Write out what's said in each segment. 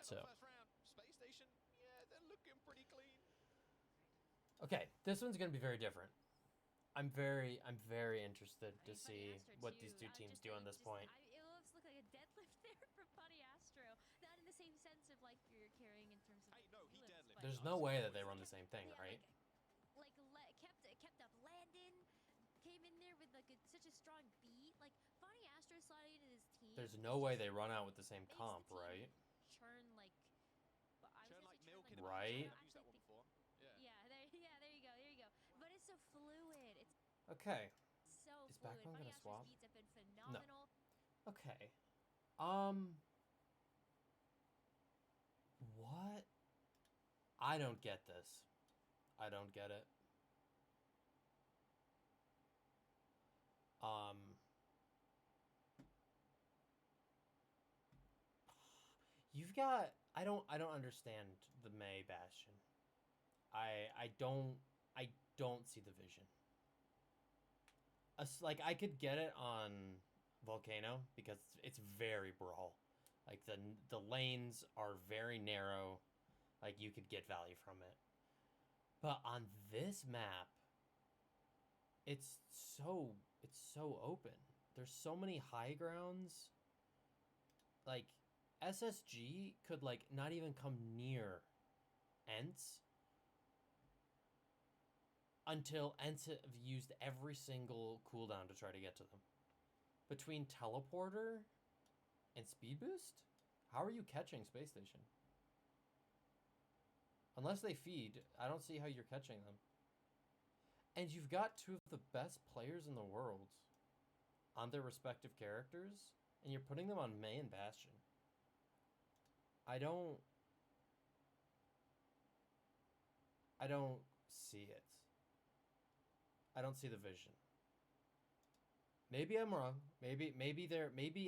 too. Okay, this one's gonna be very different. I'm very interested to see what these two teams do on this point. It looks like a deadlift there from Buddy Astro. Not in the same sense of like you're carrying in terms of. Hey, no, he deadlifted. There's no way that they run the same thing, right? Kept up Landon. Came in there with like such a strong beat. Like Bonnie Astro slotted into his team. There's no way they run out with the same comp, right? Churn like milk like, in right? I've used that one before. Yeah, there you go. But it's so fluid. It's okay. So is fluid. Backbone gonna swap? Beats have been phenomenal. No. Okay. What? I don't get this. I don't get it. You've got I don't understand the May Bastion. I don't see the vision. Like I could get it on Volcano because it's very brawl. Like the lanes are very narrow. Like you could get value from it. But on this map, it's so open. There's so many high grounds. Like SSG could like not even come near ENCE until ENCE have used every single cooldown to try to get to them. Between teleporter and speed boost, how are you catching Space Station? Unless they feed, I don't see how you're catching them. And you've got two of the best players in the world on their respective characters, and you're putting them on May and Bastion. I don't see it. I don't see the vision. Maybe I'm wrong. Maybe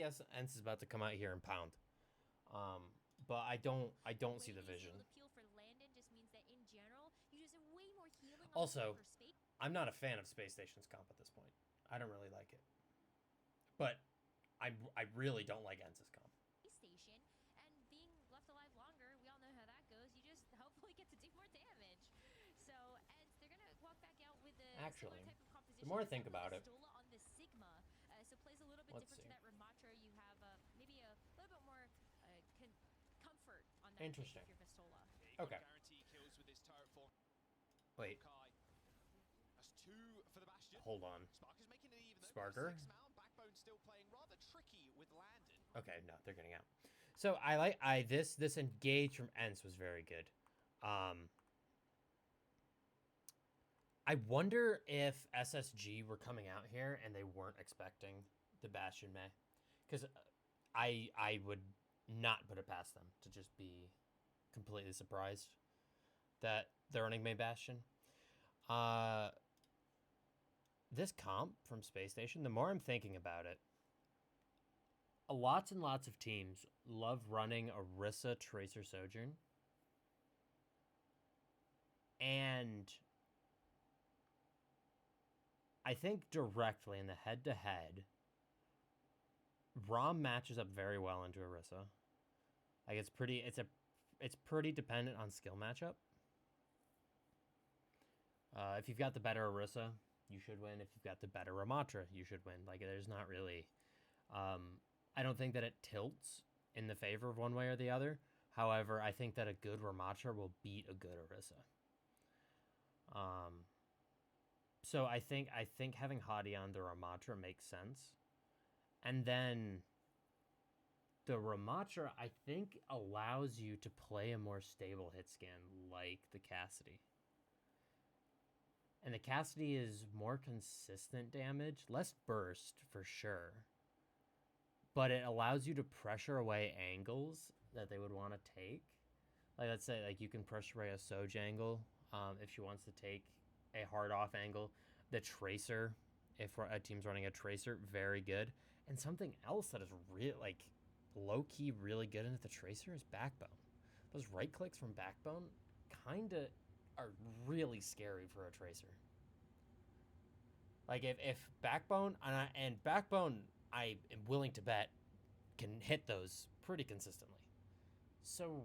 ENCE is about to come out here and pound. But I don't see the vision. Also, I'm not a fan of Space Station's comp at this point. I don't really like it. But I really don't like ENCE's comp. Station and being left alive longer, we all know how that goes. You just hopefully get to do more damage. So, and they're gonna walk back out with the actually type of composition. The more I think about it, on the Sigma, so plays a little bit different to that Ramatra. You have maybe a little bit more comfort on that. Interesting. Your Vistola. Okay. Wait. That's 2 for the Bastion. Hold on. Sparker's making it even. Sparker? Backbone still playing rather tricky with Landon. Okay, no, they're getting out. So this engage from ENCE was very good. I wonder if SSG were coming out here and they weren't expecting the Bastion May, because I would not put it past them to just be completely surprised that they're running May Bastion. This comp from Space Station, the more I'm thinking about it, lots and lots of teams love running Orisa Tracer Sojourn. And I think directly in the head-to-head, ROM matches up very well into Orisa. Like it's pretty dependent on skill matchup. If you've got the better Orisa, you should win. If you've got the better Ramatra, you should win. Like, there's not really... I don't think that it tilts in the favor of one way or the other. However, I think that a good Ramatra will beat a good Orisa. So I think having Hadi on the Ramatra makes sense. And then the Ramatra, I think, allows you to play a more stable hit scan like the Cassidy. And the Cassidy is more consistent damage, less burst for sure. But it allows you to pressure away angles that they would want to take. Like, let's say, like, you can pressure away a Soj angle if she wants to take a hard off angle. The Tracer, if a team's running a Tracer, very good. And something else that is like low-key really good into the Tracer is Backbone. Those right clicks from Backbone kind of are really scary for a Tracer. Like if Backbone and Backbone, I am willing to bet, can hit those pretty consistently. So,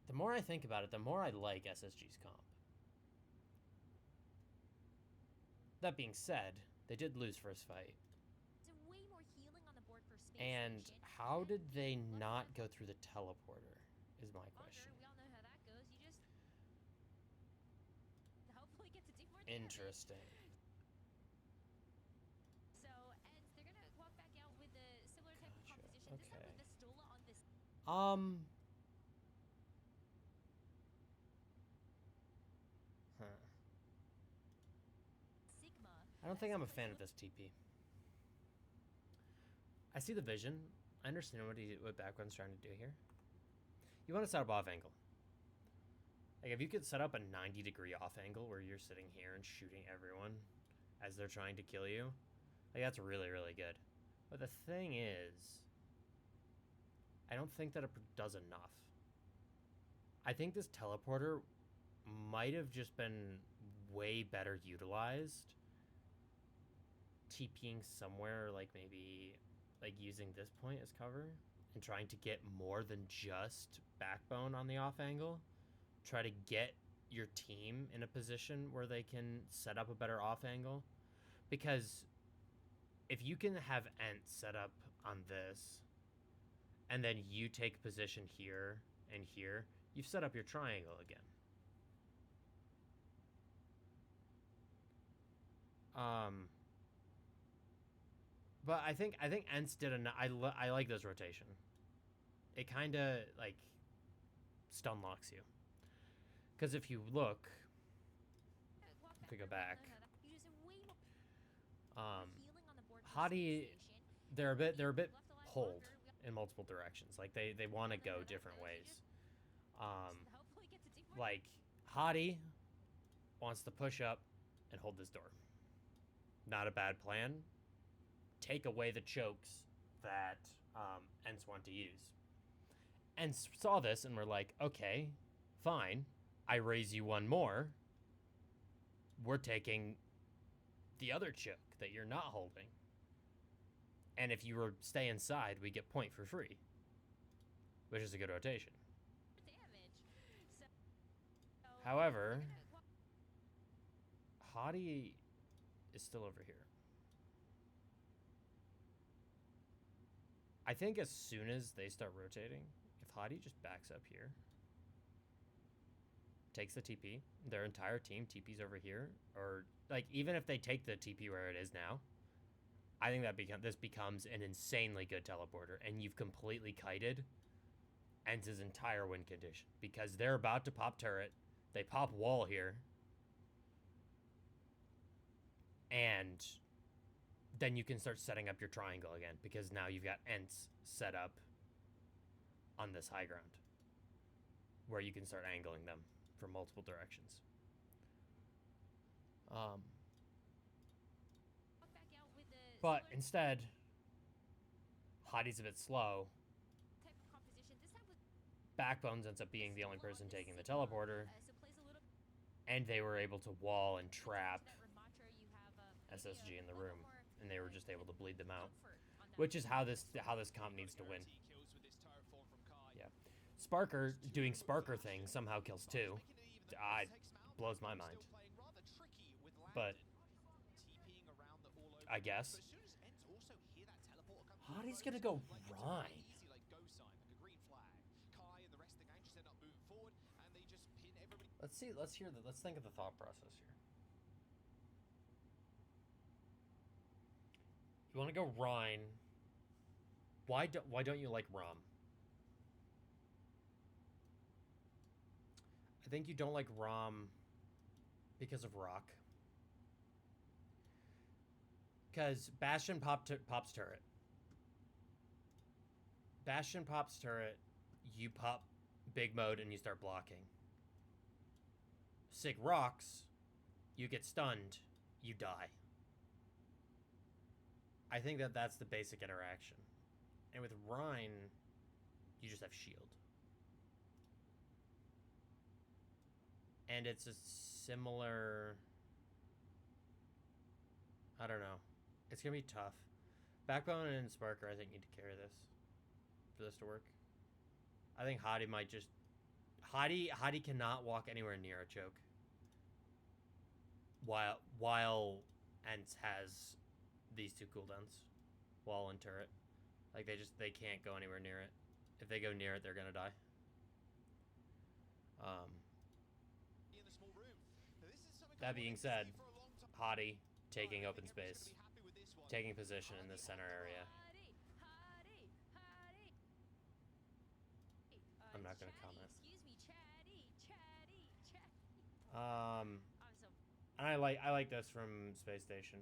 the more I think about it, the more I like SSG's comp. That being said, they did lose first fight. It's way more healing on the board for space And station, how did they being left not alive go through the teleporter, is my longer. question. We all know how that goes. You just hopefully get to do more damage. Interesting. So, and they're gonna walk back out with a similar type of Gotcha, composition. This time okay. with the Stola on this. Huh. Sigma. I don't think I'm a fan of this TP. I see the vision. I understand what Background's trying to do here. You want to set up off angle. Like, if you could set up a 90-degree off angle where you're sitting here and shooting everyone as they're trying to kill you, like, that's really, really good. But the thing is, I don't think that it does enough. I think this teleporter might have just been way better utilized TPing somewhere, like maybe like using this point as cover and trying to get more than just backbone on the off angle. Try to get your team in a position where they can set up a better off angle. Because if you can have ENCE set up on this and then you take position here and here, you've set up your triangle again. But I think ENCE did enough. I like this rotation. It kind of like stun locks you. Because if you look, if we go back, Hottie, they're a bit pulled in multiple directions. Like they want to go different ways. Like Hottie wants to push up and hold this door. Not a bad plan. Take away the chokes that ENCE want to use. ENCE saw this and we're like, okay, fine. I raise you one more. We're taking the other choke that you're not holding. And if you were stay inside, we get point for free. Which is a good rotation. However, Hottie is still over here. I think as soon as they start rotating, if Hottie just backs up here, takes the TP, their entire team TP's over here, or like even if they take the TP where it is now, I think that this becomes an insanely good teleporter, and you've completely kited ENCE's entire win condition because they're about to pop turret, they pop wall here, and then you can start setting up your triangle again because now you've got ENCE set up on this high ground where you can start angling them from multiple directions. But instead, Hottie's a bit slow. Backbones ends up being the only person taking the teleporter, and they were able to wall and trap SSG in the room, and they were just able to bleed them out, which is how this comp needs to win. Yeah, Sparker doing Sparker things somehow kills two. Blows my mind. But I guess Hottie's gonna go Rhine. Let's see. Let's think of the thought process here. You want to go Rhine. Why don't you like Rom? I think you don't like Rom because of Rock. Because Bastion pops turret. Bastion pops turret, you pop big mode and you start blocking. Sig rocks, you get stunned, you die. I think that's the basic interaction. And with Rhine, you just have shield. And it's a similar... I don't know. It's going to be tough. Backbone and Sparker, I think, need to carry this for this to work. I think Hadi might just... Hadi cannot walk anywhere near a choke. While ENCE has these 2 cooldowns. Wall and turret. Like, they can't go anywhere near it. If they go near it, they're gonna die. In the small room. Now, this is something That I being wanted to said, see for a long time. Hadi taking I open think everyone's space, gonna be happy with this one. taking position in this center area. I'm not gonna comment. Excuse me, Chatty. Um, I'm so and I like this from Space Station.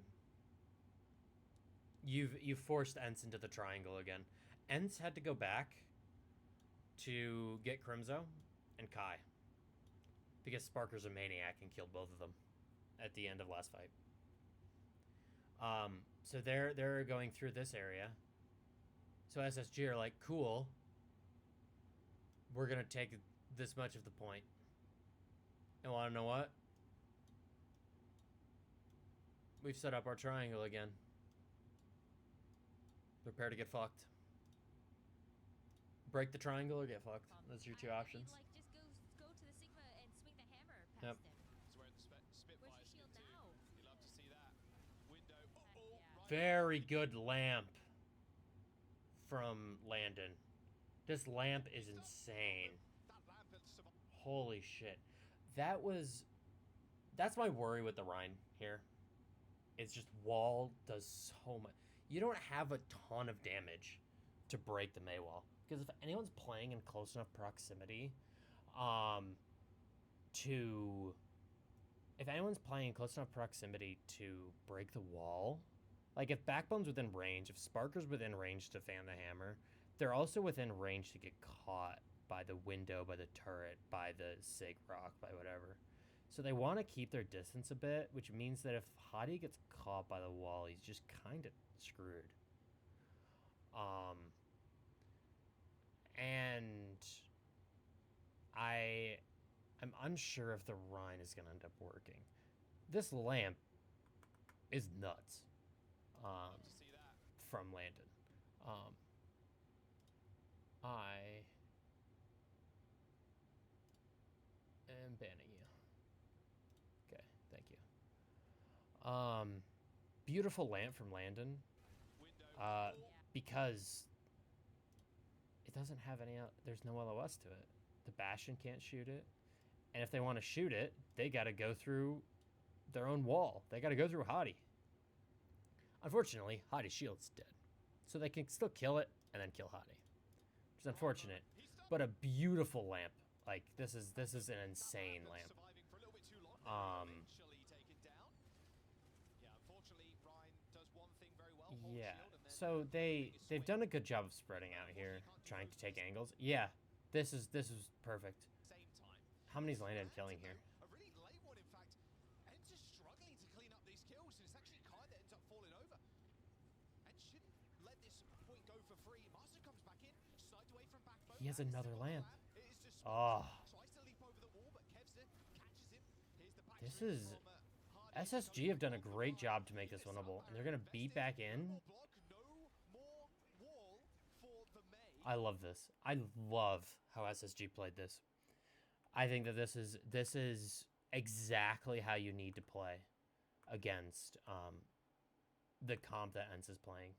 You've forced ENCE into the triangle again. ENCE had to go back to get Crimzo and Kai. Because Sparker's a maniac and killed both of them at the end of last fight. So they're going through this area. So SSG are like, cool. We're gonna take this much of the point. And wanna know what? We've set up our triangle again. Prepare to get fucked. Break the triangle or get fucked. Those are your 2 options. Like, just go to the Sigma and swing the hammer past Yep. him. It's where the Spitfire's Where's your shield into. now? You love to see that. Window. Yeah. Right. Very good lamp from Landon. This lamp is insane. That lamp had survived. Holy shit. That's my worry with the Rhine here. It's just wall does so much. You don't have a ton of damage to break the May wall. Because if anyone's playing in close enough proximity, to break the wall, like if Backbone's within range, if Sparker's within range to fan the hammer, they're also within range to get caught by the window, by the turret, by the Sig Rock, by whatever. So they want to keep their distance a bit, which means that if Hadi gets caught by the wall, he's just kind of screwed. And I'm unsure if the Rhine is going to end up working. This lamp is nuts. Love to see that. From Landon. I am banning you. Okay, thank you. Beautiful lamp from Landon. Window. Because it doesn't have any. There's no LOS to it. The Bastion can't shoot it, and if they want to shoot it, they got to go through their own wall. They got to go through Hadi. Unfortunately, Hadi's shield's dead, so they can still kill it and then kill Hadi, which is unfortunate. But a beautiful lamp. Like this is an insane lamp. Surviving for a little bit too long. Eventually taken down. Yeah, unfortunately, Ryan does one thing very well. Hold Yeah. shield and then So they've done a good job of spreading out here, trying to take angles. Yeah, this is perfect. same time. How many's Landon killing here? A really late one, in fact. Ents is struggling to clean up these kills, and it's actually Kai that ends up falling over. And shouldn't let this point go for free. Master comes back in, sniped away from Backbone. He has and another still on the lamp. It is just Oh. tries to leap over the wall, but Kevster catches him. Here's the back This streak is- from, Hardy. SSG have done a great job to make this winnable, and they're gonna beat back in. No more block, no more wall for the May. I love this. I love how SSG played this. I think that this is exactly how you need to play against the comp that ENCE is playing.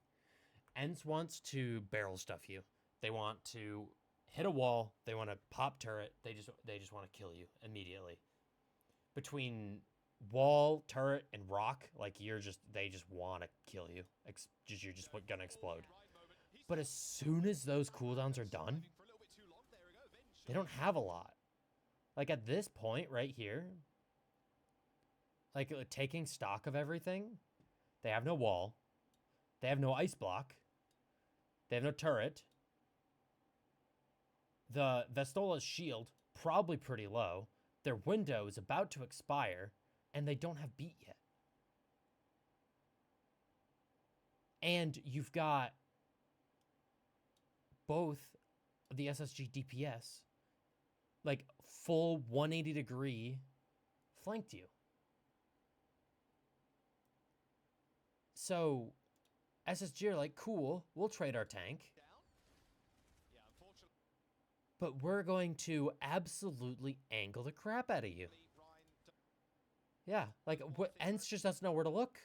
ENCE wants to barrel stuff you. They want to hit a wall. They want to pop turret. They just want to kill you immediately. Between wall, turret, and rock, like they just want to kill you. You're just gonna explode. But as soon as those cooldowns are done, they don't have a lot. Like at this point right here, like taking stock of everything, they have no wall, they have no ice block, they have no turret. The Vestola's shield probably pretty low. Their window is about to expire, and they don't have beat yet. And you've got both the SSG DPS, like full 180 degree flanked you. So SSG are like, cool, we'll trade our tank. but we're going to absolutely angle the crap out of you. Yeah, like what ENCE just doesn't know where to look.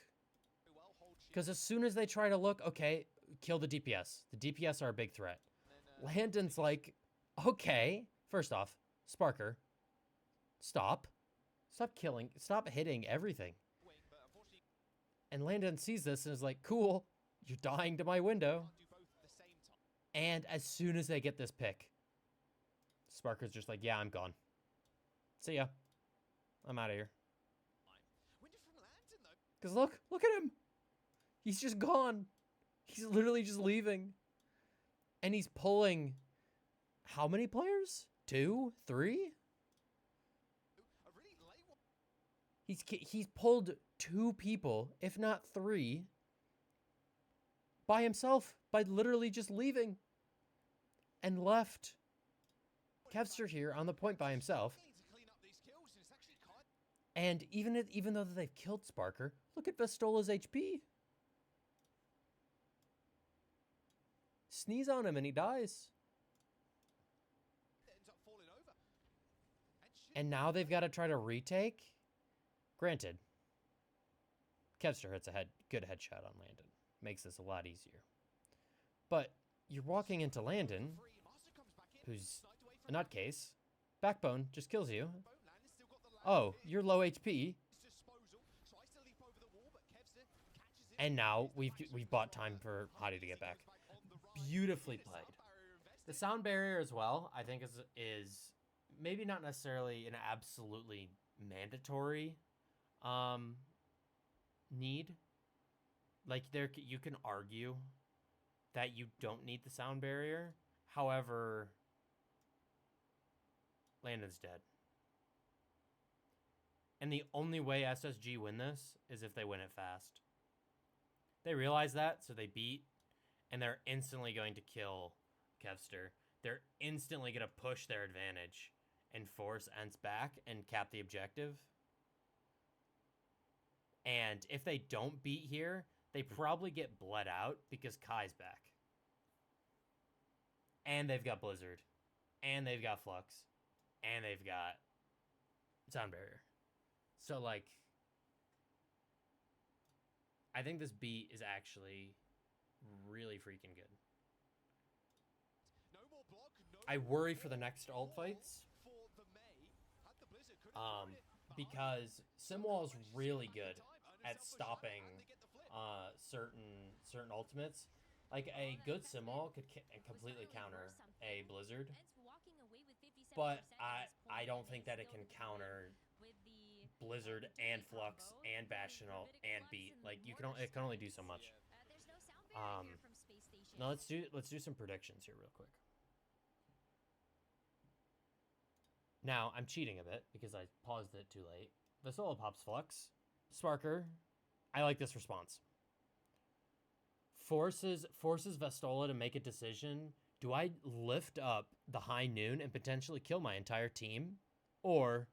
Because as soon as they try to look, okay, kill the DPS. The DPS are a big threat. Landon's like, okay, first off, Sparker, stop. Stop killing, stop hitting everything. And Landon sees this and is like, cool, you're dying to my window. And as soon as they get this pick, Sparker's just like, yeah, I'm gone. See ya. I'm out of here. Because look at him. He's just gone. He's literally just leaving. And he's pulling how many players? 2? 3? He's pulled 2 people, if not 3, by himself, by literally just leaving. And left Kevster here on the point by himself. And even though they've killed Sparker, look at Vestola's HP. Sneeze on him and he dies. And now they've got to try to retake. Granted, Kevster hits a good headshot on Landon. Makes this a lot easier. But you're walking into Landon, who's a nutcase. Backbone just kills you. Oh, you're low HP. And now we've bought time for Hottie to get back. Beautifully played. The sound barrier as well, I think is maybe not necessarily an absolutely mandatory need. Like you can argue that you don't need the sound barrier. However, Landon's dead. And the only way SSG win this is if they win it fast. They realize that, so they beat, and they're instantly going to kill Kevster. They're instantly going to push their advantage and force ENCE back and cap the objective. And if they don't beat here, they probably get bled out because Kai's back. And they've got Blizzard. And they've got Flux. And they've got Sound Barrier. So, like, I think this beat is actually really freaking good. I worry for the next ult fights. Because Simwall is really good at stopping certain ultimates. Like, a good Simwall could completely counter a Blizzard. But I don't think that it can counter Blizzard and Flux and Bastion ult and beat. Like, it can only do so much. Now let's do some predictions here real quick. Now, I'm cheating a bit because I paused it too late. Vestola pops Flux. Sparker, I like this response. Forces Vestola to make a decision. Do I lift up the high noon and potentially kill my entire team? Or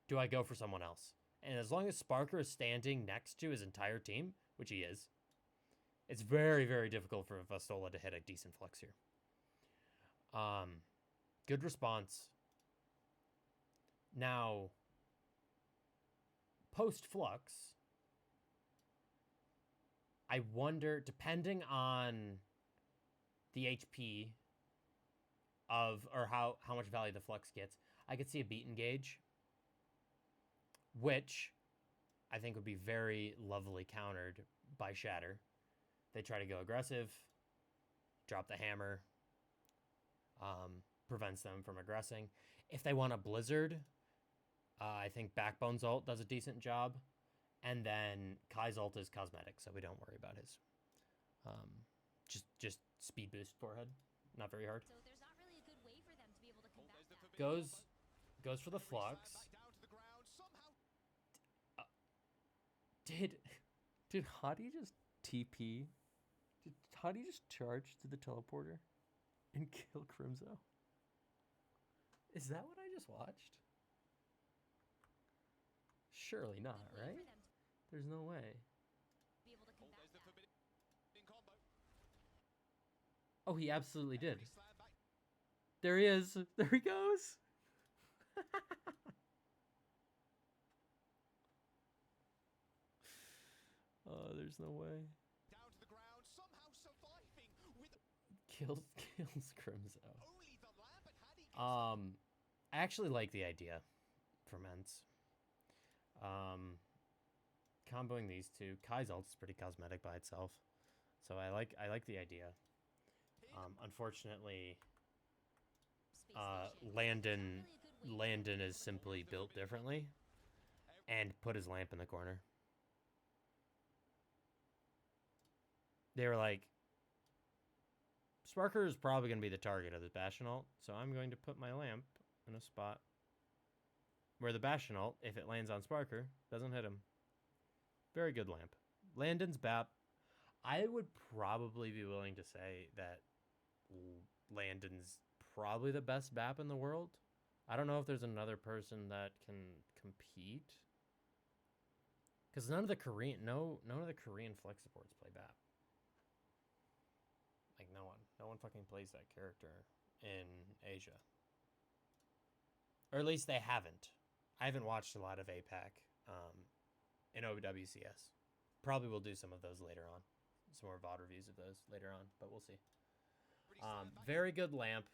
do I go for someone else? And as long as Sparker is standing next to his entire team, which he is, it's very, very difficult for Vestola to hit a decent Flux here. Good response. Now, post-Flux, I wonder, depending on the HP or how much value the Flux gets, I could see a beat engage, which I think would be very lovely countered by Shatter. They try to go aggressive, drop the hammer, prevents them from aggressing. If they want a Blizzard, I think Backbone's ult does a decent job. And then Kai's ult is cosmetic, so we don't worry about his. Just speed boost forehead. Not very hard. So there's not really a good way for them to be able to combat that. Goes for the Flux. Did Hottie just TP? Did Hottie just charge to the teleporter and kill Crimzo? Is that what I just watched? Surely not, right? There's no way. Be able to combat that. Oh, he absolutely did. There he is. There he goes. Oh, there's no way. Down to the ground, somehow surviving with Kills Crimzo. only the lamp, and had he gets I actually like the idea from ENCE. Comboing these two, Kai's ult is pretty cosmetic by itself, so I like the idea. Unfortunately, Landon is simply built differently, and put his lamp in the corner. They were like, Sparker is probably going to be the target of the Bastion ult, so I'm going to put my lamp in a spot where the Bastion ult, if it lands on Sparker, doesn't hit him. Very good lamp. Landon's BAP, I would probably be willing to say that Landon's probably the best BAP in the world. I don't know if there's another person that can compete, because none of the Korean flex supports play BAP. Like no one fucking plays that character in Asia, or at least they haven't. I haven't watched a lot of APAC in OWCS. Probably will do some of those later on, some more VOD reviews of those later on, but we'll see. Very good lamp,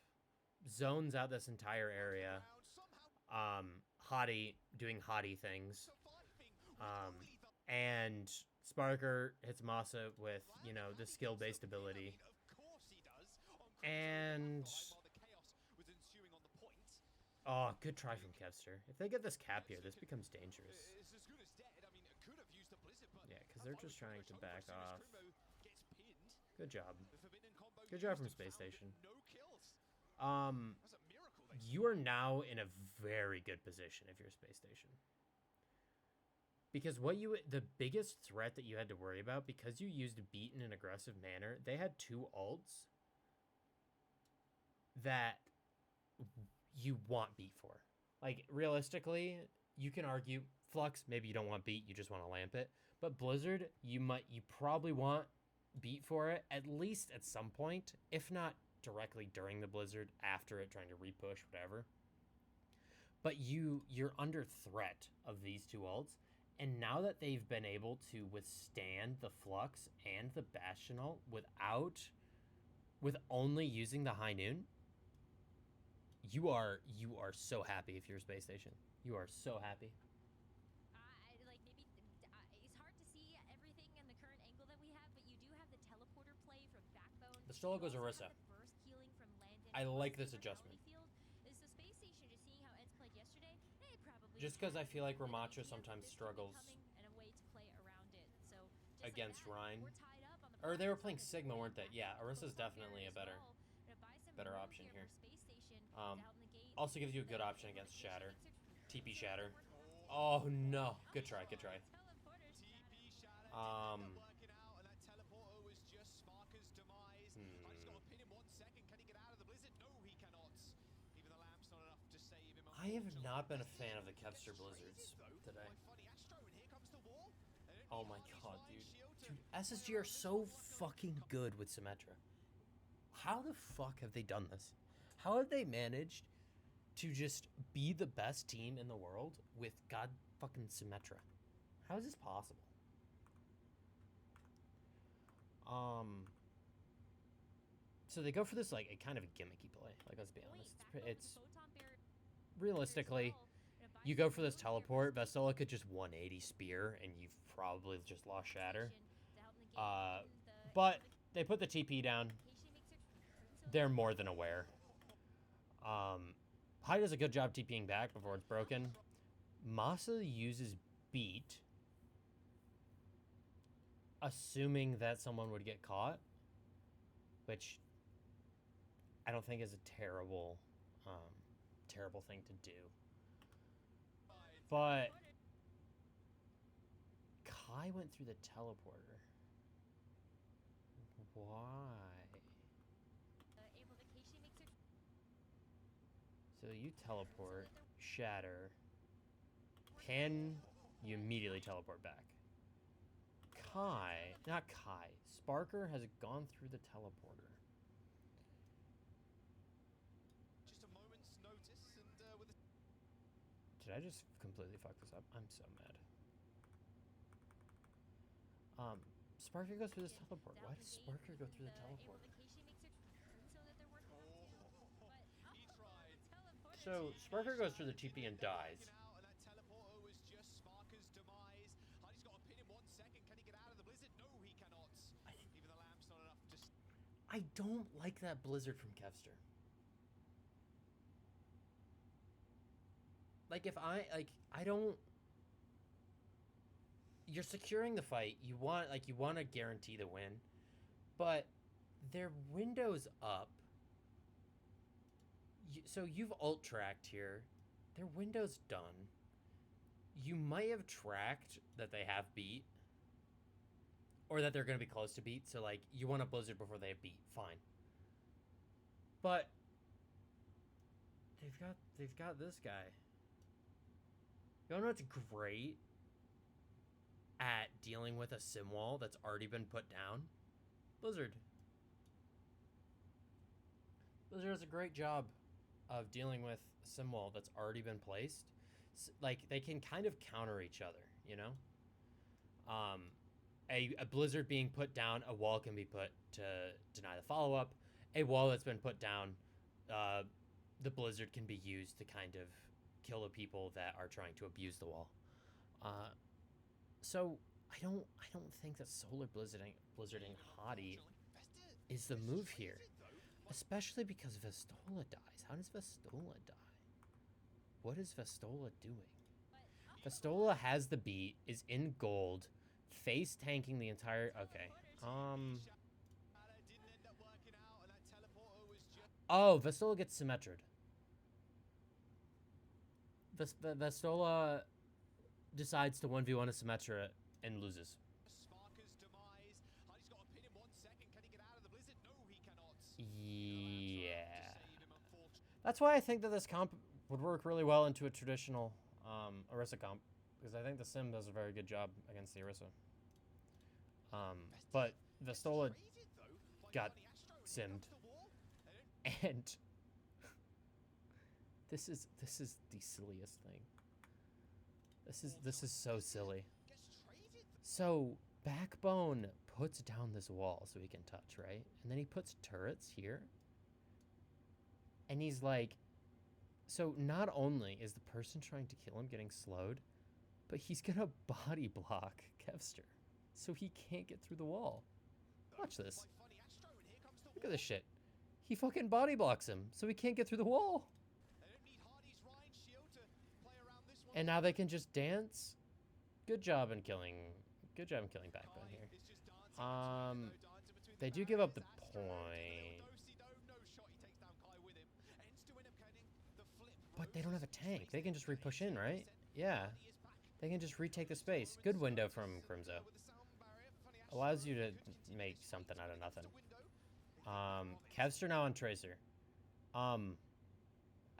zones out this entire area. Hottie doing hottie things. And Sparker hits Masa with, you know, the skill-based ability. And oh, good try from Kevster. If they get this cap here, this becomes dangerous. Yeah, because they're just trying to back off. Good job. Good job from Space Station. You are now in a very good position if you're Space Station. Because the biggest threat that you had to worry about, because you used beat in an aggressive manner, they had 2 ults that you want beat for. Like, realistically, you can argue Flux, maybe you don't want beat, you just want to lamp it. But Blizzard, you probably want beat for it, at least at some point, if not directly during the Blizzard, after it, trying to repush, whatever. But you're under threat of these 2 ults, and now that they've been able to withstand the Flux and the Bastion ult with only using the High Noon, you are so happy if you're Space Station. You are so happy. It's hard to see everything in the current angle that we have, but you do have the teleporter play from Backbone. The Stola goes Orisa. I like this adjustment. Just because I feel like Ramacha sometimes struggles against Rhine. Or they were playing Sigma, weren't they? Yeah, Orisa's definitely a better option here. Also gives you a good option against Shatter. TP Shatter. Oh no. Good try, good try. I have not been a fan of the Kevster Blizzards today. Oh my god, dude. Dude, SSG are so fucking good with Symmetra. How the fuck have they done this? How have they managed to just be the best team in the world with god fucking Symmetra? How is this possible? So they go for this, like, a kind of a gimmicky play. Like, let's be honest. It's realistically, you go for this teleport, Vestola could just 180 spear, and you've probably just lost Shatter. But they put the TP down. They're more than aware. Pai does a good job TPing back before it's broken. Masa uses beat, assuming that someone would get caught, which I don't think is a terrible thing to do. But Kai went through the teleporter. Why? So you teleport, Shatter, Pin, you immediately teleport back. Not Kai, Sparker has gone through the teleporter. Did I just completely fuck this up? I'm so mad. Sparker goes through this teleport. Why does Sparker go through the teleport? So Sparker goes through the TP and dies. And that teleporter was just Sparker's demise. Hardy's got a pin in 1 second. Can he get out of the blizzard? No, he cannot. Even the lamp's not enough. Just I don't like that blizzard from Kevster. Like if I don't. You're securing the fight. You want to guarantee the win, but their window's up. So you've ult tracked here. Their window's done. You might have tracked that they have beat, or that they're gonna be close to beat. So like you want a blizzard before they have beat. Fine. But they've got this guy. You know what's great at dealing with a sim wall that's already been put down? Blizzard. Blizzard does a great job of dealing with a sim wall that's already been placed. Like they can kind of counter each other, you know? A blizzard being put down, a wall can be put to deny the follow-up. A wall that's been put down, the blizzard can be used to kind of kill the people that are trying to abuse the wall. So I don't think that solar blizzarding Hottie is the move here, especially because Vestola dies. How does Vestola die? What is Vestola doing? Vestola has the beat, is in gold, face tanking the entire. Okay. Oh, Vestola gets symmetred. Vestola decides to 1v1 a Symmetra and loses. Sparker's demise. Hardy's got a pin in 1 second. Can he get out of the blizzard? No, he cannot. Yeah. That's why I think that this comp would work really well into a traditional Orisa comp, because I think the sim does a very good job against the Orisa. But Vestola got simmed, and this is the silliest thing. This is so silly. So Backbone puts down this wall so he can touch, right? And then he puts turrets here. And he's like, so not only is the person trying to kill him getting slowed, but he's gonna body block Kevster, so he can't get through the wall. Watch this. Look at this shit. He fucking body blocks him, so he can't get through the wall. And now they can just dance. Good job in killing Backbone here. They do give up the point. But they don't have a tank. They can just re-push in, right? Yeah. They can just retake the space. Good window from Crimzo. Allows you to make something out of nothing. Kevster now on Tracer. I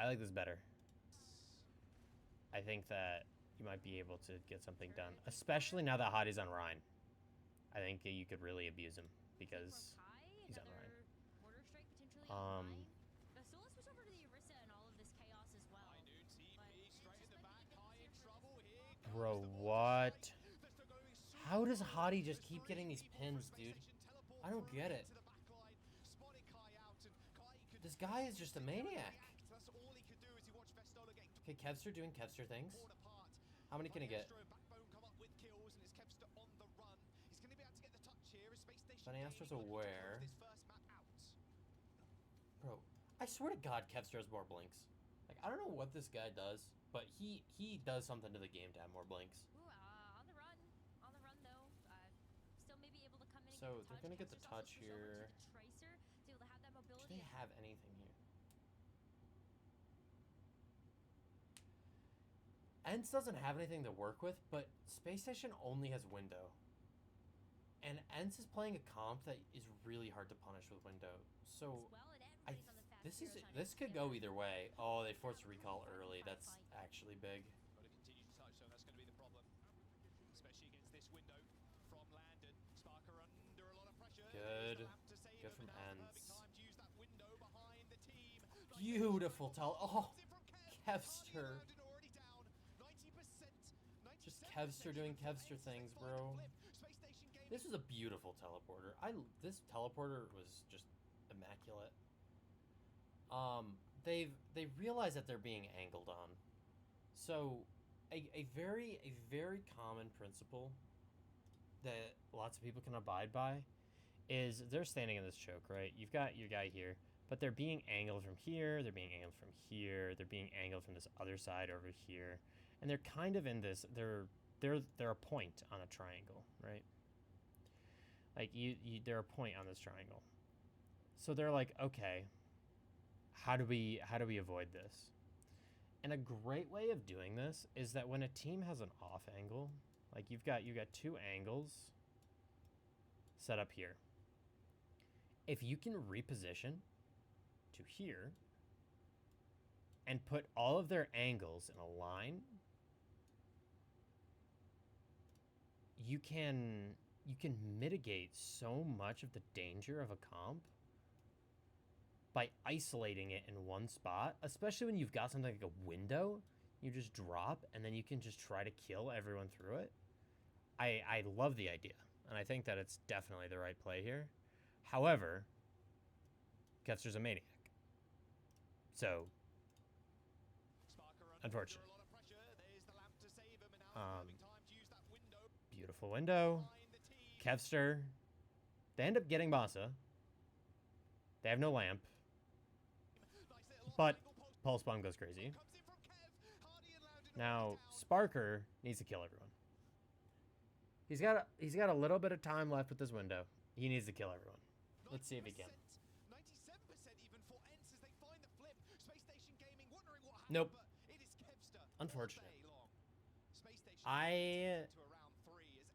like this better. I think that you might be able to get something done, especially now that Hottie's on Rhine. I think you could really abuse him because he's on Rhine. Bro, what? How does Hottie just keep getting these pins, dude? I don't get it. This guy is just a maniac. Okay, Kevster doing Kevster things. How many can he get? Astro's aware. Bro, I swear to God, Kevster has more blinks. Like, I don't know what this guy does, but he does something to the game to have more blinks. Ooh, on the run though. Still maybe able to come in. So they're gonna get the touch here. Tracer to be able to have that mobility. Do they have anything here? ENCE doesn't have anything to work with, but Space Station only has window. And ENCE is playing a comp that is really hard to punish with window. So this could go either way. Oh, they forced a recall early. That's actually big. Good. Good from ENCE. Beautiful tell. Oh, Kevster. Kevster doing Kevster things, bro. This was a beautiful teleporter. This teleporter was just immaculate. They realize that they're being angled on. So a very common principle that lots of people can abide by is they're standing in this choke, right? You've got your guy here, but they're being angled from here, they're being angled from here, they're being angled from this other side over here. And they're kind of in this, they're a point on a triangle, right? Like they're a point on this triangle. So they're like, okay, how do we avoid this? And a great way of doing this is that when a team has an off angle, like you got two angles set up here. If you can reposition to here and put all of their angles in a line, you can mitigate so much of the danger of a comp by isolating it in one spot, especially when you've got something like a window you just drop and then you can just try to kill everyone through it. I love the idea, and I think that it's definitely the right play here. However, Kevster's a maniac. So, unfortunate. Beautiful window. Kevster. They end up getting Masa. They have no lamp. But Pulse Bomb goes crazy. Now, Sparker needs to kill everyone. He's got a little bit of time left with this window. He needs to kill everyone. Let's see if he can. 97% even for ENCE as they find the flip. Space Station Gaming wondering what happened, Nope. but it is Kevster. Unfortunate. Space Station I to around 3 as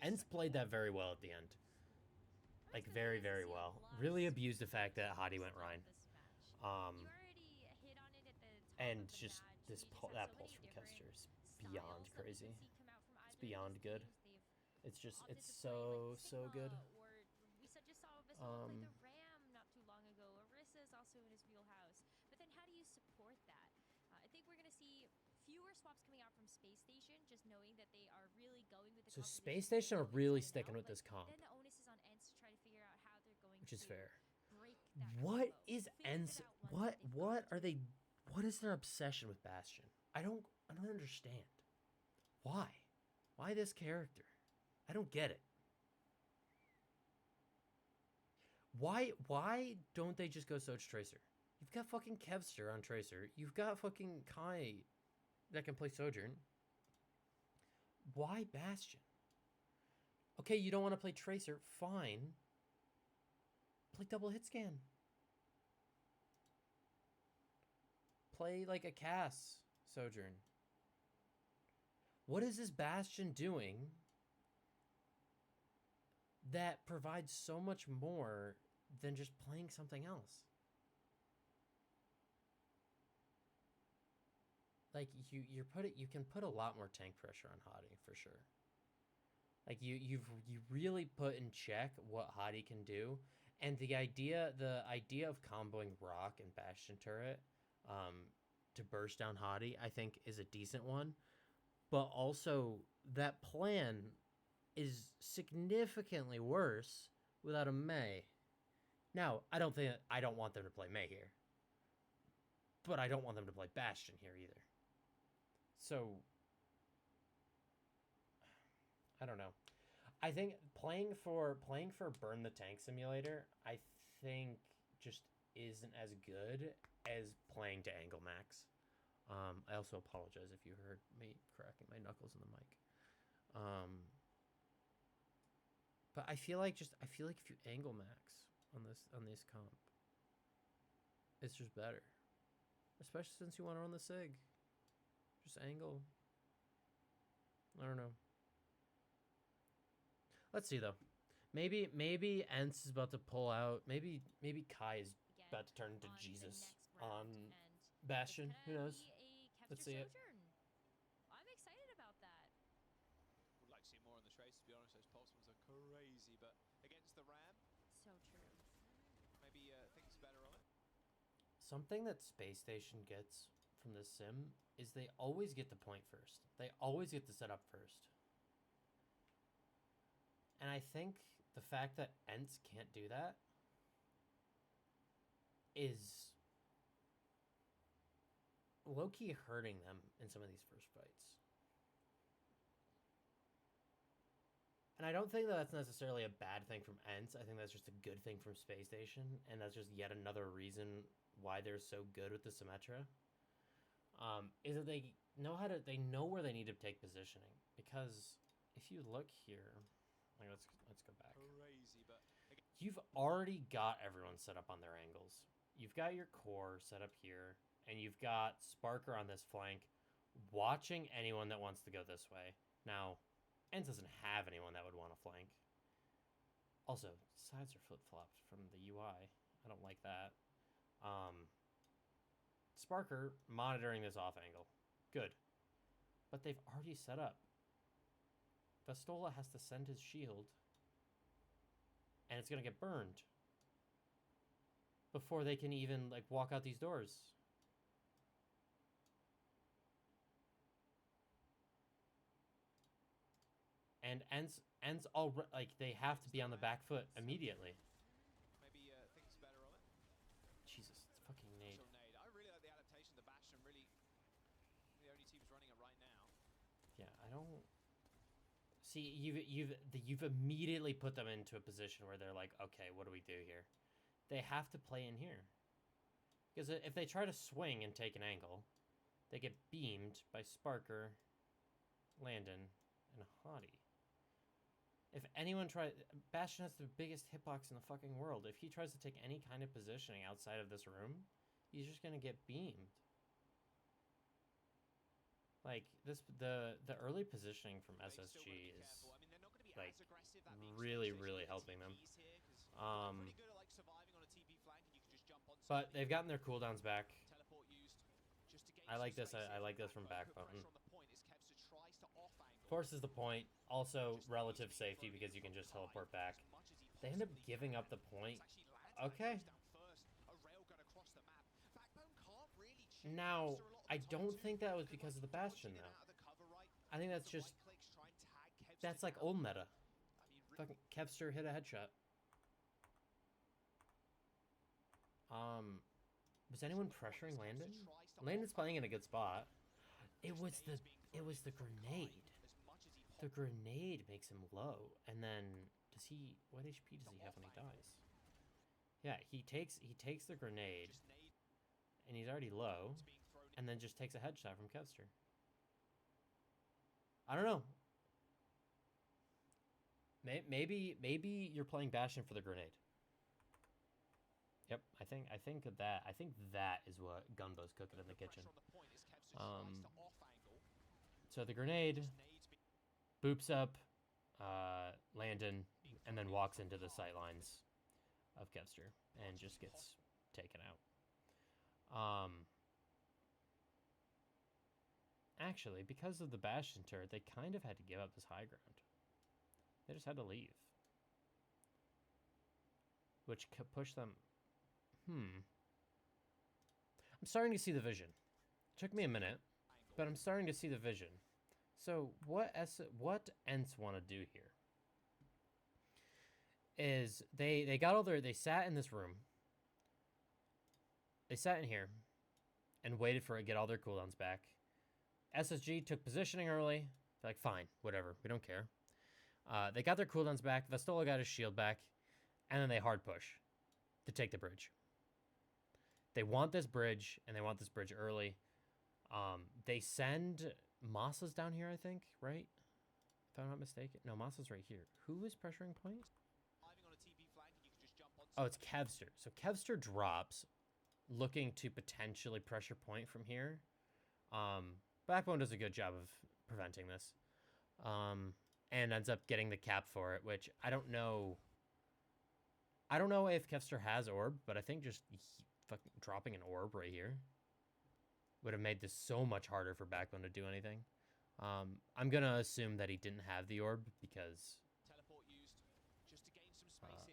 ENCE ENCE played that very well at the end. Like very well. Really abused the fact that Hadi went Rhine. And just that pulse from Kevster is beyond crazy. It's beyond good. It's just it's so good. We just saw Abyssal play the Ram not too long ago. Orisa is also in his wheelhouse. But then how do you support that? I think we're going to see fewer swaps coming out from Space Station, just knowing that they are really going with the So Space Station are really sticking with this comp. Then the onus is on ENCE to try to figure out how they're going Which is fair. break that What combo. is Figured ENCE? it out once, What are they? What is their obsession with Bastion? I don't understand. Why? Why this character? I don't get it. Why don't they just go Soch Tracer? You've got fucking Kevster on Tracer. You've got fucking Kai that can play Sojourn. Why Bastion? Okay, you don't want to play Tracer. Fine. Play double hit scan. Play like a Cass Sojourn. What is this Bastion doing that provides so much more than just playing something else? Like you can put a lot more tank pressure on Hadi for sure. Like you really put in check what Hadi can do, and the idea of comboing Rock and Bastion turret to burst down Hadi, I think is a decent one. But also that plan is significantly worse without a Mei. Now, I don't want them to play Mei here. But I don't want them to play Bastion here either. So I don't know. I think playing for Burn the Tank Simulator, I think just isn't as good as playing to Angle Max. I also apologize if you heard me cracking my knuckles in the mic. But I feel like if you Angle Max on this comp, it's just better. Especially since you want to run the SIG. Just angle. I don't know. Let's see though. Maybe ENCE is about to pull out. Maybe Kai is about to turn into Jesus on Bastion. Who knows? Let's see it. I'm excited about that. Would like to see more on the trace, to be honest. Those pulse ones are crazy, but against the Ram, So true. maybe things better on it. Something that Space Station gets from this sim is they always get the point first. They always get the setup first. And I think the fact that ENCE can't do that is low-key hurting them in some of these first fights. And I don't think that that's necessarily a bad thing from ENCE. I think that's just a good thing from Space Station, and that's just yet another reason why they're so good with the Symmetra. Is that they know where they need to take positioning. Because if you look here, like let's go back. Crazy, but You've already got everyone set up on their angles. You've got your core set up here, and you've got Sparker on this flank, watching anyone that wants to go this way. Now, ENCE doesn't have anyone that would want to flank. Also, sides are flip-flopped from the UI. I don't like that. Sparker monitoring this off angle. Good. But they've already set up. Vastola has to send his shield, and it's going to get burned before they can even like walk out these doors. And ENCE all like they have to be on the back foot immediately. maybe thinks better of it. Jesus, it's fucking nade. Initial nade. I really like the adaptation of the Bastion. Really, the only team's running it right now. Yeah, I don't see you've immediately put them into a position where they're like, okay, what do we do here? They have to play in here. Because if they try to swing and take an angle, they get beamed by Sparker, Landon, and Hottie. If anyone tries... Bastion has the biggest hitbox in the fucking world. If he tries to take any kind of positioning outside of this room, he's just going to get beamed. Like, the early positioning from SSG is, like, really, really helping them. But they've gotten their cooldowns back. I like this. I like this from Backbone. Forces the point. Also, relative safety because you can just teleport back. They end up giving up the point. Okay. Now, I don't think that was because of the Bastion, though. I think that's just... That's like old meta. Fucking Kevster hit a headshot. Was anyone pressuring Landon? Landon's playing in a good spot. It was the grenade. The grenade makes him low, and then does he? What HP does he have when he dies? Yeah, he takes the grenade, and he's already low, and then just takes a headshot from Kevster. I don't know. Maybe you're playing Bastion for the grenade. Yep, I think that is what Gunbo's cooking in the kitchen. So the grenade boops up Landon and then walks into the sightlines of Kevster and just gets taken out. Actually, because of the Bastion turret, they kind of had to give up this high ground. They just had to leave. Which could push them... I'm starting to see the vision. It took me a minute, but I'm starting to see the vision. So what ENCE want to do here is they got all their... They sat in this room. They sat in here and waited for it to get all their cooldowns back. SSG took positioning early. They're like, fine, whatever. We don't care. They got their cooldowns back. Vastola got his shield back. And then they hard push to take the bridge. They want this bridge, and they want this bridge early. They send Masa's down here, I think, right? If I'm not mistaken. No, Masa's right here. Who is pressuring point? Oh, it's Kevster. So Kevster drops, looking to potentially pressure point from here. Backbone does a good job of preventing this. And ends up getting the cap for it, which I don't know. I don't know if Kevster has orb, but I think just fucking dropping an orb right here would have made this so much harder for Backbone to do anything. I'm going to assume that he didn't have the orb because...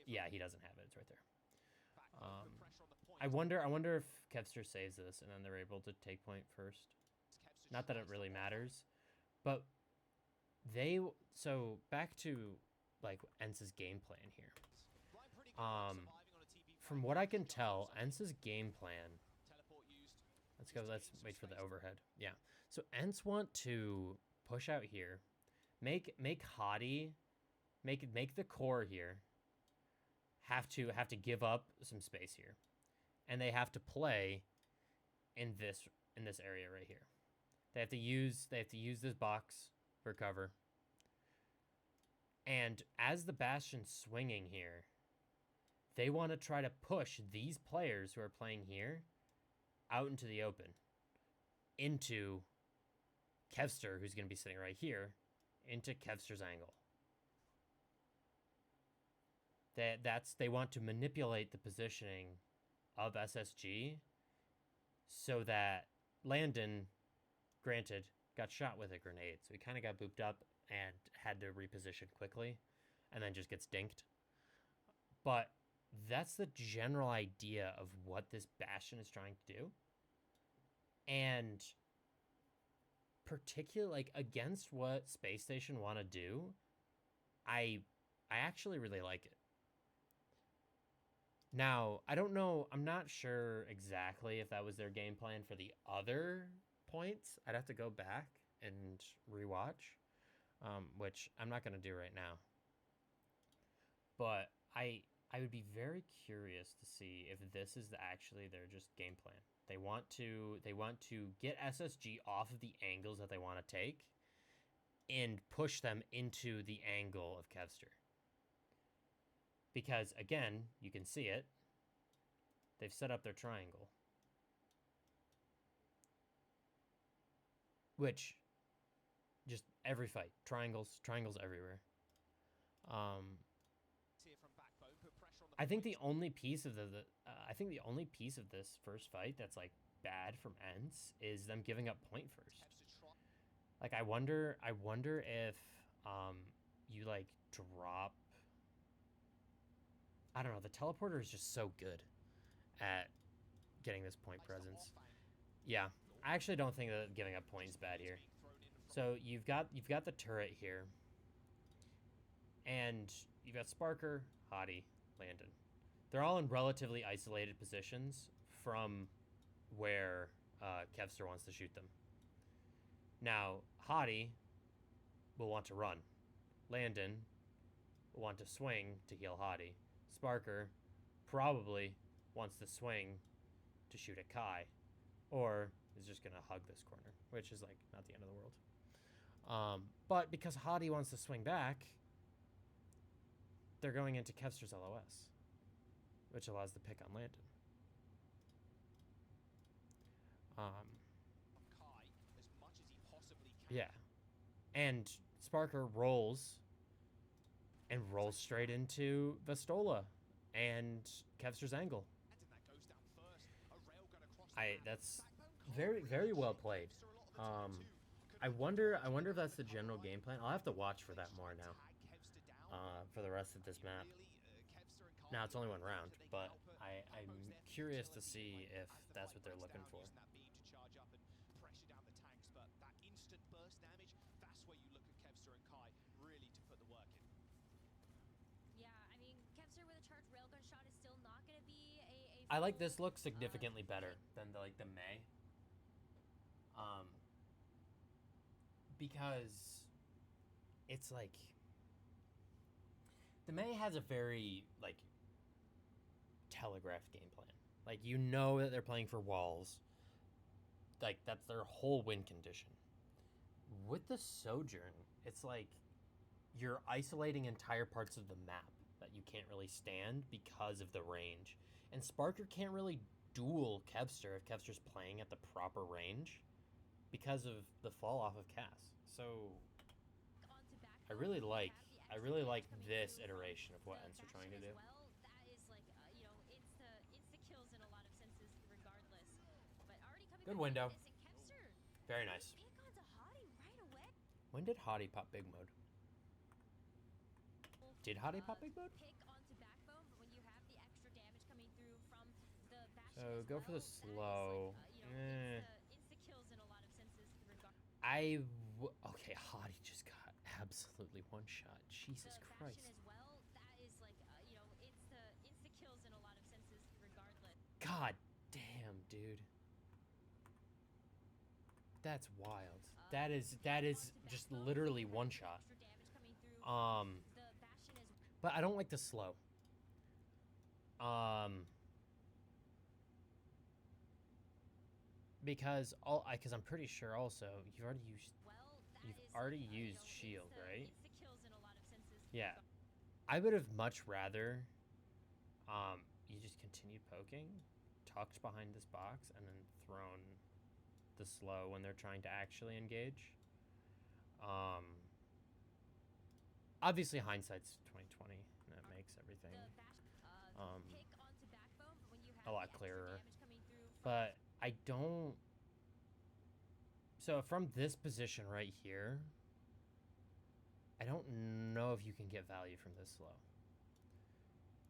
yeah, he doesn't have it. It's right there. I wonder if Kevster saves this and then they're able to take point first. Not that it really matters, but so back to like ENCE's game plan here. From what I can tell, ENCE's game plan. Let's wait for the overhead. Yeah. So ENCE want to push out here, make Hottie, make the core here. Have to give up some space here, and they have to play in this area right here. They have to use this box for cover. And as the Bastion's swinging here, they want to try to push these players who are playing here out into the open, into Kevster, who's going to be sitting right here, into Kevster's angle. They want to manipulate the positioning of SSG so that Landon, granted, got shot with a grenade, so he kind of got booped up and had to reposition quickly, and then just gets dinked. But that's the general idea of what this Bastion is trying to do. And particularly, like, against what Space Station want to do, I actually really like it. Now, I don't know, I'm not sure exactly if that was their game plan for the other points. I'd have to go back and rewatch, which I'm not going to do right now. But I would be very curious to see if this is actually their just game plan. They want to get SSG off of the angles that they want to take and push them into the angle of Kevster. Because, again, you can see it. They've set up their triangle. Which, just every fight. Triangles everywhere. I think the only piece of this first fight that's, like, bad from ENCE is them giving up point first. Like, I wonder if, you, like, drop... I don't know, the teleporter is just so good at getting this point presence. Yeah, I actually don't think that giving up point is bad here. So you've got the turret here, and you've got Sparker, Hottie, Landon. They're all in relatively isolated positions from where Kevster wants to shoot them. Now, Hottie will want to run. Landon will want to swing to heal Hottie. Sparker probably wants to swing to shoot at Kai, or is just going to hug this corner, which is, like, not the end of the world. But because Hottie wants to swing back, they're going into Kevster's LOS, which allows the pick on Landon. Yeah. And Sparker rolls straight into Vestola and Kevster's angle. That's very, very well played. I wonder if that's the general game plan. I'll have to watch for that more now. For the rest of this map. Now it's only one round, but I'm curious to see if that's what they're looking for. I like this look significantly better than the May. Because it's like the May has a very like telegraphed game plan. Like, you know that they're playing for walls. Like, that's their whole win condition. With the Sojourn, it's like you're isolating entire parts of the map that you can't really stand because of the range. And Sparker can't really duel Kevster if Kevster's playing at the proper range because of the fall off of Cass. So I really like this iteration of what ENCE are trying to do. Good window. Very nice. When did Hottie pop big mode? Did Hottie pop big mode? as go for the well, that is, slow. insta-kills in a lot of senses with regard. Okay, Hottie just got absolutely one shot. Jesus The Christ. Bastion as well, that is like, insta-kills in a lot of senses regardless. God damn, dude. That's wild. That is just literally one shot. Extra damage coming through. The Bastion is But I don't like the slow. Because I'm pretty sure also you've already used well, that You've is already like, used shield, right? Insta-kills in a lot of senses. Yeah. I would have much rather you just continued poking, tucked behind this box, and then thrown the slow when they're trying to actually engage. Obviously hindsight's 2020, and that makes everything Pick onto backbone, but when you have a lot the extra clearer. damage coming through from But I don't. So from this position right here, I don't know if you can get value from this slow.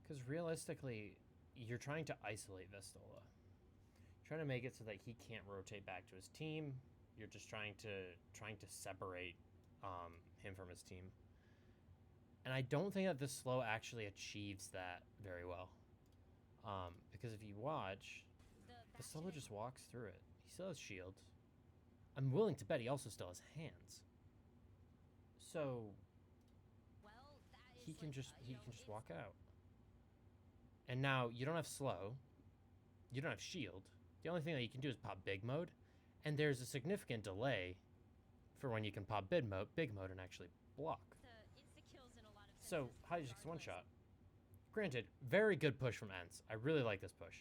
Because realistically, you're trying to isolate Vestola. You're trying to make it so that he can't rotate back to his team. You're just trying to separate him from his team. And I don't think that this slow actually achieves that very well. Because if you watch, the solo just walks through it. He still has shield. I'm willing to bet he also still has hands. So well, that is he can like, just walk out. And now you don't have slow. You don't have shield. The only thing that you can do is pop big mode, and there's a significant delay for when you can pop big mode and actually block. insta-kills in a lot of senses. So how just one shot. Granted, very good push from ENCE. I really like this push.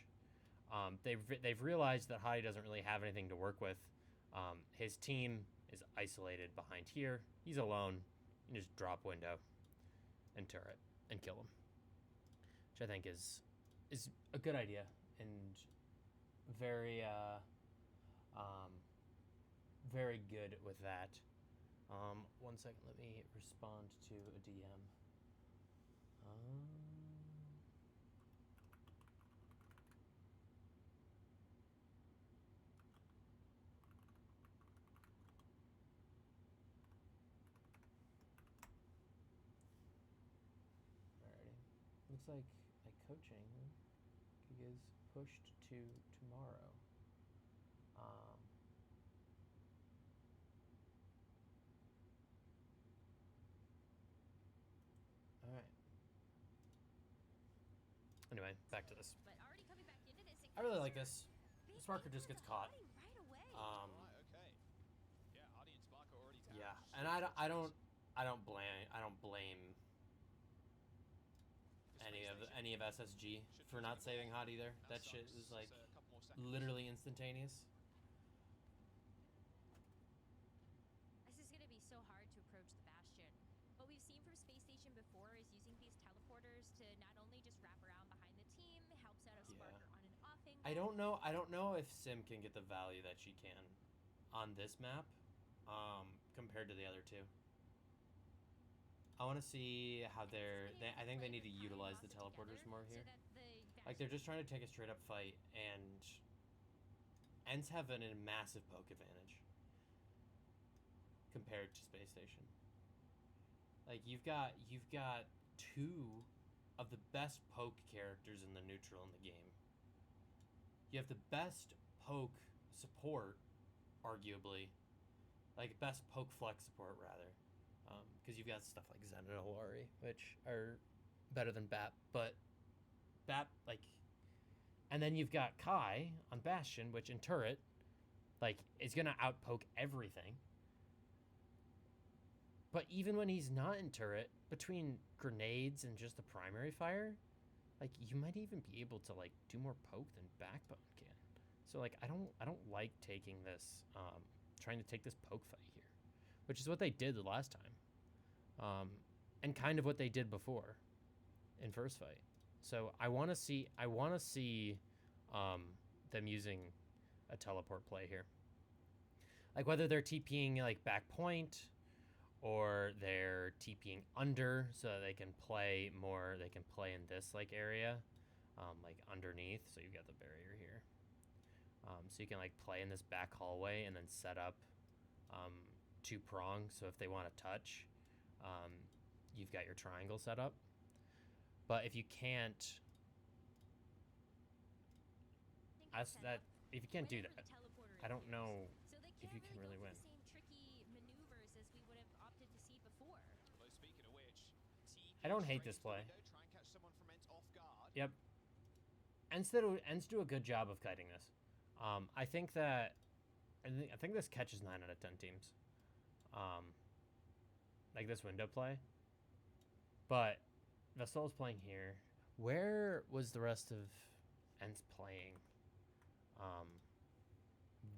They've realized that Hottie doesn't really have anything to work with. His team is isolated behind here. He's alone. You just drop window and turret and kill him, which I think is a good idea and very very good with that. 1 second, let me respond to a DM. Alrighty. Looks like coaching is pushed to tomorrow. All right. Anyway, back to this. But already coming back into this, I really like this. This marker just gets caught. Right away. Right, okay. Yeah, Hardy and Spark are already down. Yeah, and I don't blame any of SSG for not saving Hot either. That shit is like literally instantaneous. This is gonna be so hard to approach the Bastion. What we've seen from Space Station before is using these teleporters to not only just wrap around behind the team, helps out a Sparker on an off angle. I don't know if Sim can get the value that she can on this map compared to the other two. I want to see how I think they need to utilize the teleporters more here. Like, they're just trying to take a straight up fight, and ENCE have a massive poke advantage compared to Space Station. Like, you've got two of the best poke characters in the neutral in the game. You have the best poke support, arguably. Like, best poke flex support, rather. Because you've got stuff like Zen and Alori, which are better than Bap. But Bap, like... And then you've got Kai on Bastion, which in turret, like, is going to outpoke everything. But even when he's not in turret, between grenades and just the primary fire, like, you might even be able to, like, do more poke than Backbone can. So, like, I don't like taking this, trying to take this poke fight here, which is what they did the last time. And kind of what they did before in first fight. So I want to see them using a teleport play here. Like, whether they're TPing like back point or they're TPing under so that they can play more, they can play in this like area. like underneath. So you've got the barrier here. So you can like play in this back hallway and then set up 2 prongs. So if they want to touch, you've got your triangle set up. But if you can't, if you can't do that, I don't know if you can really win. I don't hate this play. Yep. ENCE do a good job of kiting this. I think this catches 9 out of 10 teams. Like this window play. But Vestola's playing here. Where was the rest of ENCE playing?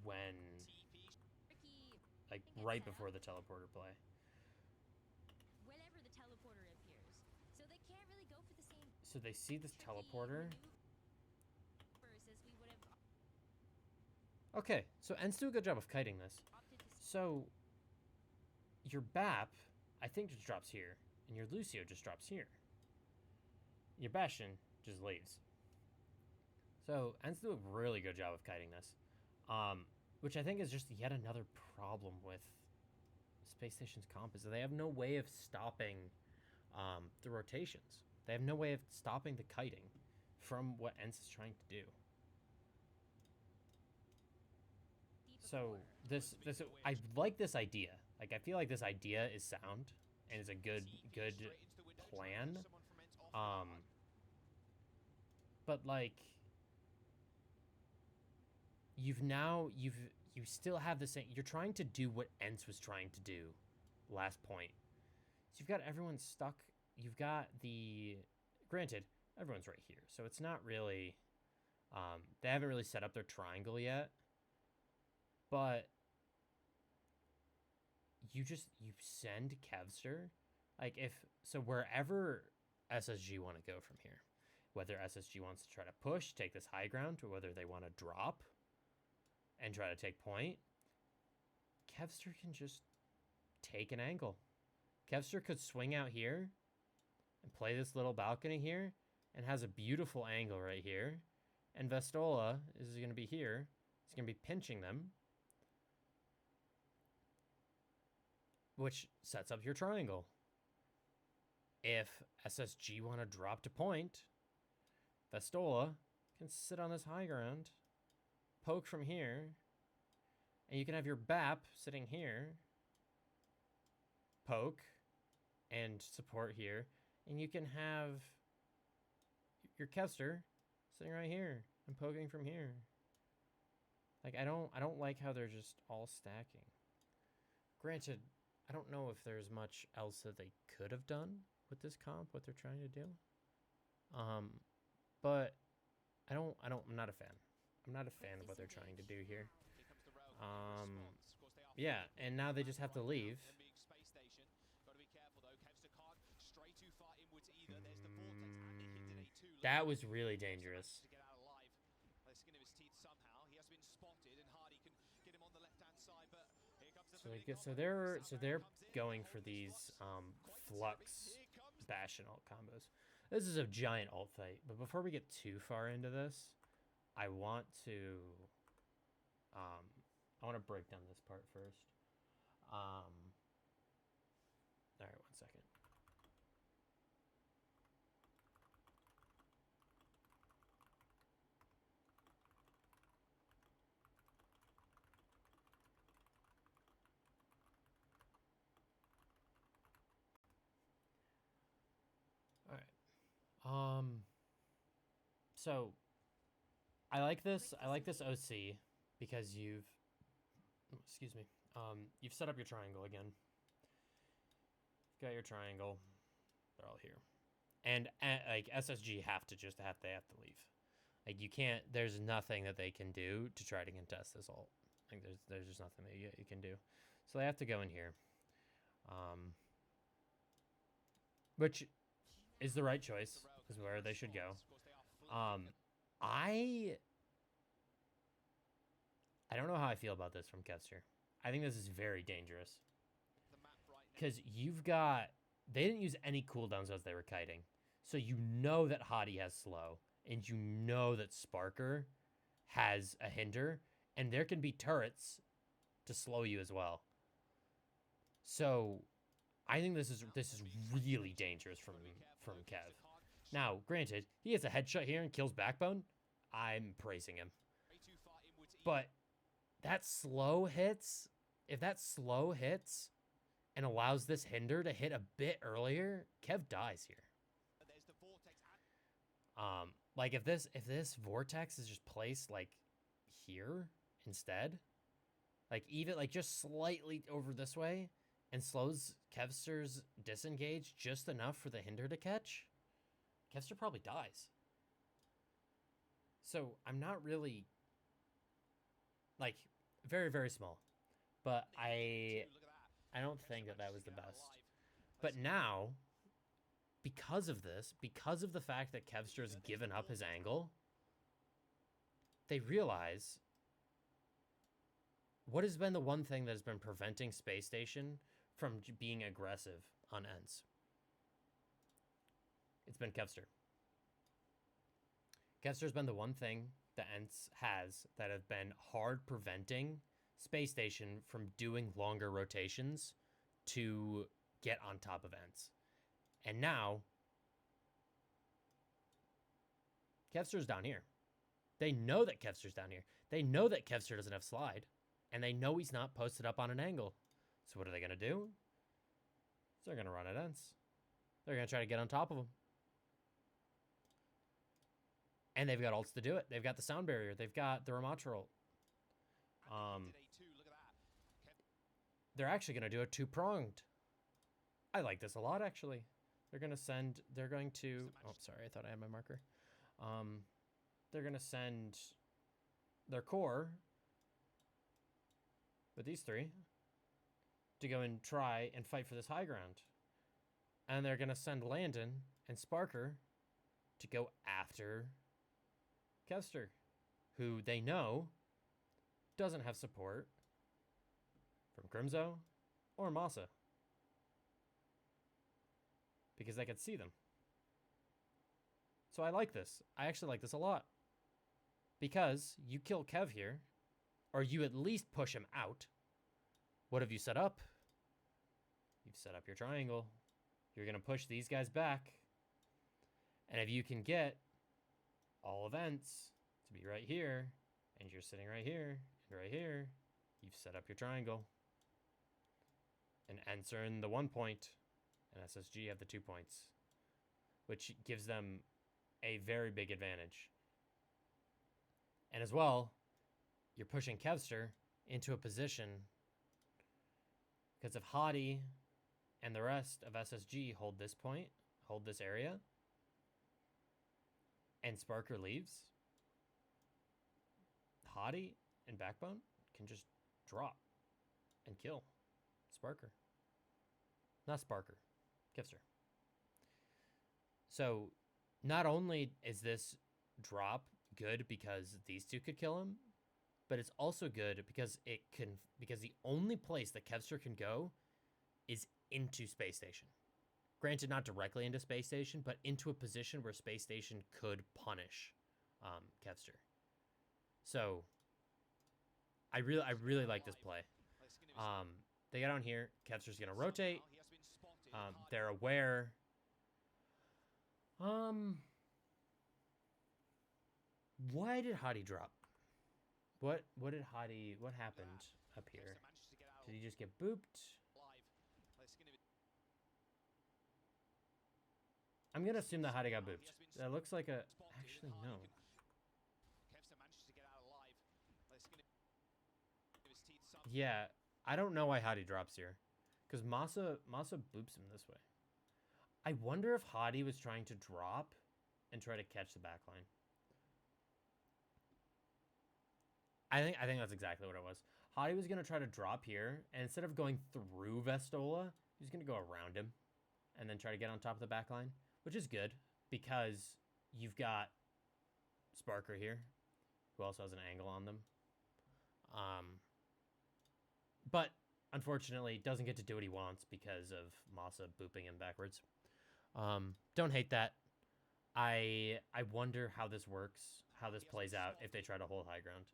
When like right before the teleporter play. Whenever the teleporter appears. So they can't really go for the same. So they see this teleporter. Okay, so ENCE do a good job of kiting this. So your BAP, I think, just drops here, and your Lucio just drops here. Your Bastion just leaves. So ENCE do a really good job of kiting this, which I think is just yet another problem with Space Station's comp, is that they have no way of stopping the rotations. They have no way of stopping the kiting from what ENCE is trying to do. So I like this idea. Like, I feel like this idea is sound and is a good plan. But like, you still have the same. You're trying to do what ENCE was trying to do last point. So you've got everyone stuck. You've got granted, everyone's right here, so it's not really. They haven't really set up their triangle yet. But you send Kevster, like wherever SSG want to go from here, whether SSG wants to try to push, take this high ground, or whether they want to drop and try to take point, Kevster can just take an angle. Kevster could swing out here and play this little balcony here and has a beautiful angle right here. And Vestola is going to be here. He's going to be pinching them, which sets up your triangle. If SSG want to drop to point, Vestola can sit on this high ground, poke from here, and you can have your BAP sitting here, poke, and support here, and you can have your Kevster sitting right here and poking from here. Like, I don't like how they're just all stacking. Granted, I don't know if there's much else that they could have done with this comp, what they're trying to do. But I'm not a fan. I'm not a fan of what they're trying to do here. Yeah, and now they just have to leave. That was really dangerous. So they're going for these flux Bastion ult combos. This is a giant ult fight, but before we get too far into this, I want to break down this part first. All right, 1 second. All right. So I like this OC because you've set up your triangle again. You've got your triangle. They're all here. And like SSG have to leave. Like, you can't, there's nothing that they can do to try to contest this ult. Like, there's just nothing that you can do. So they have to go in here. Which is the right choice, is where they should go. I don't know how I feel about this from Kevster. I think this is very dangerous. Because they didn't use any cooldowns as they were kiting. So you know that Hottie has slow. and you know that Sparker has a hinder, and there can be turrets to slow you as well. So I think this is really dangerous from Kev. Now, granted, he gets a headshot here and kills Backbone. I'm praising him. But that slow hits, if that slow hits and allows this hinder to hit a bit earlier, Kev dies here. Like if this vortex is just placed like here instead, like even like just slightly over this way and slows Kevster's disengage just enough for the hinder to catch, Kevster probably dies. So I'm not really like very, very small, but I don't think that was the best. But now, because of this, because of the fact that Kevster has given up his angle, they realize what has been the one thing that has been preventing Space Station from being aggressive on ENCE. It's been Kevster. Kevster's been the one thing that ENCE has that have been hard preventing Space Station from doing longer rotations to get on top of ENCE. And now, Kevster's down here. They know that Kevster's down here. They know that Kevster doesn't have slide. And they know he's not posted up on an angle. So what are they going to do? They're going to run at ENCE. They're going to try to get on top of him. And they've got ults to do it. They've got the sound barrier. They've got the Ramatra ult. They're actually going to do a two-pronged. I like this a lot, actually. They're going to send... They're going to... Oh, sorry. I thought I had my marker. They're going to send their core with these three to go and try and fight for this high ground. And they're going to send Landon and Sparker to go after Kevster, who they know doesn't have support from Crimzo or Masa, because they could see them. So I like this. I actually like this a lot. Because you kill Kev here, or you at least push him out. What have you set up? You've set up your triangle. You're going to push these guys back. And if you can get all events to be right here, and you're sitting right here, and right here, you've set up your triangle. And ENCE are in the 1 point, and SSG have the 2 points, which gives them a very big advantage. And as well, you're pushing Kevster into a position, because if Hadi and the rest of SSG hold this point, hold this area, and Sparker leaves, Hadi and Backbone can just drop and kill Sparker. Not Sparker, Kevster. So not only is this drop good because these two could kill him, but it's also good because the only place that Kevster can go is into Space Station. Granted, not directly into Space Station, but into a position where Space Station could punish Kevster. So I really like this play. They get on here. Kevster's gonna rotate. They're aware. Why did Hadi drop? What happened up here? Did he just get booped? I'm gonna assume that Hadi got booped. That looks like a... Actually, no. Yeah, I don't know why Hadi drops here. Because Masa boops him this way. I wonder if Hadi was trying to drop and try to catch the backline. I think that's exactly what it was. Hadi was going to try to drop here, and instead of going through Vestola, he was going to go around him and then try to get on top of the backline, which is good because you've got Sparker here, who also has an angle on them. But unfortunately, doesn't get to do what he wants because of Masa booping him backwards. Don't hate that. I wonder how this works, how this plays out if they try to hold high ground.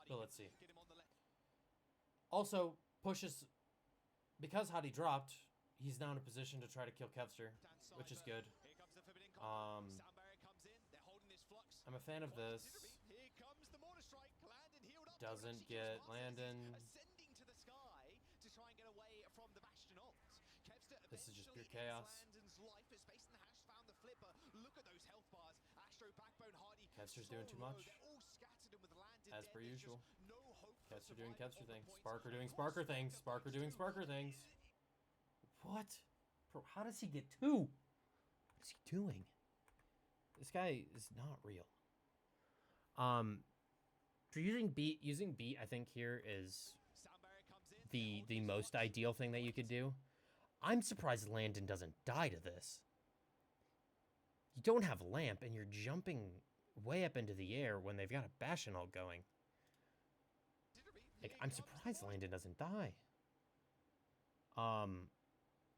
But let's see. Also, pushes, because Hadi dropped, he's now in a position to try to kill Kevster, which is good. I'm a fan of this. Doesn't get Landon. This is just pure chaos. Kevster's doing too much. As per usual. Kevster doing Kevster things. Sparker doing Sparker things. Sparker doing Sparker things. What? Bro, how does he get 2? What is he doing? This guy is not real. For using beat, I think here is the most ideal thing that you could do. I'm surprised Landon doesn't die to this. You don't have lamp, and you're jumping way up into the air when they've got a Bastion ult going. Like, I'm surprised Landon doesn't die.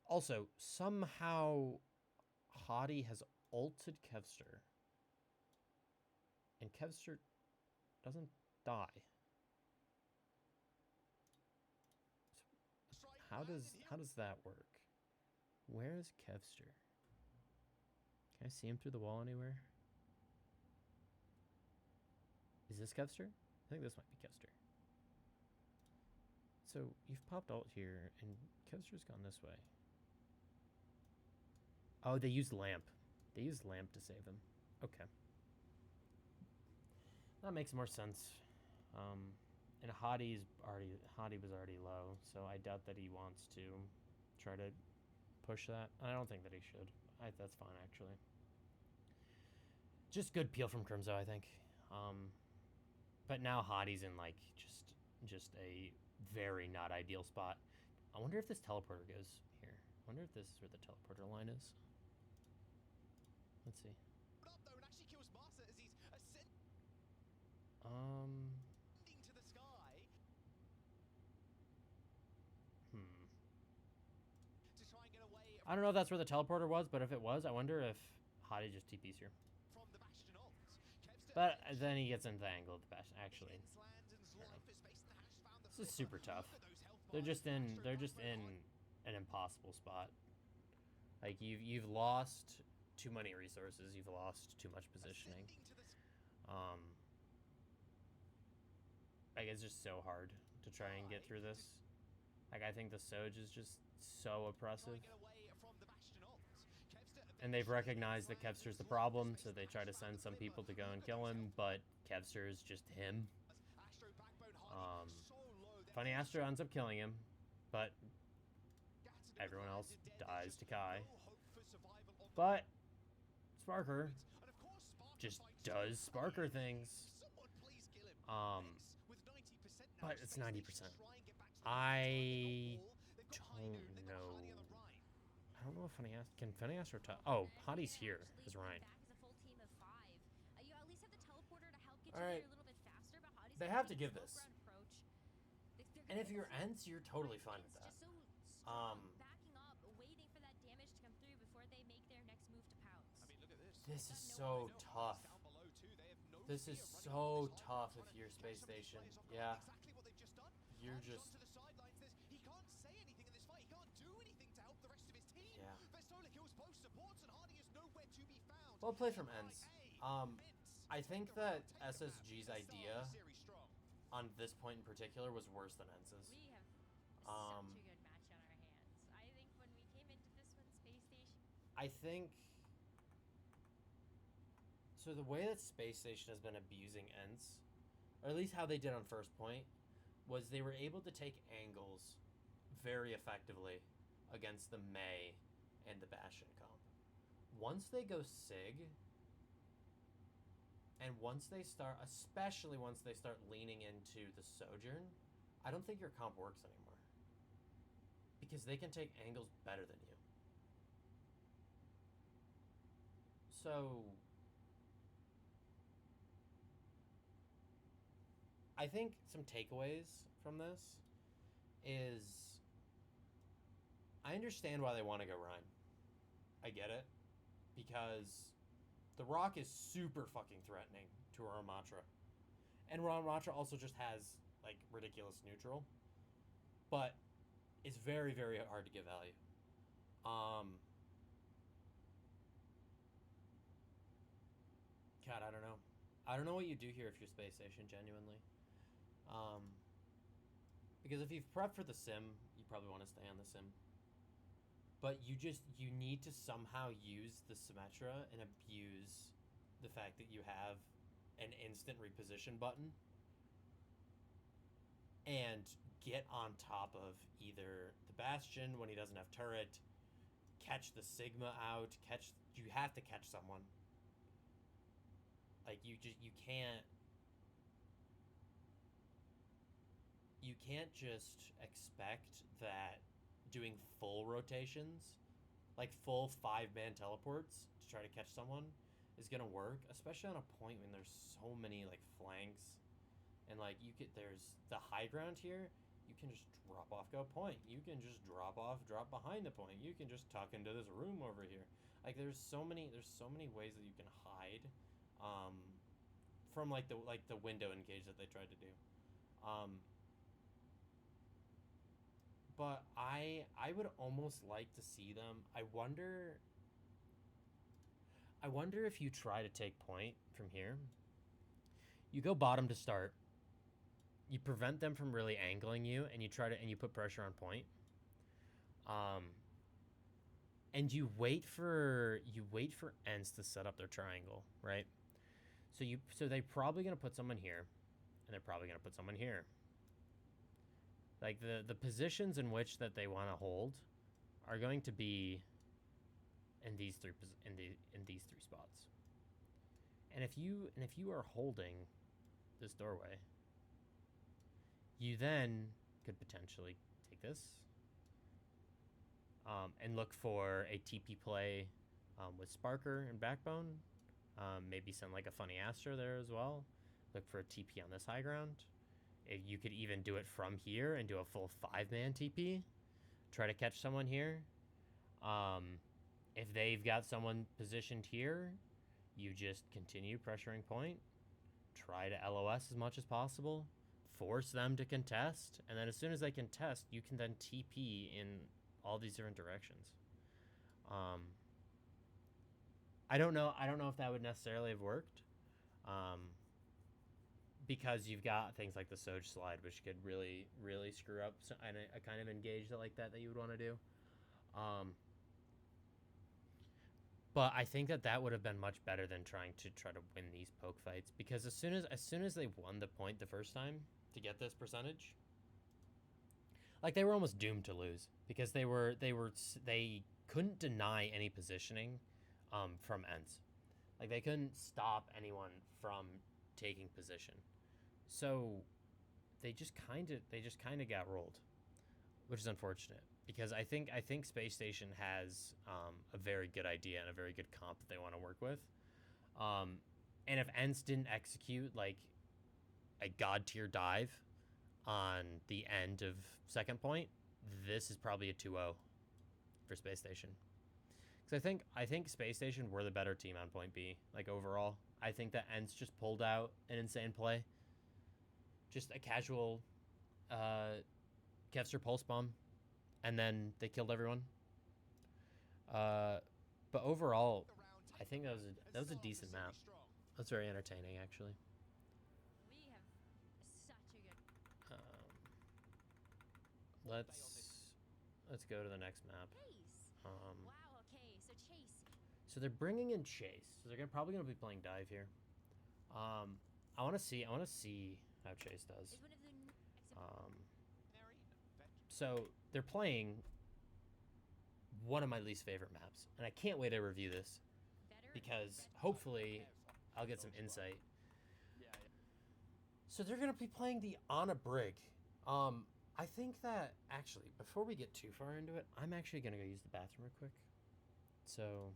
Also, somehow Hadi has ulted Kevster. And Kevster doesn't die. So how does that work? Where is Kevster? Can I see him through the wall anywhere? Is this Kevster? I think this might be Kevster. So you've popped ult here, and Kevster's gone this way. Oh, they used lamp. They used lamp to save him. Okay. That makes more sense. And Hadi was already low, so I doubt that he wants to try to push that. I don't think that he should. That's fine, actually. Just good peel from Crimzo, I think. But now Hadi's in, like, just a very not ideal spot. I wonder if this teleporter goes here. I wonder if this is where the teleporter line is. Let's see. I don't know if that's where the teleporter was, but if it was, I wonder if Hadi just TPs here. But then he gets into the angle of the Bastion. Actually, this is super tough. They're just in an impossible spot. Like you've lost too many resources. You've lost too much positioning. Like it's just so hard to try and get through this. Like I think the Soj is just so oppressive. And they've recognized that Kevster's the problem, so they try to send some people to go and kill him, but Kevster is just him. Funny Astro ends up killing him, but everyone else dies to Kai. But Sparker just does Sparker things. But it's 90%. I don't know. I don't know if can Funny Astro oh, Hadi's here as Ryan. Alright. They have to give this. And if you're ENCE, you're totally fine with that. This is so tough. This is so tough if you're Space Station. Yeah. You're just... Yeah. Well played from ENCE. I think that SSG's idea on this point in particular was worse than ENCE's. We have such a good match on our hands. I think when we came into this one, Space Station... I think... So the way that Space Station has been abusing ENCE, or at least how they did on first point, was they were able to take angles very effectively against the Mei and the Bastion comp. Once they go Sig, and once they start, especially once they start leaning into the Sojourn, I don't think your comp works anymore. Because they can take angles better than you. So... I think some takeaways from this is... I understand why they want to go Rhine. I get it, because the Rock is super fucking threatening to Ramatra. And Ramatra also just has, like, ridiculous neutral. But it's very, very hard to get value. God, I don't know. I don't know what you do here if you're Space Station, genuinely. Because if you've prepped for the sim, you probably want to stay on the sim. But you need to somehow use the Symmetra and abuse the fact that you have an instant reposition button and get on top of either the Bastion when he doesn't have turret, catch the Sigma out, you have to catch someone. Like, you can't just expect that doing full rotations, like full 5-man teleports to try to catch someone, is gonna work, especially on a point when there's so many, like, flanks, and, like, there's the high ground here. You can just drop off, go point. You can just drop off, drop behind the point. You can just tuck into this room over here. Like, there's so many ways that you can hide, from like the window engage that they tried to do. But I would almost like to see them. I wonder if you try to take point from here. You go bottom to start. You prevent them from really angling you, and you put pressure on point. And you wait for ENCE to set up their triangle, right? So they're probably gonna put someone here, and they're probably gonna put someone here. Like, the positions in which that they want to hold are going to be in these three spots. And if you are holding this doorway, you then could potentially take this, and look for a TP play with Sparker and Backbone. Maybe send like a funny Astra there as well. Look for a TP on this high ground. If you could even do it from here and do a full 5-man TP. Try to catch someone here. If they've got someone positioned here, you just continue pressuring point. Try to LOS as much as possible. Force them to contest. And then as soon as they contest, you can then TP in all these different directions. I don't know if that would necessarily have worked. Because you've got things like the Soj slide, which could really, really screw up a kind of engage like that you would want to do. But I think that would have been much better than trying to win these poke fights, because as soon as they won the point the first time to get this percentage, like, they were almost doomed to lose, because they couldn't deny any positioning from ENCE. Like, they couldn't stop anyone from taking position. So they just kind of got rolled, which is unfortunate, because I think Space Station has a very good idea and a very good comp that they want to work with. And if ENCE didn't execute like a god tier dive on the end of second point, this is probably a 2-0 for Space Station. Because I think Space Station were the better team on point B. Like, overall, I think that ENCE just pulled out an insane play. Just a casual Kevster pulse bomb, and then they killed everyone. But overall, I think that was a decent map. That's very entertaining, actually. We have such a good. Let's go to the next map. Chase. Um, Wow. Okay. So Chase. So they're bringing in Chase. So they're probably gonna be playing dive here. I want to see how Chase does. Is one of the So they're playing one of my least favorite maps, and I can't wait to review this, because hopefully I'll get some insight. So they're gonna be playing the Ana Brig. I think that, actually, before we get too far into it, I'm actually gonna go use the bathroom real quick. So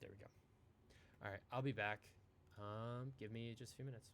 there we go. All right, I'll be back. Give me just a few minutes.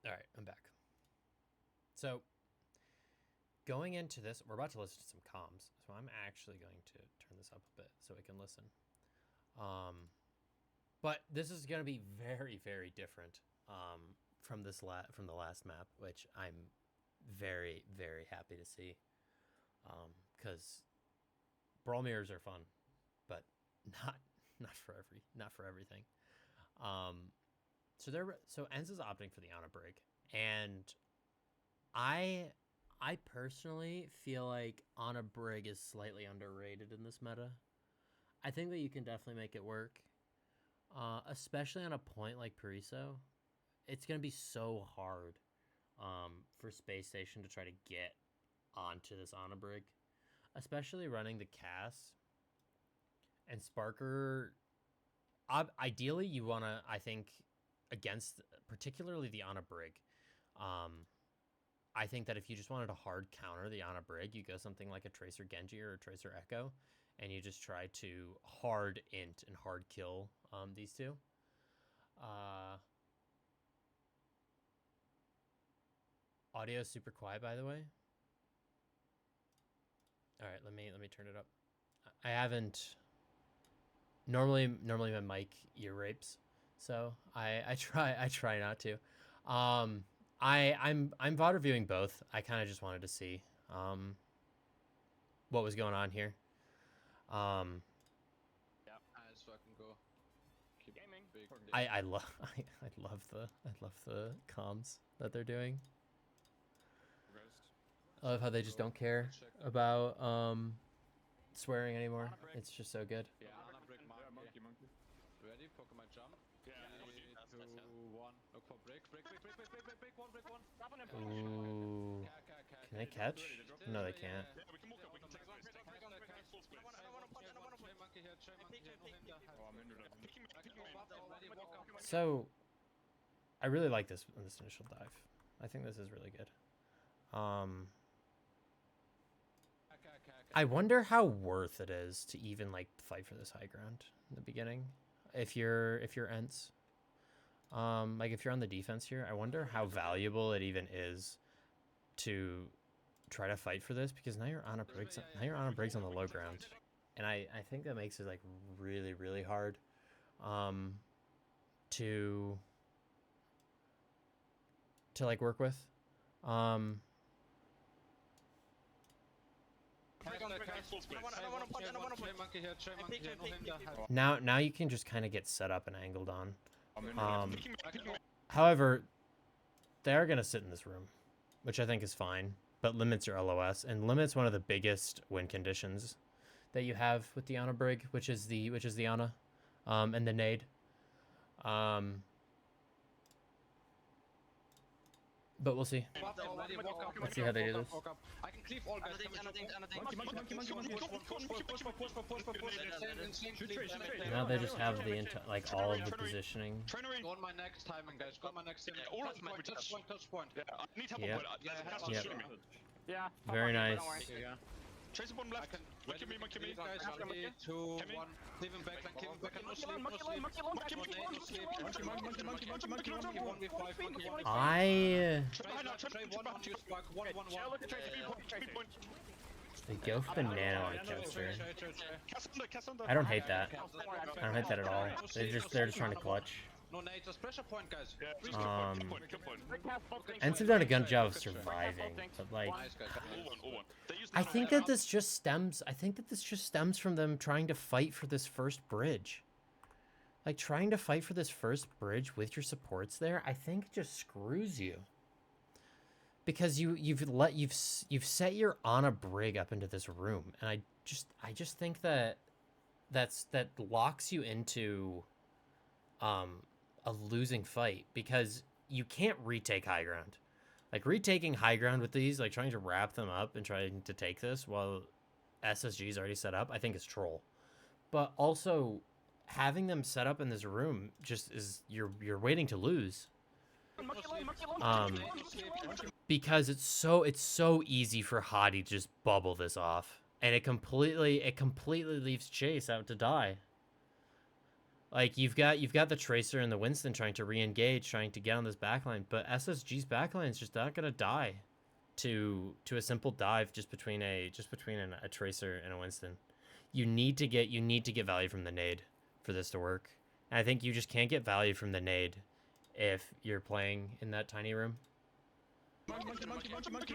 All right, I'm back. So, going into this, we're about to listen to some comms, so I'm actually going to turn this up a bit so we can listen. But this is going to be very, very different from from the last map, which I'm very, very happy to see, because brawl mirrors are fun, but not for everything. So ENCE is opting for the Ana Brig, and I personally feel like Ana Brig is slightly underrated in this meta. I think that you can definitely make it work, especially on a point like Pariso. It's gonna be so hard for Space Station to try to get onto this Ana Brig, especially running the Cass and Sparker. Ideally, you wanna, I think, against particularly the Ana Brig. I think that if you just wanted to hard counter the Ana Brig, you go something like a Tracer Genji or a Tracer Echo, and you just try to hard int and hard kill these two. Audio is super quiet, by the way. All right, let me turn it up. I haven't. Normally my mic ear rapes, so I try not to. I'm VOD reviewing both. I kind of just wanted to see what was going on here. Yeah, so I can go. Keep gaming. I love the comms that they're doing. I love how they just don't care about swearing anymore. It's just so good. Yeah, Ana Brick monkey. Ready? Pokemon jump. Yeah. 3, 2, 1. Look for break. Break. One. Ooh. Can they catch? No, they can't. So, I really like this initial dive. I think this is really good. I wonder how worth it is to even like fight for this high ground in the beginning. If you're ENCE. Like if you're on the defense here, I wonder how valuable it even is to try to fight for this, because now you're on a Briggs on the low ground. And I think that makes it like really, really hard to like work with. Now you can just kind of get set up and angled on. However, they are going to sit in this room, which I think is fine, but limits your LOS and limits one of the biggest win conditions that you have with the Ana Brig, which is the Ana and the nade. But we'll see. Let's see how they do this. I can cleave all guys. Now they just have the like all of the positioning. Go on my next timing, guys. Go on my next timing. all of them. Touch point. Yeah, I need help Yep. on point. Has to Yep. shoot me. Yeah. Very nice. Tracer bottom left. Monkey me. Guys, 3, 2, 1. Cleave him back, no sleep. I Point. they go for the nano on Kevster. Cast under. I don't hate that. I don't hate that at all. They're just trying to clutch. No nades, just pressure point, guys. Yeah, kill point. ENCE have done a good job of surviving, but like Nice, guys. All one. They use I nano think now. that this just stems from them trying to fight for this first bridge. Like trying to fight for this first bridge with your supports there, I think just screws you. Because you've set your Ana brig up into this room, and I just think that that locks you into a losing fight, because you can't retake high ground. Like retaking high ground with these, like trying to wrap them up and trying to take this while SSG is already set up, I think is troll. But also having them set up in this room just is you're waiting to lose. Because it's so easy for Hadi to just bubble this off, and it completely leaves Chase out to die. Like you've got the Tracer and the Winston trying to re-engage, trying to get on this backline, but SSG's backline is just not gonna die to a simple dive just between a Tracer and a Winston. You need to get value from the nade for this to work. And I think you just can't get value from the nade if you're playing in that tiny room.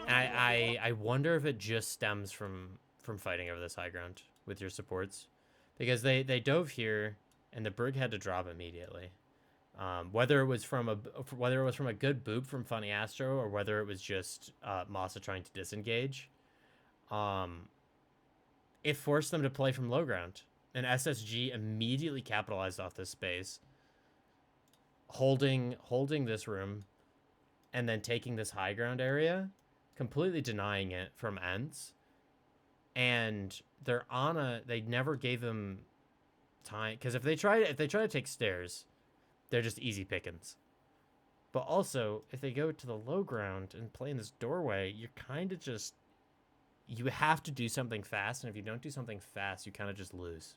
I wonder if it just stems from fighting over this high ground with your supports, because they dove here and the brig had to drop immediately. Whether it was from a good boop from Funny Astro, or whether it was just Masa trying to disengage, it forced them to play from low ground, and SSG immediately capitalized off this space, holding this room, and then taking this high ground area, completely denying it from ENCE. And their Ana, they never gave them time, because if they try to take stairs, they're just easy pickings. But also, if they go to the low ground and play in this doorway, you're kind of just, you have to do something fast, and if you don't do something fast, you kind of just lose,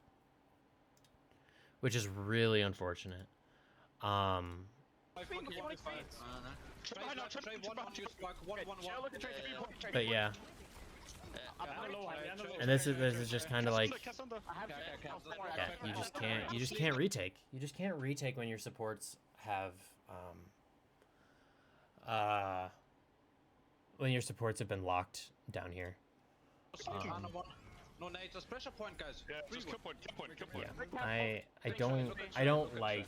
which is really unfortunate. But yeah, and this is just kind of like, yeah, you just can't retake. You just can't retake when your supports have when your supports have been locked down here. No nades, just pressure point, guys. Yeah, just kill point. Yeah, I don't like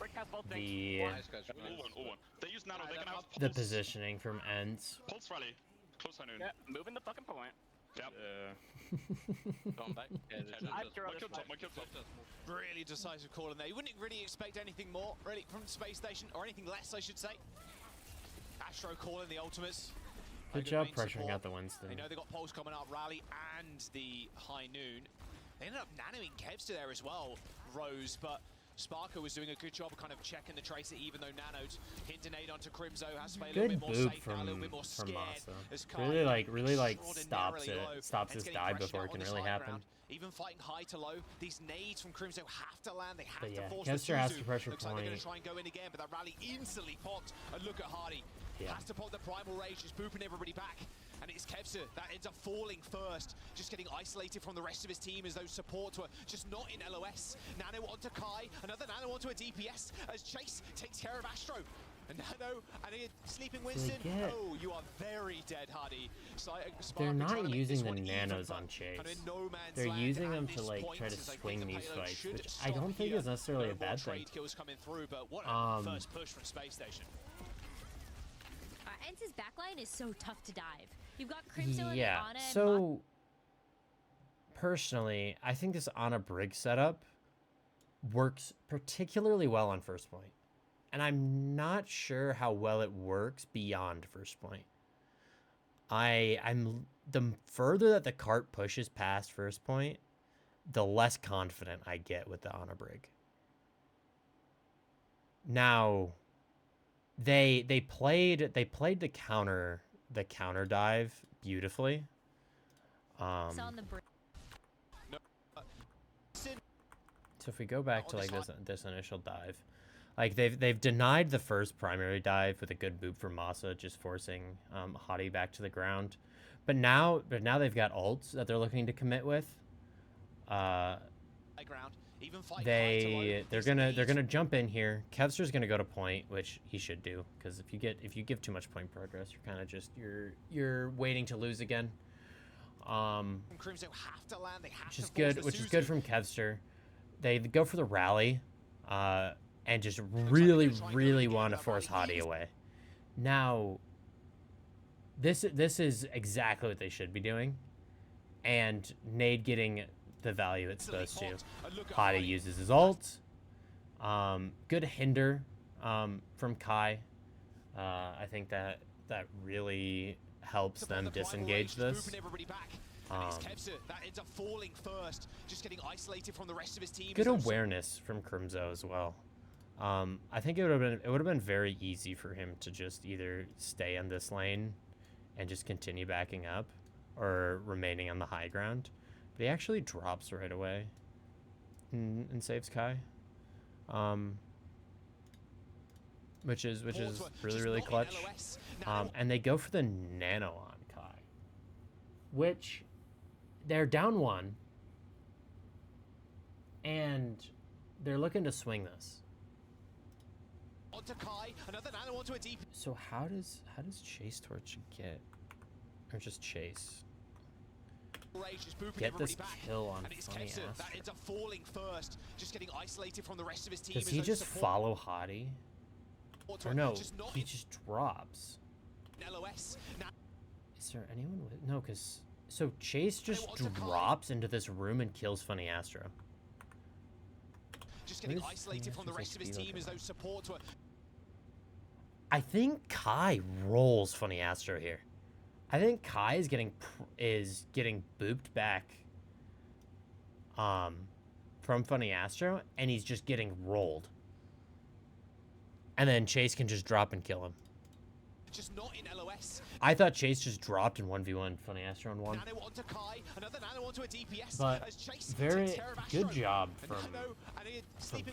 the All one. They use nano. They're gonna have the pulse. positioning from ENCE. Pulse rally. Close high noon. Yeah, moving the fucking point. Yep. Come back. My kill top. Really decisive call in there. You wouldn't really expect anything more, really, from the space station, or anything less, I should say. Astro calling the ultimates. Good job pressuring out the Winston. They know they got Pulse coming up, Rally, and the High Noon. They ended up nanoing Kevster there as well, Rose, but Sparker was doing a good job of kind of checking the Tracer, even though Nanoed hinting aid onto Crimzo, has to play a little Good bit more boop safe now, a little bit more from scared. Masa. As Kai Really like stops extraordinarily low, stops and his getting dive pressured before out it on can this really high happen. ground. Even fighting high to low, these nades from Crimzo have to land. They have But to yeah, force Kevster the has Suzu. to pressure Looks like they're going point. to try and go in again, but that Rally instantly popped. And look at Hardy. Yeah. Has to pop the Primal Rage, just booping everybody back. And it's Kevster that ends up falling first, just getting isolated from the rest of his team as those supports were just not in LOS. Nano onto Kai, another Nano onto a DPS as Chase takes care of Astro. And Nano and a sleeping Winston. get- Oh, you are very dead, Hardy. They're not using the nanos on Chase. They're using them to like try to swing these fights, which I don't think is necessarily a bad thing. Kills coming through, but what a first push from Space Station. ENCE's backline is so tough to dive. You've got Crimzo Yeah, and Ana and so personally, I think this Ana brig setup works particularly well on first point. And I'm not sure how well it works beyond first point. I'm the further that the cart pushes past first point, the less confident I get with the Ana Brig. Now, they played the counter dive beautifully. It's on the break. So if we go back to like this initial dive, like they've denied the first primary dive with a good boop from Masa, just forcing Hadi back to the ground. But now they've got ults that they're looking to commit with. They're gonna jump in here. Kevster's gonna go to point, which he should do, because if you give too much point progress, you're kind of just you're waiting to lose again. Which is good from Kevster. They go for the rally, and just really want to force Hadi away. Now, this is exactly what they should be doing, and Nade getting the value it's supposed to. Hadi uses his ult. Good hinder from Kai. I think that really helps them disengage this. Good awareness from Crimzo as well. I think it would have been very easy for him to just either stay on this lane and just continue backing up, or remaining on the high ground. But he actually drops right away and saves Kai, which is really clutch. And they go for the nano on Kai, which they're down 1, and they're looking to swing this. So how does Chase Torch get, or just Chase get this kill on Funny Astro? Does he just follow Hadi? Or no, he just drops. Is there anyone with... No, because... So Chase just drops into this room and kills Funny Astro. Just getting isolated from the rest of his team as those support were... I think Kai rolls Funny Astro here. I think Kai is getting booped back from Funny Astro, and he's just getting rolled. And then Chase can just drop and kill him. Just not in LOS. I thought Chase just dropped in 1v1 Funny Astro on 1. But very good job from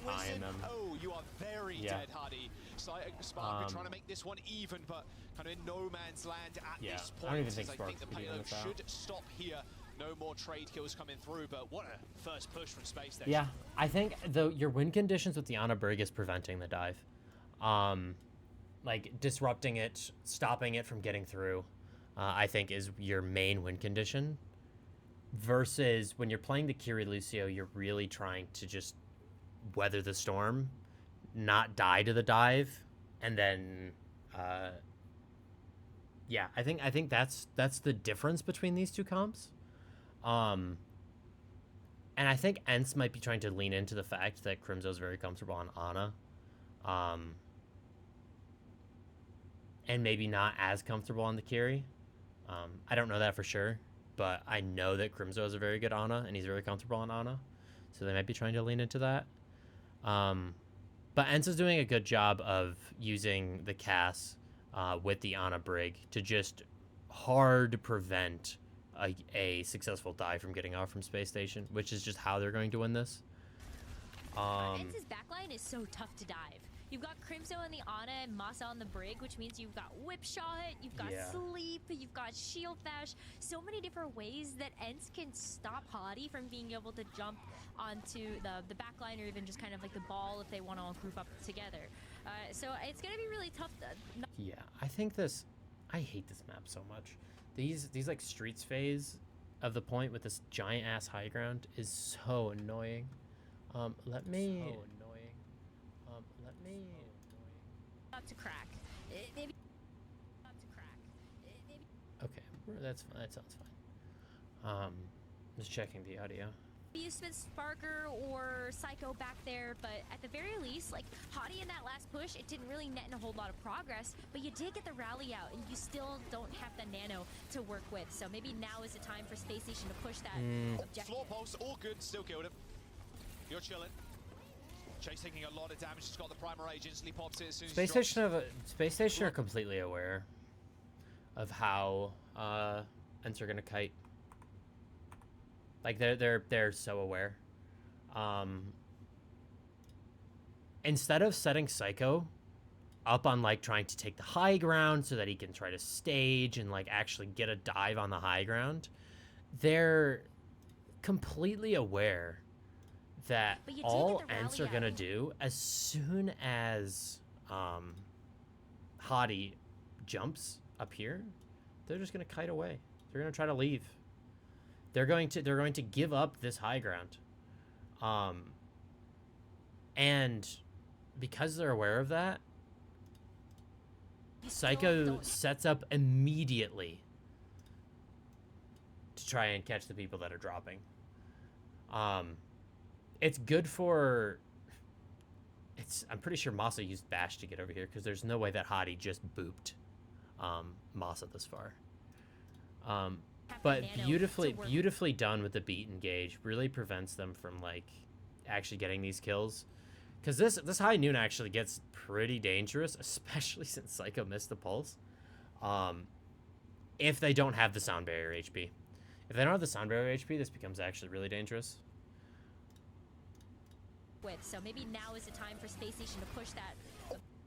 Kai and them. Oh, you are very dead, Hadi. Spark trying to make this one even, but kind of in no man's land at this point. I don't even think I Spark think the could payload this out. should stop here. No more trade kills coming through, but what a first push from Space Station. Yeah, I think your win conditions with the Ana Brig is preventing the dive. Like disrupting it, stopping it from getting through, I think is your main win condition. Versus when you're playing the Kiri Lucio, you're really trying to just weather the storm, not die to the dive, and then, yeah, I think that's the difference between these two comps. And I think ENCE might be trying to lean into the fact that Crimzo's very comfortable on Ana. And maybe not as comfortable on the Kiri. I don't know that for sure, but I know that Crimzo is a very good Ana, and he's very comfortable on Ana. So they might be trying to lean into that. But ENCE is doing a good job of using the Cass with the Ana Brig to just hard prevent a successful dive from getting off from Space Station, which is just how they're going to win this. ENCE's backline is so tough to dive. You've got Crimzo on the Ana and Masa on the Brig, which means you've got Whip Shot, you've got Sleep, you've got Shield Bash. So many different ways that ENCE can stop Hadi from being able to jump onto the backline, or even just kind of like the ball if they want to all group up together. So it's going to be really tough. Yeah, I think I hate this map so much. These like streets phase of the point with this giant ass high ground is so annoying. Let me... Not to crack. Maybe not to crack. Okay, that sounds fine. Just checking the audio. used with Sparker or Psycho back there, but at the very least, like, Hottie in that last push, it didn't really net in a whole lot of progress, but you did get the rally out, and you still don't have the nano to work with, so maybe now is the time for Space Station to push that objective. Floor pulse, all good, still killed him. You're chilling. Chase taking a lot of damage, just got the primer age, instantly pops it as soon as Space Station are completely aware of how ENCE are gonna kite. Like they're so aware. Instead of setting Psycho up on like trying to take the high ground so that he can try to stage and like actually get a dive on the high ground, they're completely aware that all ENCE are gonna do as soon as Hottie jumps up here, they're just gonna kite away. They're gonna try to leave. They're going to give up this high ground. And because they're aware of that, Psycho sets up immediately to try and catch the people that are dropping. It's good for... I'm pretty sure Masa used Bash to get over here, because there's no way that Hottie just booped Masa this far. But beautifully done with the beat engage. Really prevents them from, like, actually getting these kills. Because this high noon actually gets pretty dangerous, especially since Psycho missed the pulse. If they don't have the sound barrier HP. If they don't have the sound barrier HP, this becomes actually really dangerous. So maybe now is the time for Space Station to push that.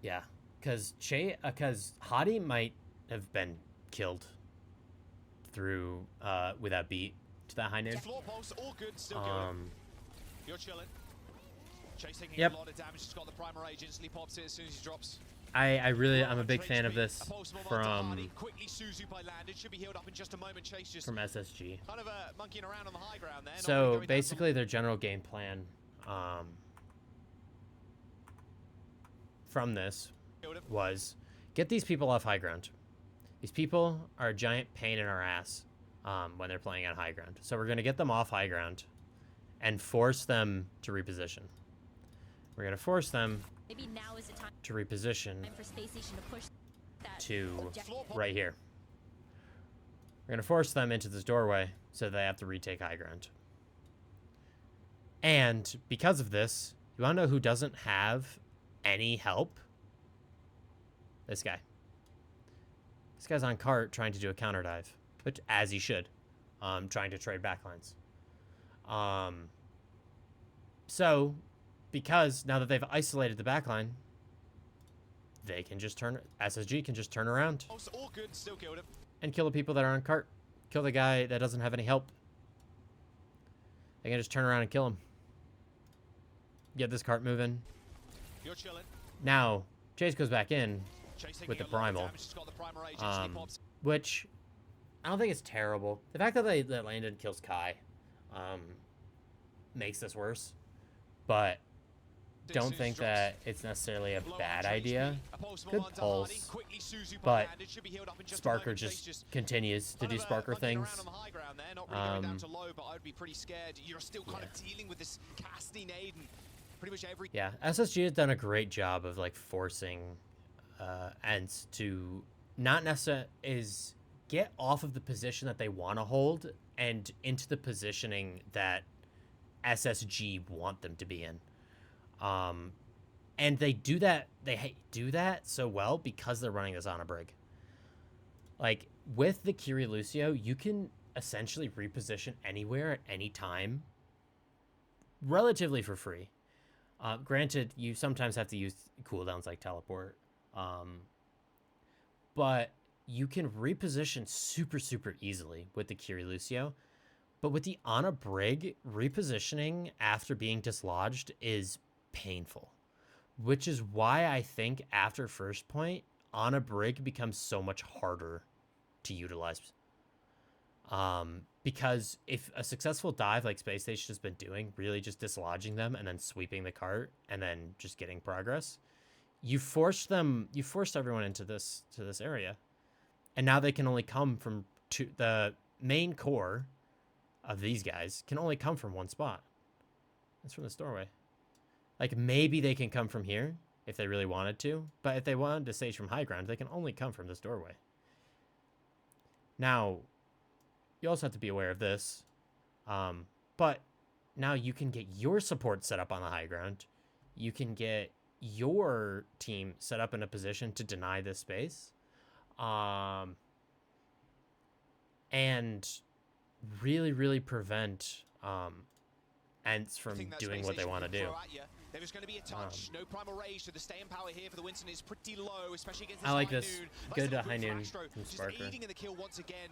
Yeah, because Hottie might have been killed through with that beat to that high noon. Floor pulse, all good, still good. You're chilling. Chase taking a lot of damage, just got the primer age, instantly pops it as soon as he drops. I'm a big fan of this from SSG. Kind of monkeying around on the high ground there. So basically their general game plan from this was get these people off high ground. These people are a giant pain in our ass when they're playing on high ground. So we're going to get them off high ground and force them to reposition. We're going to force them maybe now is the time to reposition for Space Station to push that to right here. We're going to force them into this doorway so they have to retake high ground. And because of this, you want to know who doesn't have any help? This guy. This guy's on cart trying to do a counter dive, which as he should, trying to trade backlines. So, because now that they've isolated the backline, they can just SSG can just turn around all good, still killed him. And kill the people that are on cart. Kill the guy that doesn't have any help. They can just turn around and kill him. Get this cart moving. You're chilling. Now, Chase goes back in with the primal, which I don't think is terrible. The fact that that Landon kills Kai makes this worse, but don't think that it's necessarily a bad idea. Good pulse, but Sparker just continues to do Sparker things. Yeah, SSG has done a great job of like forcing ENCE to not necessarily get off of the position that they want to hold and into the positioning that SSG want them to be in. And they do that so well because they're running this on a brig. Like with the Kiri Lucio, you can essentially reposition anywhere at any time relatively for free. Granted, you sometimes have to use cooldowns like teleport, but you can reposition super easily with the Kiri Lucio. But with the Ana Brig, repositioning after being dislodged is painful, which is why I think after first point, Ana Brig becomes so much harder to utilize. Because if a successful dive like Space Station has been doing, really just dislodging them and then sweeping the cart and then just getting progress, you forced everyone into this area, and now they can only come from the main core of these guys can only come from one spot. It's from this doorway. Like, maybe they can come from here if they really wanted to, but if they wanted to stage from high ground, they can only come from this doorway. Now, you also have to be aware of this, but now you can get your support set up on the high ground. You can get your team set up in a position to deny this space, and really, really prevent ENCE from doing what they want to do. There is going to be a touch. No primal rage, so the staying power here for the Winston is pretty low, especially against this I like high this. noon. Good Nice high little noon flash from throw, Sparker. just aiding in the kill once again.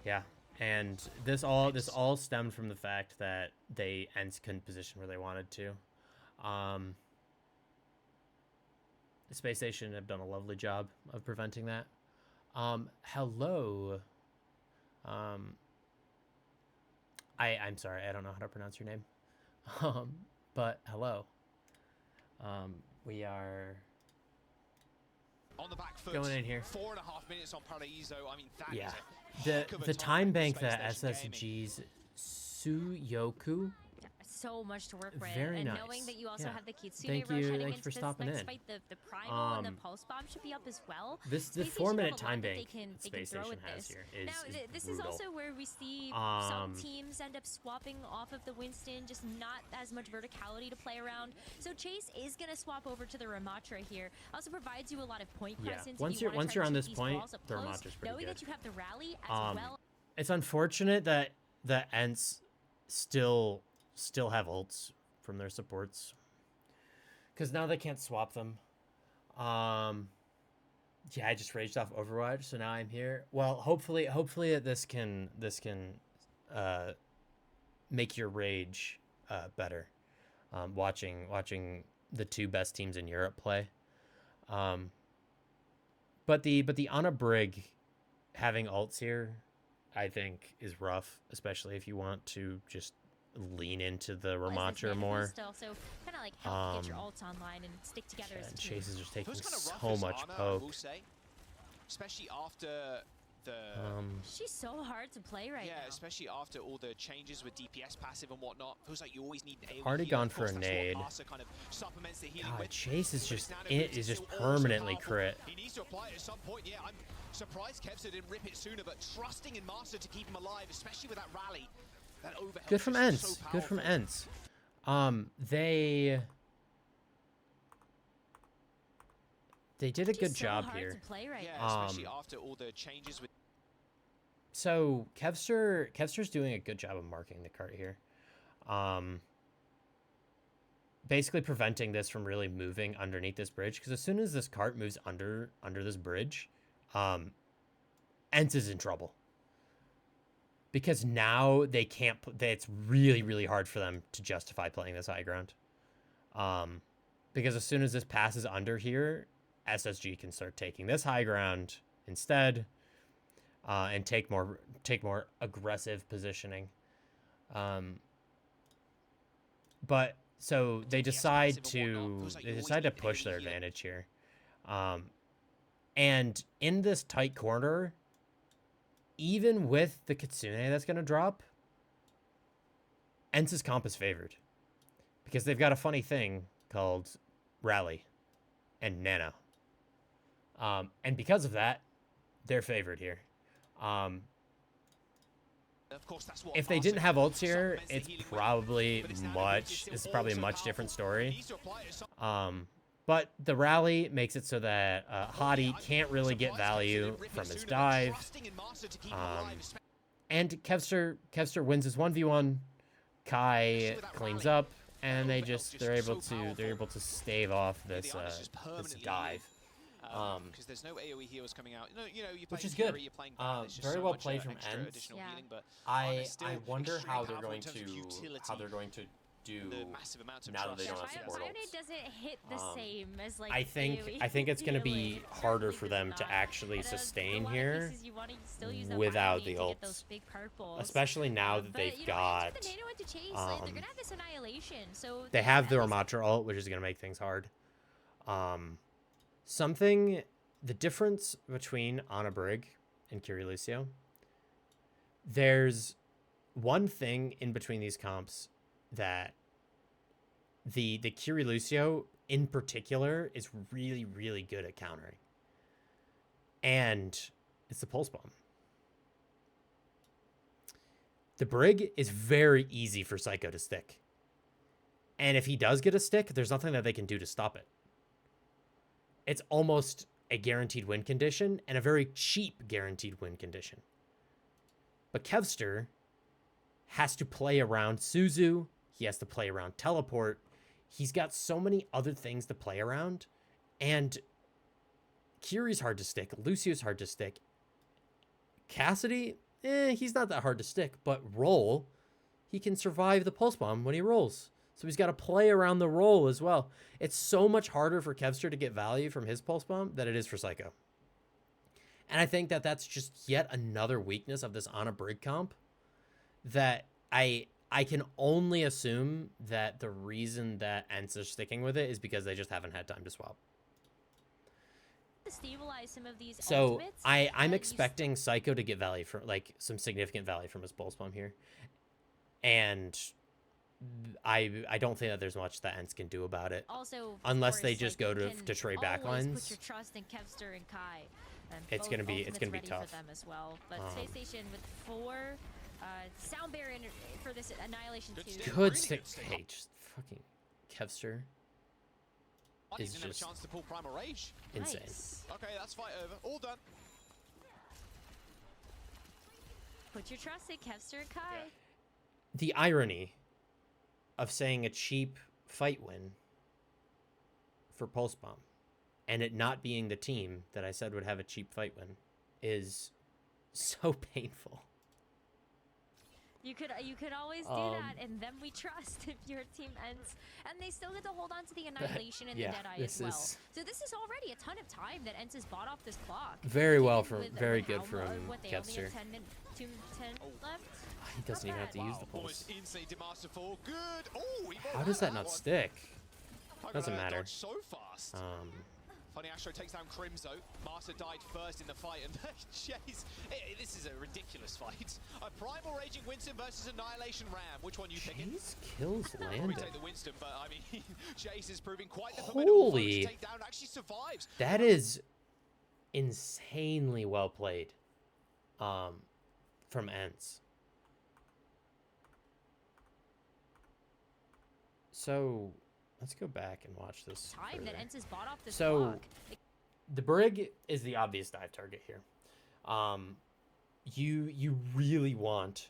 Yeah, and this all stemmed from the fact that they ENCE couldn't position where they wanted to. The space station have done a lovely job of preventing that. Hello. I'm sorry, I don't know how to pronounce your name. But hello. We are On the back foot, going in here. 4.5 minutes on Paraíso. I mean, that Yeah. is a heck of a The time bank for that Space Station Gaming. SSG's Suyoku. So much to work with, Very and nice. knowing that you also Yeah. have the Kitsune Thank rush you- heading thanks into for this stopping next in. fight, the Primal and the Um, Pulse Bomb should be up as well. The Space Station 4-minute have a lot time that bank they can Space throw Station with has this. here is, Now, is this brutal. is also where we see Um, some teams end up swapping off of the Winston, just not as much verticality to play around. So Chase is going to swap over to the Ramatra here. Also provides you a lot of point Yeah, presence. once if you you're- wanna once try you're to on keep this these point, walls up the close, Ramatra's pretty knowing good. that you have the rally as well. It's unfortunate that the ENCE still have ults from their supports, because now they can't swap them. Yeah, I just raged off Overwatch, so now I'm here. Well, hopefully this can make your rage better. Watching the two best teams in Europe play. But the Ana Brig having ults here, I think, is rough, especially if you want to just lean into the Ramatra more. Still, so kind of like help get your ults online and stick together as a And team. Chase is just taking Feels kind of rough so as much Ana, I poke. will say. Especially after the... She's so hard to play right yeah, now. especially after all the changes with DPS passive and whatnot. Feels like you always need an AoE Already healer. gone Of for course, a that's what nade. Arsa kind of supplements the healing God, with. Chase is But just it's it Nano is just still also permanently powerful. crit. He needs to apply it at some point. Yeah, I'm surprised Kevsa didn't rip it sooner, but trusting in Master to keep him alive, especially with that rally. That overhead Good from push is ENCE. so Good from powerful. ENCE. They did a She's good so job hard here. to play right Yeah, now. especially after all the changes with... So Kevster's doing a good job of marking the cart here. Basically preventing this from really moving underneath this bridge, because as soon as this cart moves under this bridge, ENCE is in trouble. Because now they can't it's really, really hard for them to justify playing this high ground. Because as soon as this passes under here, SSG can start taking this high ground instead. And take more aggressive positioning. But so they decide to push their advantage here. And in this tight corner, even with the Kitsune that's gonna drop, ENCE's comp is favored. Because they've got a funny thing called Rally and Nano. And because of that, they're favored here. Of course, that's what If they Arsa didn't have ults here, supplements the it's healing with. probably But it's Nano who is still a also much different powerful. story. He needs to apply it at some But the rally makes it so that Hadi can't really get value from his dive. And Kevster wins his 1v1. Kai cleans up, and they're able to stave off this dive. Because there's no AoE heals coming out. You know, you're playing Which is Fury, good. you're playing Baron, there's just Very so well much, played from extra ENCE. additional Yeah. healing, but I still wonder extremely how they're powerful going in terms of to utility. do The massive amount of now that they trust. don't have support Bionic ults. doesn't hit the same as like I think it's going to be harder for them to actually sustain here without the ults, especially now that they've got they have the Ramatra ult, which is going to make things hard. The difference between Ana Brig and Kirilucio, there's one thing in between these comps that the Curie Lucio in particular is really, really good at countering. And it's the Pulse Bomb. The Brig is very easy for Psycho to stick. And if he does get a stick, there's nothing that they can do to stop it. It's almost a guaranteed win condition and a very cheap guaranteed win condition. But Kevster has to play around Suzu. He has to play around Teleport. He's got so many other things to play around. And Curie's hard to stick. Lucio's hard to stick. Cassidy, he's not that hard to stick. But Roll, he can survive the Pulse Bomb when he rolls. So he's got to play around the roll as well. It's so much harder for Kevster to get value from his Pulse Bomb than it is for Psycho. And I think that that's just yet another weakness of this Ana Brig comp that I can only assume that the reason that ENCE is sticking with it is because they just haven't had time to swap. To stabilize some of these So ultimates, I'm expecting Psycho to get value for like some significant value from his Pulse Bomb here. And I don't think that there's much that ENCE can do about it. Also, unless course, they just like, go you to can Detroit always backlines. Put your trust in Kevster and Kai. And It's both gonna be ultimates ready tough. for them as well. But Space Station with 4 sound barrier for this Annihilation 2. Good stick. Hey, just fucking Kevster is Didn't have a just chance to pull Primal Rage. insane. Nice. Okay, that's fight over. All done. Put your trust in Kevster and Kai. The irony of saying a cheap fight win for Pulse Bomb and it not being the team that I said would have a cheap fight win is so painful. You could always do that, and then we trust if your team ends, and they still get to hold on to the Annihilation and yeah, the Deadeye this as well. is- So this is already a ton of time that ENCE has bought off this clock. Very well Even from with very how good mu- from what, they only have Kevster. 10 left. He doesn't even have to use the pulse. Almost insane to Masterful. Good. Oh, he rolled How does that out not one. stick? I got Doesn't out of matter. dodge so fast. Funny Astro takes down Crimzo. Master died first in the fight, and Chase. This is a ridiculous fight. A Primal Raging Winston versus Annihilation Ram. Which one you picking? Chase kills Probably Landon. take the Winston, but I mean, Chase is proving quite the formidable foe Holy. to take down. Actually survives. That is insanely well played from ENCE. So let's go back and watch this. Time that further. ENCE has bought off this So clock. the Brig is the obvious dive target here. You really want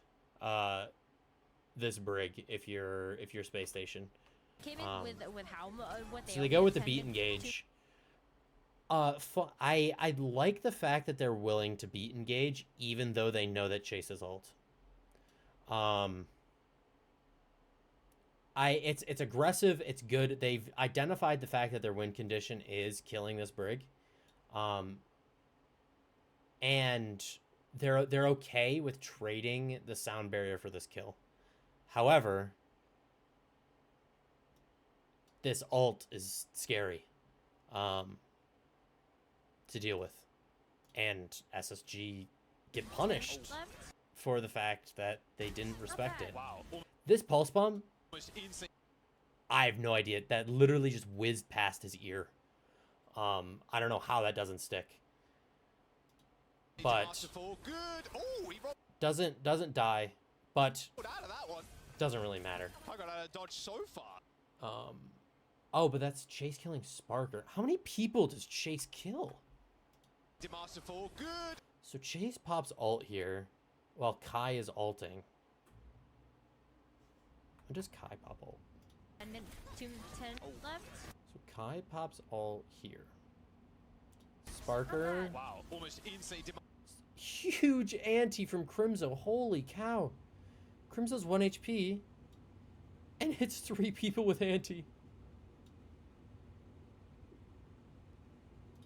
this Brig if you're Space Station. Came in with how what they So they only go have with the 10 beat min- engage. I like the fact that they're willing to beat engage even though they know that Chase is ult. It's aggressive, it's good. They've identified the fact that their win condition is killing this Brig. And they're okay with trading the sound barrier for this kill. However, this ult is scary to deal with. And SSG get punished left. for the fact that they didn't respect bad. it. Wow. This pulse bomb, Almost insane. I have no idea. That literally just whizzed past his ear. I don't know how that doesn't stick. But Masterful. Good. Oh, he rolled doesn't die, but out of that one. doesn't really matter. I got out of dodge so far. Oh, but that's Chase killing Sparker. How many people does Chase kill? Masterful. Good. So Chase pops ult here while Kai is ulting. When does Kai pop ult? And then 10 left. So Kai pops ult here. Sparker. Wow. Almost insane. Huge anti from Crimzo. Holy cow. Crimzo's 1 HP and hits 3 people with anti.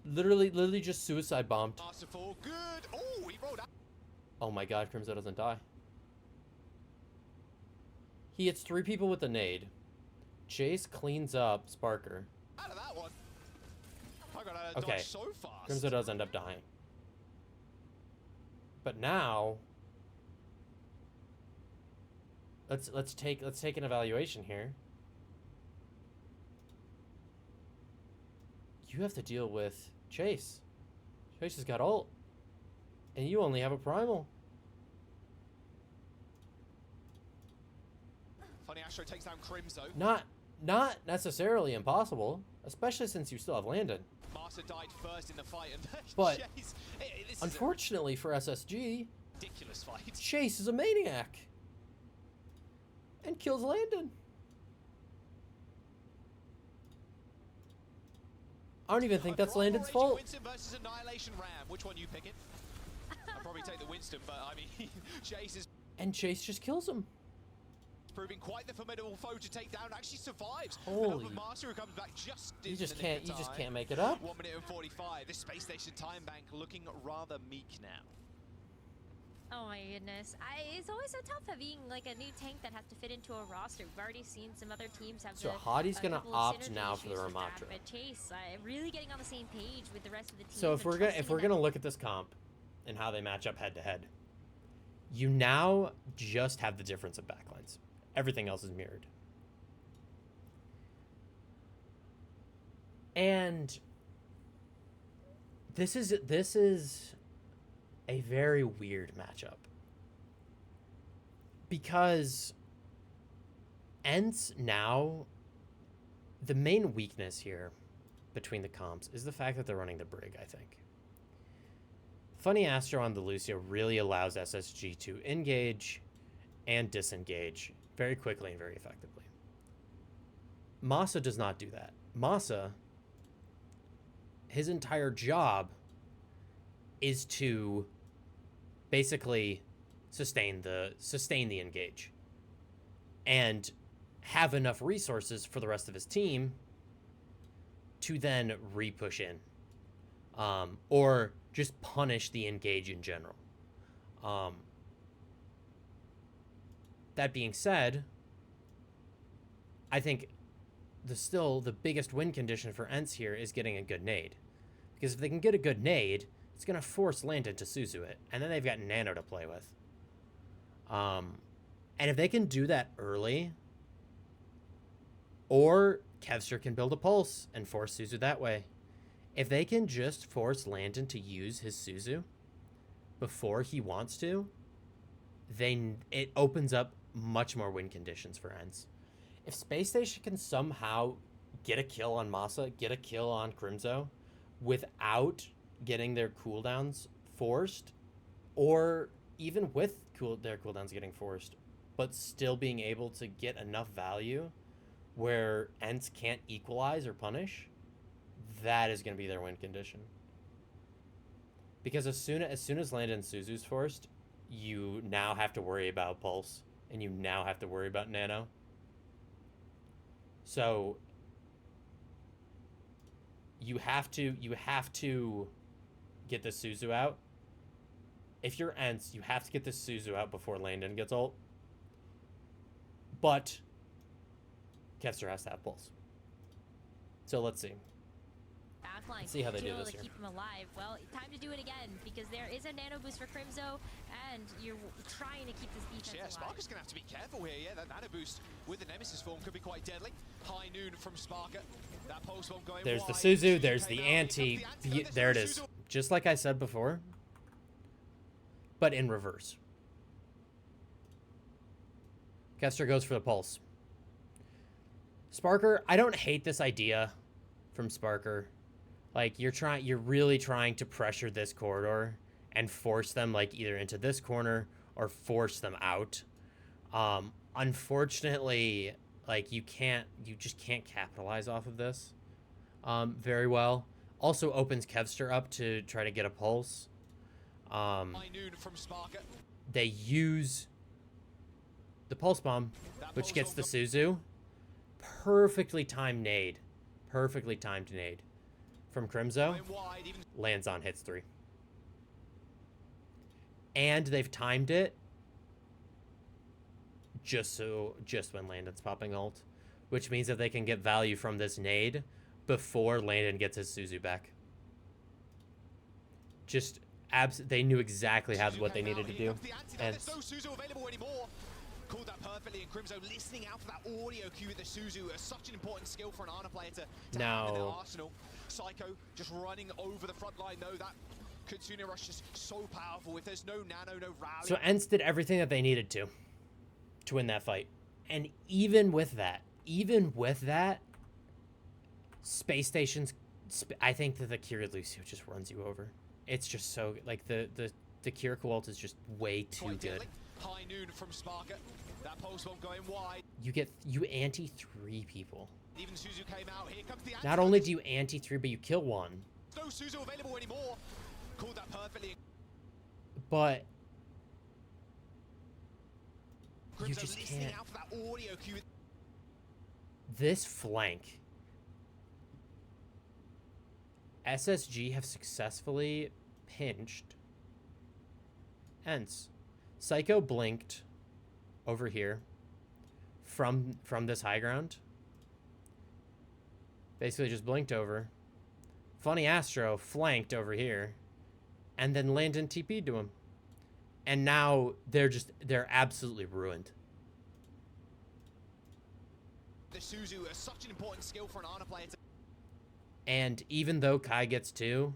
Literally just suicide bombed. Masterful. Good. Oh, he rolled out. Oh my god, Crimzo doesn't die. He hits 3 people with a nade. Chase cleans up Sparker. Out of that one. I got out of Okay. dodge so fast. Crimzo does end up dying. But now let's take an evaluation here. You have to deal with Chase. Chase has got ult, and you only have a primal. Funny Astro takes down Crimzo. Not necessarily impossible, especially since you still have Landon. Marsa died first in the fight, and But Chase, this unfortunately for SSG, is a ridiculous fight. Chase is a maniac and kills Landon. I don't even think that's Landon's fault. Winston versus Annihilation Ram. Which one you picking? I'll probably take the Winston, but I mean, Chase is And Chase just kills him. proving quite the formidable foe to take down. Actually survives. Holy. The Master who comes back just You in just the nick can't of time. can't make it up. 1 minute and 45. This space station time bank looking rather meek now. Oh my goodness. It's always so tough having like a new tank that has to fit into a roster. We've already seen some other teams have So Hadi's a gonna couple of opt synergy now for the issues with that, Ramattra. But Chase, really getting on the same page with the rest of the team. So if we're gonna look at this comp and how they match up head to head, you now just have the difference of backlines. Everything else is mirrored. And this is a very weird matchup. Because ENCE now, the main weakness here between the comps is the fact that they're running the Brig, I think. Funny Astro on the Lucio really allows SSG to engage and disengage very quickly and very effectively. Masa does not do that. Masa, his entire job is to basically sustain the engage and have enough resources for the rest of his team to then re-push in, or just punish the engage in general. That being said, I think the biggest win condition for ENCE here is getting a good nade. Because if they can get a good nade, it's going to force Landon to Suzu it. And then they've got Nano to play with. And if they can do that early, or Kevster can build a pulse and force Suzu that way. If they can just force Landon to use his Suzu before he wants to, then it opens up much more win conditions for ENCE. If Space Station can somehow get a kill on Masa, get a kill on Crimzo, without getting their cooldowns forced, or even with their cooldowns getting forced, but still being able to get enough value where ENCE can't equalize or punish, that is going to be their win condition. Because as soon as Landon Suzu's forced, you now have to worry about Pulse, and you now have to worry about Nano. So you have to get the Suzu out. If you're ENCE, you have to get the Suzu out before Landon gets ult. But Kevster has to have Pulse. So let's see. Backline. Let's see how they do to this here. keep him alive. Well, time to do it again because there is a nano boost for Crimzo, and you're trying to keep this defense Yeah, alive. Sparker's going to have to be careful here. Yeah, that nano boost with the Nemesis form could be quite deadly. High noon from Sparker. That pulse won't go in There's wide. the Suzu, there's Came the out, here anti. comes the anti. There it There's is. no Suzu. Just like I said before, but in reverse. Kester goes for the pulse. Sparker, I don't hate this idea from Sparker. Like, you're really trying to pressure this corridor and force them like either into this corner or force them out. Unfortunately, like you just can't capitalize off of this very well. Also opens Kevster up to try to get a pulse. High noon from Sparker. They use the pulse bomb, which gets the Suzu. Perfectly timed nade. Perfectly timed nade from Crimzo. Going wide, even Lands on, hits 3. And they've timed it just when Landon's popping ult, which means that they can get value from this nade before Landon gets his Suzu back. They knew exactly what they needed to do. And there's no Suzu available anymore. Called that perfectly, and Crimzo listening out for that audio cue with the Suzu. Such an important skill for an Ana player to have in their arsenal. Psycho just running over the front line, though. That Kitsune rush is so powerful. If there's no nano, no rally. So ENCE did everything that they needed to win that fight. And even with that, Space Station's... I think that the Kira Lucio just runs you over. It's just so... Like, the Kira ult is just way too good. High noon from Sparker. That pulse bomb going wide. You anti-3 people. Even Suzu came out. Here comes the anti. Not only do you anti-3, but you kill one. No Suzu available anymore. Called that perfectly. But you Crimzo just listening can't. out for that audio cue. This flank. SSG have successfully pinched ENCE. Psycho blinked over here from this high ground. Basically just blinked over. Funny Astro flanked over here. And then Landon TP'd to him. And now they're absolutely ruined. The Suzu is such an important skill for an Ana player And even though Kai gets 2,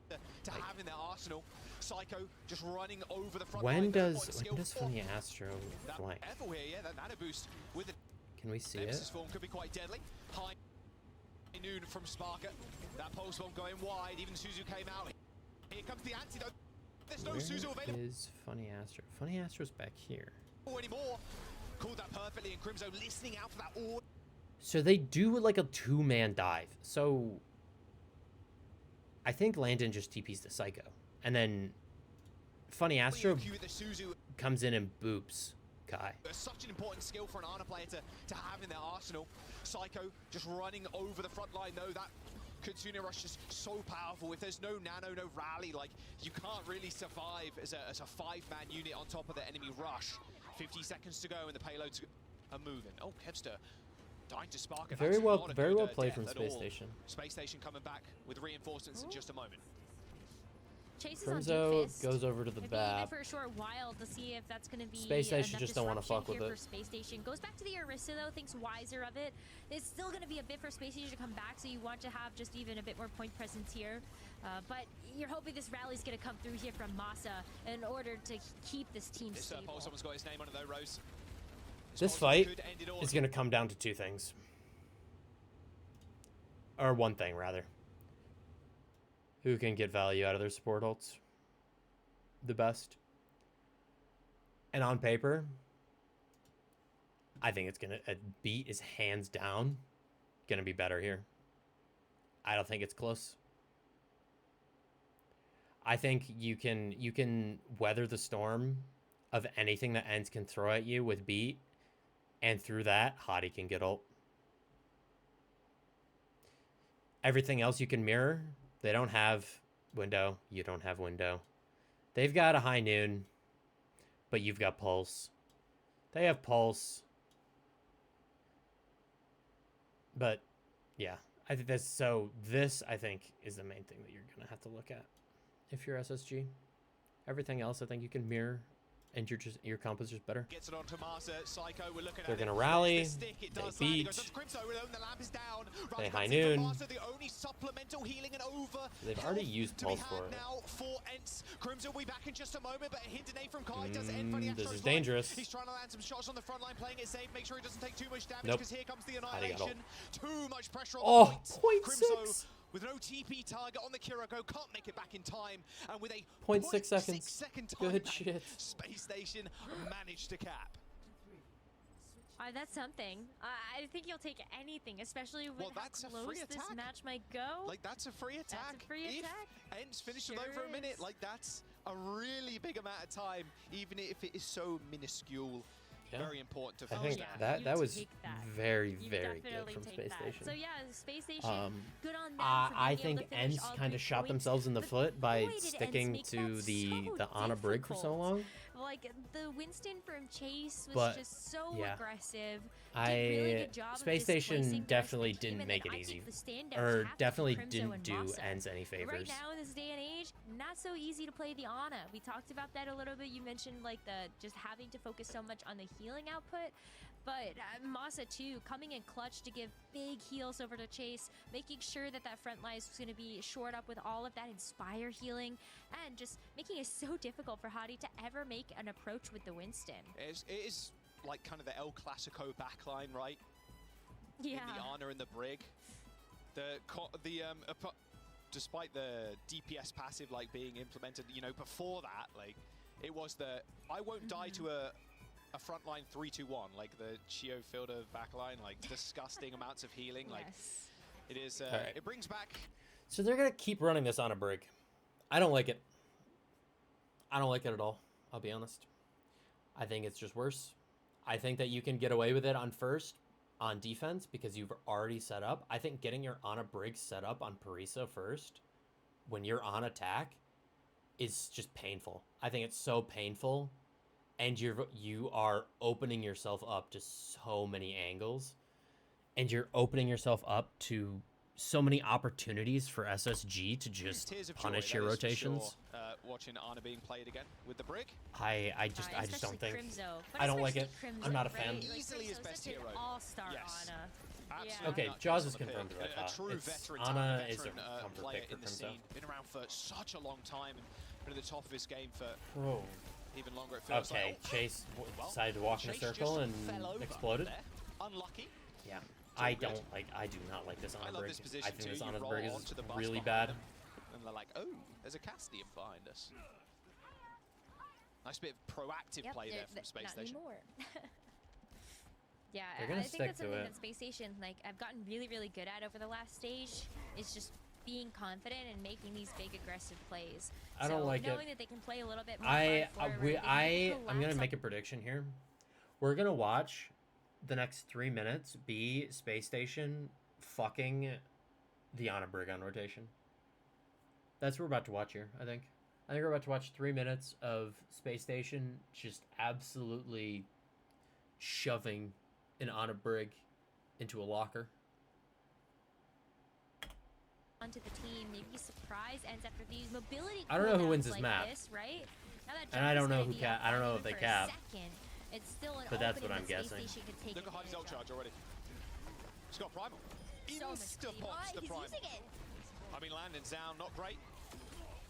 to have in their arsenal. Psycho just running over the front when line. does Funny Astro flank? Here, yeah, that nano boost with the Can we see it? Nemesis form could be quite deadly. High noon from Sparker. That pulse bomb going wide. Even Suzu came out. Here comes the antidote. There's no Suzu available. Where is Funny Astro? Funny Astro's back here. Anymore. Called that perfectly, and Crimzo listening out for that order. So they do like a 2-man dive. So I think Landon just TPs the Psycho. And then Funny Astro comes in and boops Kai. Such an important skill for an Ana player to have in their arsenal. Psycho just running over the front line, though. That Kitsune rush is so powerful. If there's no nano, no rally, like, you can't really survive as a 5-man unit on top of the enemy rush. 50 seconds to go and the payloads are moving. Oh, Kevster dying to spark it. Very well played from Space Station. Space Station coming back with reinforcements in just a moment. Chase is on Crimzo goes over to the BAP. for a short while to see if that's going to be Space Station just don't want to fuck with it. For Space Station goes back to the Orisa though, thinks wiser of it. It's still going to be a bit for Space Station to come back, so you want to have just even a bit more point presence here. But you're hoping this rally's going to come through here from Masa in order to keep this team stable. Someone's got his name on it though, Rose. This fight is going to come down to 2 things. Or 1 thing, rather. Who can get value out of their support ults the best? And on paper, I think it's gonna Beat is hands down gonna be better here. I don't think it's close. I think you can weather the storm of anything that ENCE can throw at you with Beat, and through that, Hottie can get ult. Everything else you can mirror. They don't have window. You don't have window. They've got a high noon, but you've got pulse. They have pulse. But yeah, I think that's so. This, I think, is the main thing that you're going to have to look at if you're SSG. Everything else, I think you can mirror, and your comp is just better. Gets it onto Masa. Psycho, we're looking They're at going to rally. They beat. The lamp is down. They high noon. Masa, the only supplemental healing and over. They've already used pulse for it. Now for ENCE. Crimzo will be back in just a moment, but a hint today from Kai does end for the This is dangerous. He's trying to land some shots on the front line, playing it safe, make sure he doesn't take too much damage, Nope. because here comes the annihilation. Too much pressure on Oh, the points. 0.6. Crimzo with no TP target on the Kiriko, can't make it back in time, and with a 0.6 seconds. second time Good back, shit. Space Station managed to cap. That's something. I think you'll take anything, especially with that's a how close free this attack. match might go. Like, that's a free attack. That's a free attack. If ENCE finished Sure with over a minute, is. like, that's a really big amount of time, even if it is so minuscule. Yeah. Very important to I finish think that. that was take that. very, You very good definitely from take Space that. Station. So yeah, Space Station, good on them for I being able think to finish ENCE all kind 3 of shot points. themselves in the But foot by boy, did ENCE sticking make to that the so Ana Brig for so difficult. long. Like, the Winston from Chase was But, just so yeah. aggressive. Did really good job Space of displacing Station the rest of definitely the team, didn't and make then it I easy, think the standouts or have to be definitely Crimzo didn't and do Masa. ENCE any favors. Right now in this day and age, not so easy to play the Ana. We talked about that a little bit. You mentioned like the just having to focus so much on the healing output. But Masa too, coming in clutch to give big heals over to Chase, making sure that that front line is going to be shored up with all of that Inspire healing, and just making it so difficult for Hadi to ever make an approach with the Winston. It is like kind of the El Clasico backline, right? Yeah. In the Ana and the Brig. Despite the DPS passive like being implemented, you know, before that, like it was the I won't die to a frontline 3-2-1, like the Chio Fielder backline, like disgusting amounts of healing. Like it is, Right. it brings back. So they're gonna keep running this on a Brig. I don't like it. I don't like it at all. I'll be honest. I think it's just worse. I think that you can get away with it on first, on defense, because you've already set up. I think getting your Ana Brig set up on Parisa first, when you're on attack, is just painful. I think it's so painful, and you are opening yourself up to so many angles, and you're opening yourself up to so many opportunities for SSG to just punish your rotations. Sure, watching Ana being played again with the Brig. I just don't think. Crimzo, I don't like it. Crimzo, I'm not a right? fan. Like, Easily his Crimzo's best such an hero. all-star Yes. Ana. Absolutely. Okay, Nuts Jaws on is the pick. confirmed right A now. true It's veteran, Ana veteran is a comfort player pick for in the Crimzo. scene. Been around for such a long time and been at the top of his game for Oh. even longer. It feels Okay, like. Chase Well, decided to walk in a Chase circle just and fell over exploded. there. Unlucky. Yeah, all I good. do not like this I Ana love Brig. this position I think too. this You Ana roll Brig is onto the bus really behind bad. them, and they're like, oh, there's a Castian behind us. Nice bit of proactive play there from Space not Station. Anymore. Yeah, They're I gonna think stick that's to something it. that Space Station, like, I've gotten really, really good at over the last stage, is just being confident and making these big aggressive plays. I don't like it. knowing that they can play a little bit more I'm I'm gonna make a prediction here. We're gonna watch the next 3 minutes be Space Station fucking the Ana Brig on rotation. That's what we're about to watch here. I think we're about to watch 3 minutes of Space Station just absolutely shoving an Ana Brig into a locker. onto the team, maybe surprise ends after these mobility. I don't know who cooldowns wins this like map. this, right? Now that And I jump don't is know gonna who be cap. up I don't know on if they for a cap. second. It's still an But that's what opening I'm that Space guessing. Station could take Look at Hadi's ult advantage charge already. He's got Primal. So much speed. Insta-pops the He's Primal. using it. I mean, Landon's down, not great.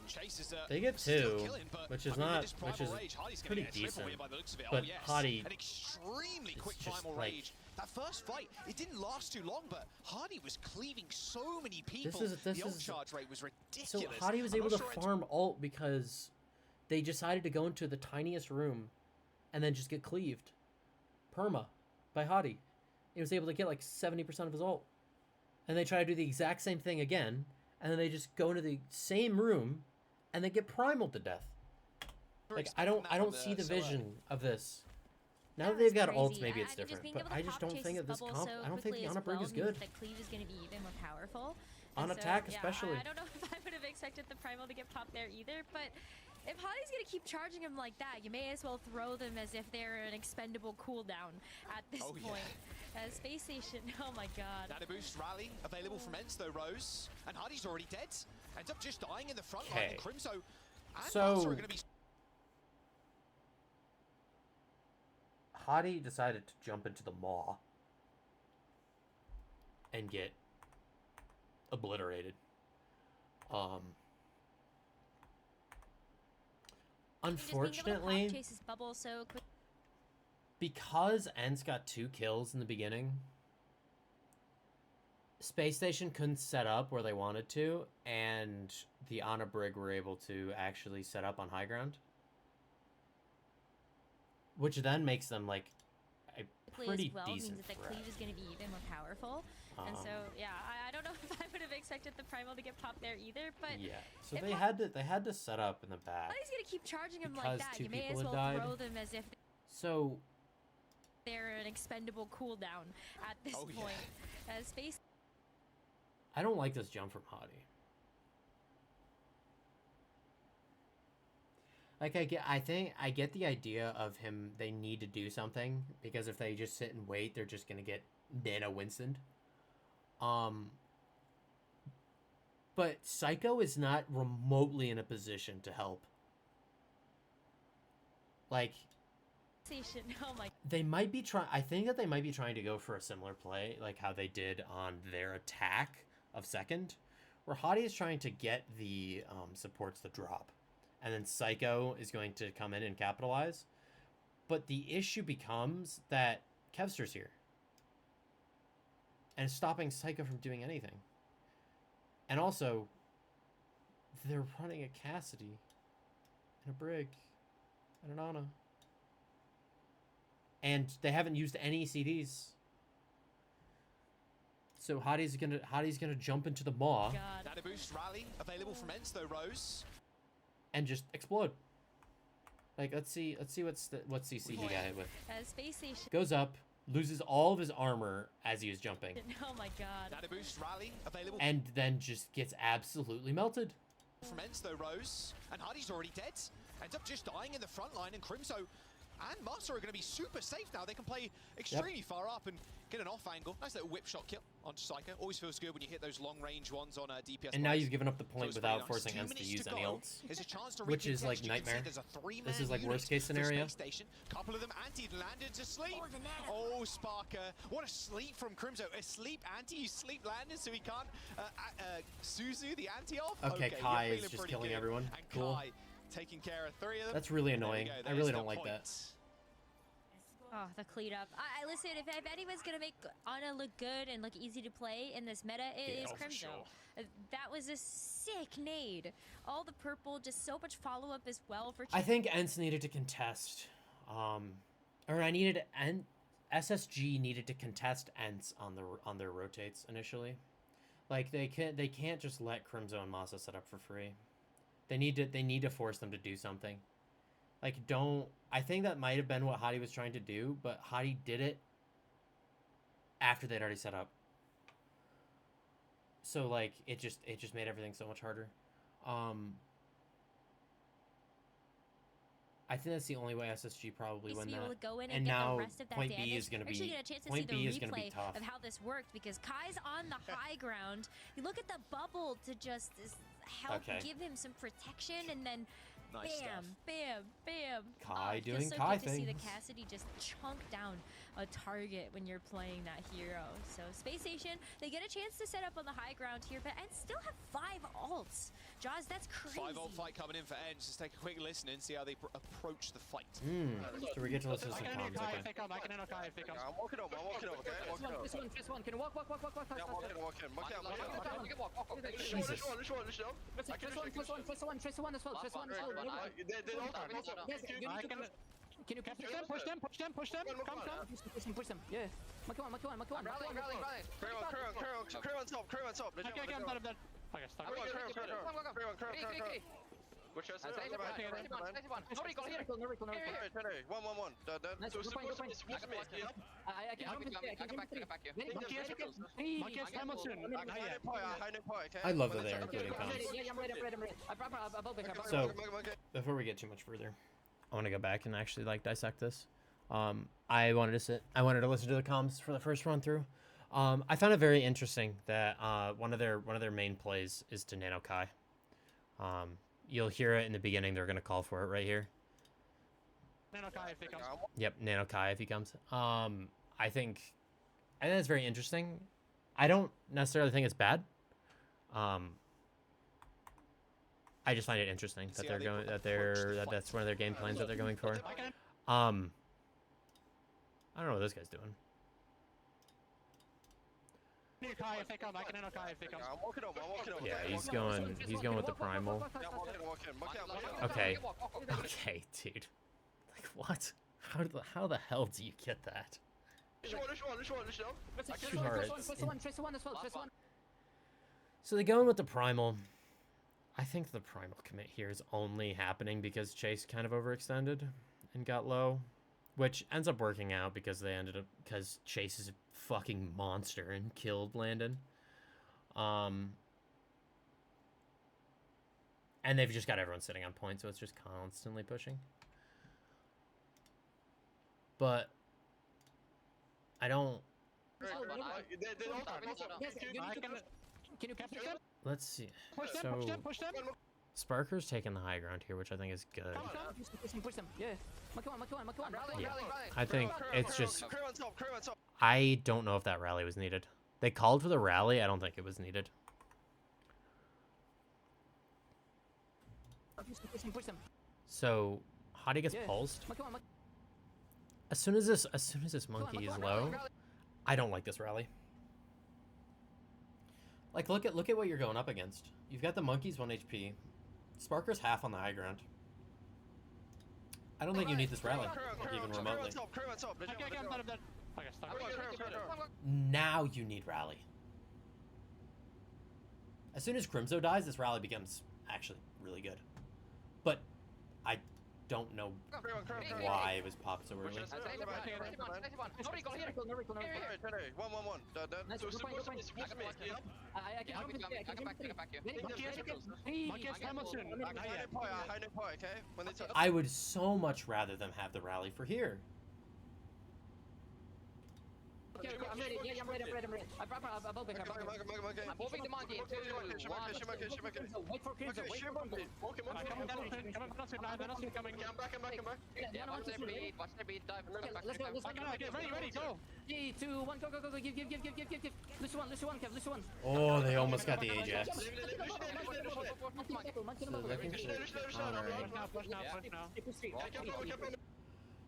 Chase is They get still two, killing, but, which is I mean, with not, this which Primal is Rage, Hadi's gonna pretty get a triple decent. here by the looks of it. But oh, yes. Hadi An extremely is quick just, Primal like- Rage. That first fight, it didn't last too long, but Hadi was cleaving so many people. This the ult is charge rate was so ridiculous. Hadi was I'm able not to sure it's- farm ult because they decided to go into the tiniest room and then just get cleaved perma by Hadi. He was able to get like 70% of his ult, and they try to do the exact same thing again, and then they just go into the same room and they get primaled to death. Like I don't see the vision of this. Now that That was they've got ults, crazy. maybe I it's think different. being But able to I just pop don't think Chase's that this bubble comp. so I don't think quickly the as Ana Brig well is means good. that cleave is going to be even more powerful. On And attack, yeah, especially. I don't know if I would have expected the Primal to get popped there either, but if Hadi's going to keep charging him like that, you may as well throw them as if they're an expendable cooldown at this point. Space Station, oh my god. Nano boost rally available from ENCE though, Rose. And Hadi's already dead. Ends up just dying in the front line. And Crimzo and So- Masa are going to be... Hadi decided to jump into the maw and get obliterated. Unfortunately, Chase's bubble so quick. because ENCE got 2 kills in the beginning, Space Station couldn't set up where they wanted to, and the Ana Brig were able to actually set up on high ground. Which then makes them, like, a pretty as well decent means that the threat. cleave is going to be even more powerful. And so, yeah, I don't know if I would have expected the Primal to get popped there either, but Yeah, so if they had to set up in the back. Hadi's going to keep charging him Because like that. 2 You may people as had well died. throw them as if So they're an expendable cooldown at this Oh, yeah. point. Space I don't like this jump from Hadi. Like I get the idea of him. They need to do something because if they just sit and wait, they're just gonna get Nano Winstoned. But Psycho is not remotely in a position to help. Like, Oh my. they might be trying. I think that they might be trying to go for a similar play, like how they did on their attack of second, where Hottie is trying to get the supports to drop, and then Psycho is going to come in and capitalize. But the issue becomes that Kevster's here, and stopping Psycho from doing anything. And also, they're running a Cassidy, and a Brig, and an Ana. And they haven't used any CDs. So Hottie's gonna jump into the maw. Nano boost rally available from ENCE though, Rose. And just explode. Like let's see what CC he got hit with. Space Station. Goes up, loses all of his armor as he was jumping. Oh my god. Nano boost rally available. And then just gets absolutely melted. From ENCE though, Rose. And Hardy's already dead. Ends up just dying in the front line, and Crimso and Master are going to be super safe now. They can play extremely far up and get an off angle. Nice little whip shot kill onto Psycho. Always feels good when you hit those long range ones on DPS. And now you've given up the point So without nice. forcing 2 ENCE to minutes use to any go. ults. There's a chance to Which is recontest. like You can see nightmare. there's a three-man This is like unit worst case for scenario. Space Station. Couple of them landed to sleep. Oh, Sparker. What a sleep from Crimso. A sleep anti. You sleep landed so he can't Suzu the anti off. Okay, you're Kai is feeling just pretty killing good. everyone. And Cool. Kai taking care of 3 of them. That's really There we annoying. go, I there's really the don't like point. that. Oh, the clean up. I listen, if anyone's gonna make Ana look good and look easy to play in this meta, it is for Crimso. sure. That was a sick nade. All the purple, just so much follow up as well for. I think ENCE needed to contest, SSG needed to contest ENCE on their rotates initially. Like they can't just let Crimso and Masa set up for free. They need to force them to do something. Like I think that might have been what Hottie was trying to do, but Hottie did it after they'd already set up. So like it just made everything so much harder. I think that's the only way SSG probably win that. Go in and get now the rest of that point damage. B is going to be Actually get a chance to point see B the is going to be replay tough. of how this worked because Kai's on the high ground. You look at the bubble to just help give him some protection, and then Nice bam, stuff. bam, bam. Kai it feels doing so Kai good to see the things. Cassidy just chunk down a target when you're playing that hero. So Space Station, they get a chance to set up on the high ground here, but and still have 5 ults. Jaws, that's crazy. 5 ult fight coming in for ENCE. Just take a quick listen and see how they approach the fight. So we get to listen to some comms. Okay. I can enter Kai if they come. I'm walking up, okay? Walking up. This one. Can you walk? Yeah, walk in. Jesus. Trace one as well. Yes, can you capture them? Push them. Come. Push them. Yeah. Monkey one. Crew on top. Okay, I'm dead. Okay, stop. Which is No recall here. 1-1-1. Nice, good point. I can Monkey is Hamilton. I love that they're including comms. Yeah, I'm ready. So before we get too much further, I want to go back and actually like dissect this. I wanted to listen to the comms for the first run through. I found it very interesting that one of their main plays is to Nano Kai. You'll hear it in the beginning. They're gonna call for it right here. Nano Kai if they come. Yep, Nano Kai if he comes. I think that's very interesting. I don't necessarily think it's bad. I just find it interesting that they're going that's one of their game plans that they're going for. I don't know what this guy's doing. Kai if they come. I can enter Kai if they come. I'm walking up. Yeah, he's going with the primal. Okay, okay, dude. Like what? How the hell do you get that? Trace one as well. So they're going with the primal. I think the primal commit here is only happening because Chase kind of overextended and got low, which ends up working out because because Chase is a fucking monster and killed Landon. And they've just got everyone sitting on point, so it's just constantly pushing. But I don't... They don't Can you capture them? Let's see. Push them, So push them. Sparker's taking the high ground here, which I think is good. Push them. Yeah. Come on. Yeah. I think it's just... Crew on top, crew on top. I don't know if that rally was needed. They called for the rally. I don't think it was needed. Push them. So Hottie gets pulsed. Come on. As soon as this monkey is low, I don't like this rally. Like look at what you're going up against. You've got the monkeys 1 HP. Sparker's half on the high ground. I don't think you need this rally, like even remotely. Crew on top. Now you need rally. As soon as Crimzo dies, this rally becomes actually really good. But I don't know why it was popped so early. Nobody go here. 1-1-1. I would so much rather them have the rally for here. Okay, I'm ready. Yeah, I'm ready. I'm moving the monkey. 2, 1. Wait for Crimson. Wait for Crimson. Watch their beat. Dive. Let's go. Ready, go. 3, 2, 1, go. Give. Lucy one, Kev. Lucy one. Oh, they almost got the Ajax.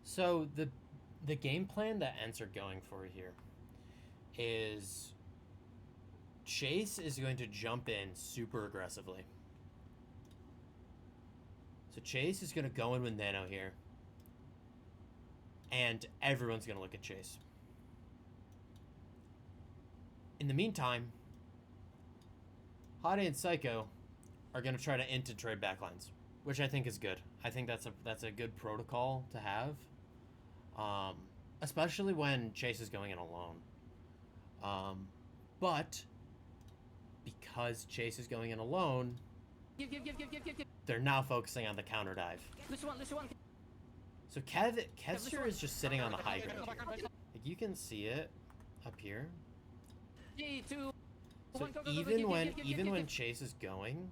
So the game plan that ENCE are going for here is Chase is going to jump in super aggressively. So Chase is going to go in with Nano here. And everyone's going to look at Chase. In the meantime, Hottie and Psycho are going to try to infiltrate backlines, which I think is good. I think that's a good protocol to have. Especially when Chase is going in alone. But because Chase is going in alone, Give. they're now focusing on the counter dive. Lucy one. So Kevster is just sitting on the high ground here. Like you can see it up here. 3, 2, So even when Chase is going,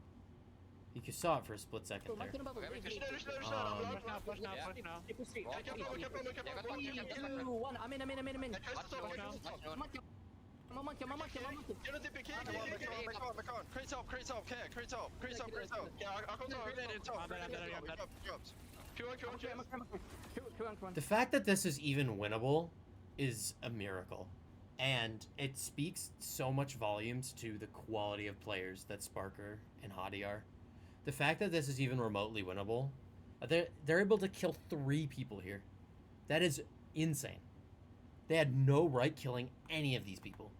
you saw it for a split second there. 2, 1. I'm in. The fact that this is even winnable is a miracle. And it speaks so much volumes to the quality of players that Sparker and Hottie are. The fact that this is even remotely winnable, they're able to kill 3 people here. That is insane. They had no right killing any of these people.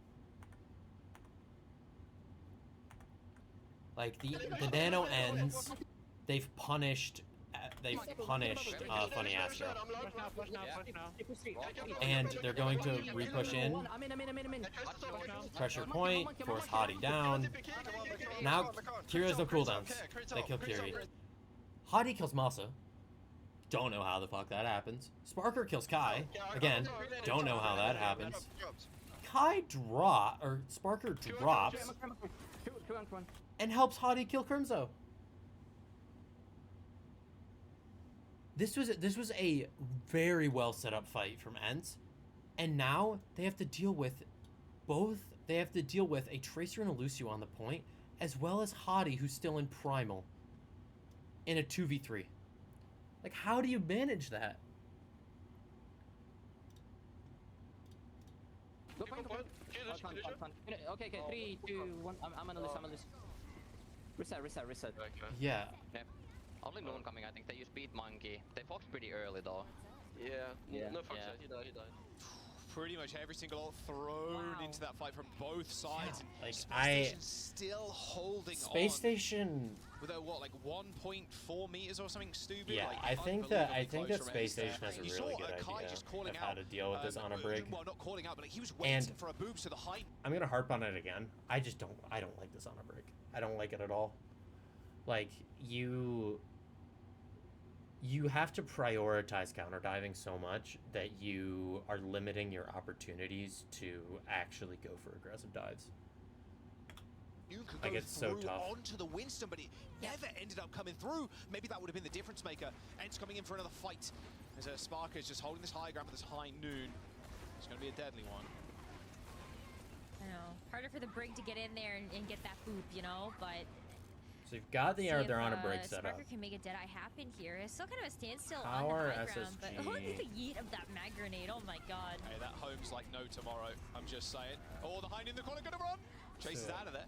Like the Nano ends, they've punished Funny Astro. And they're going to re-push in. Pressure point, force Hottie down. Now, Kiri has no cooldowns. They kill Kiri. Hottie kills Masa. Don't know how the fuck that happens. Sparker kills Kai. Again, don't know how that happens. Sparker drops and helps Hottie kill Crimzo. This was a very well set up fight from ENCE, and now they have to deal with both. They have to deal with a Tracer and a Lucio on the point, as well as Hottie, who's still in Primal, in a 2v3. Like, how do you manage that? Okay, 3, 2, 1. I'm gonna lose. Reset. Yeah. Only Noon coming, I think they use Beat Monkey. They foxed pretty early though. Yeah. No fuck he died. Pretty much every single ult thrown into that fight from both sides. Like Space Station still holding Space on. Station. With a what, like 1.4 meters or something stupid? Yeah, like, I think that unbelievably Space close Station from has a You really saw, good Kai idea just calling of how to deal with this on a brig. Well, not calling out, but like he was waiting for a boost to the height. I'm gonna harp on it again. I don't like this on a brig. I don't like it at all. Like, you have to prioritize counter diving so much that you are limiting your opportunities to actually go for aggressive dives. You could Like, go it's so through tough. onto the Winston, but it never ended up coming through. Maybe that would have been the difference maker. ENCE coming in for another fight. As Sparker is just holding this high ground with this high noon. It's going to be a deadly one. I know. Harder for the Brig to get in there and get that boop, you know, but... So you've got the air, they're on a break setup. Sparker can make a Deadeye happen here. It's still kind of a standstill Power on the high ground, but SSG. look at the yeet of that mag grenade. Oh my god. Hey, that home's like no tomorrow. I'm just saying. Oh, the hind in the corner gonna run. Chases out of there.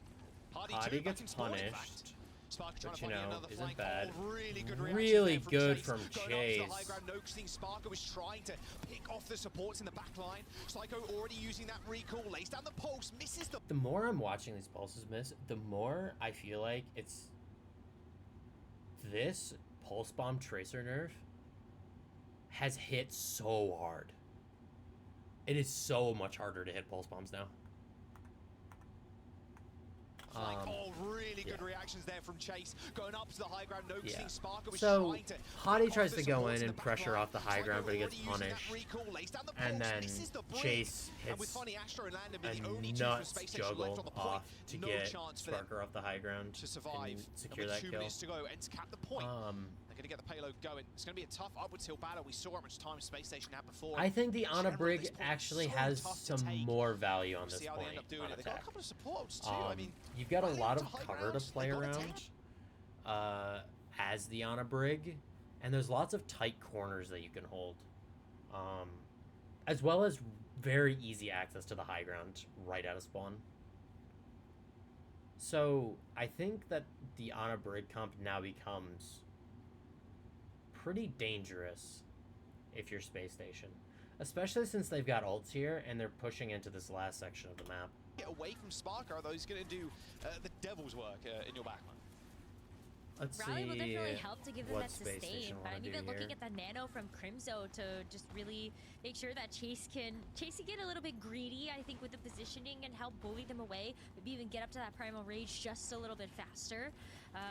Hardy gets punished, Sparker trying which, to you find know, another isn't flank. bad. Oh, really good reaction Really there good Chase. from Going Chase. up to the high ground, noticing Sparker was trying to pick off the supports in the back line. Psycho already using that recall, lays down the pulse, misses the... The more I'm watching these pulses miss, the more I feel like it's... This pulse bomb tracer nerf has hit so hard. It is so much harder to hit pulse bombs now. oh, really good reactions there from Chase. Going up to the high ground, noticing Sparker was So, trying to... Hottie tries to go in and pressure off the high ground, but he gets punished. And then Chase hits a nuts juggle off to get Sparker off the high ground to survive. and secure that 2 kill. minutes to go, and to cap the point. They're going to get the payload going. It's going to be a tough upwards hill battle. We saw how much time Space Station had before. I think the Ana Generally, Brig this point actually so has tough to some take. more value on this See how they point end up doing on it. They've got a attack. couple of supports too. I mean, You've got a right lot into of high cover to ground, play they've got around as the Ana Brig, and there's lots of tight corners that you can hold, as well as very easy access to the high ground right out of spawn. So I think that the Ana Brig comp now becomes pretty dangerous if you're Space Station, especially since they've got ults here and they're pushing into this last section of the map. Get away from Sparker, although he's going to do the devil's work in your backline. Let's Rally will see definitely help to give them what that Space sustain, Station but wanna I'm do even looking here. at the nano from Crimzo to just really make sure that Chase can get a little bit greedy, I think, with the positioning and help bully them away, maybe even get up to that primal rage just a little bit faster.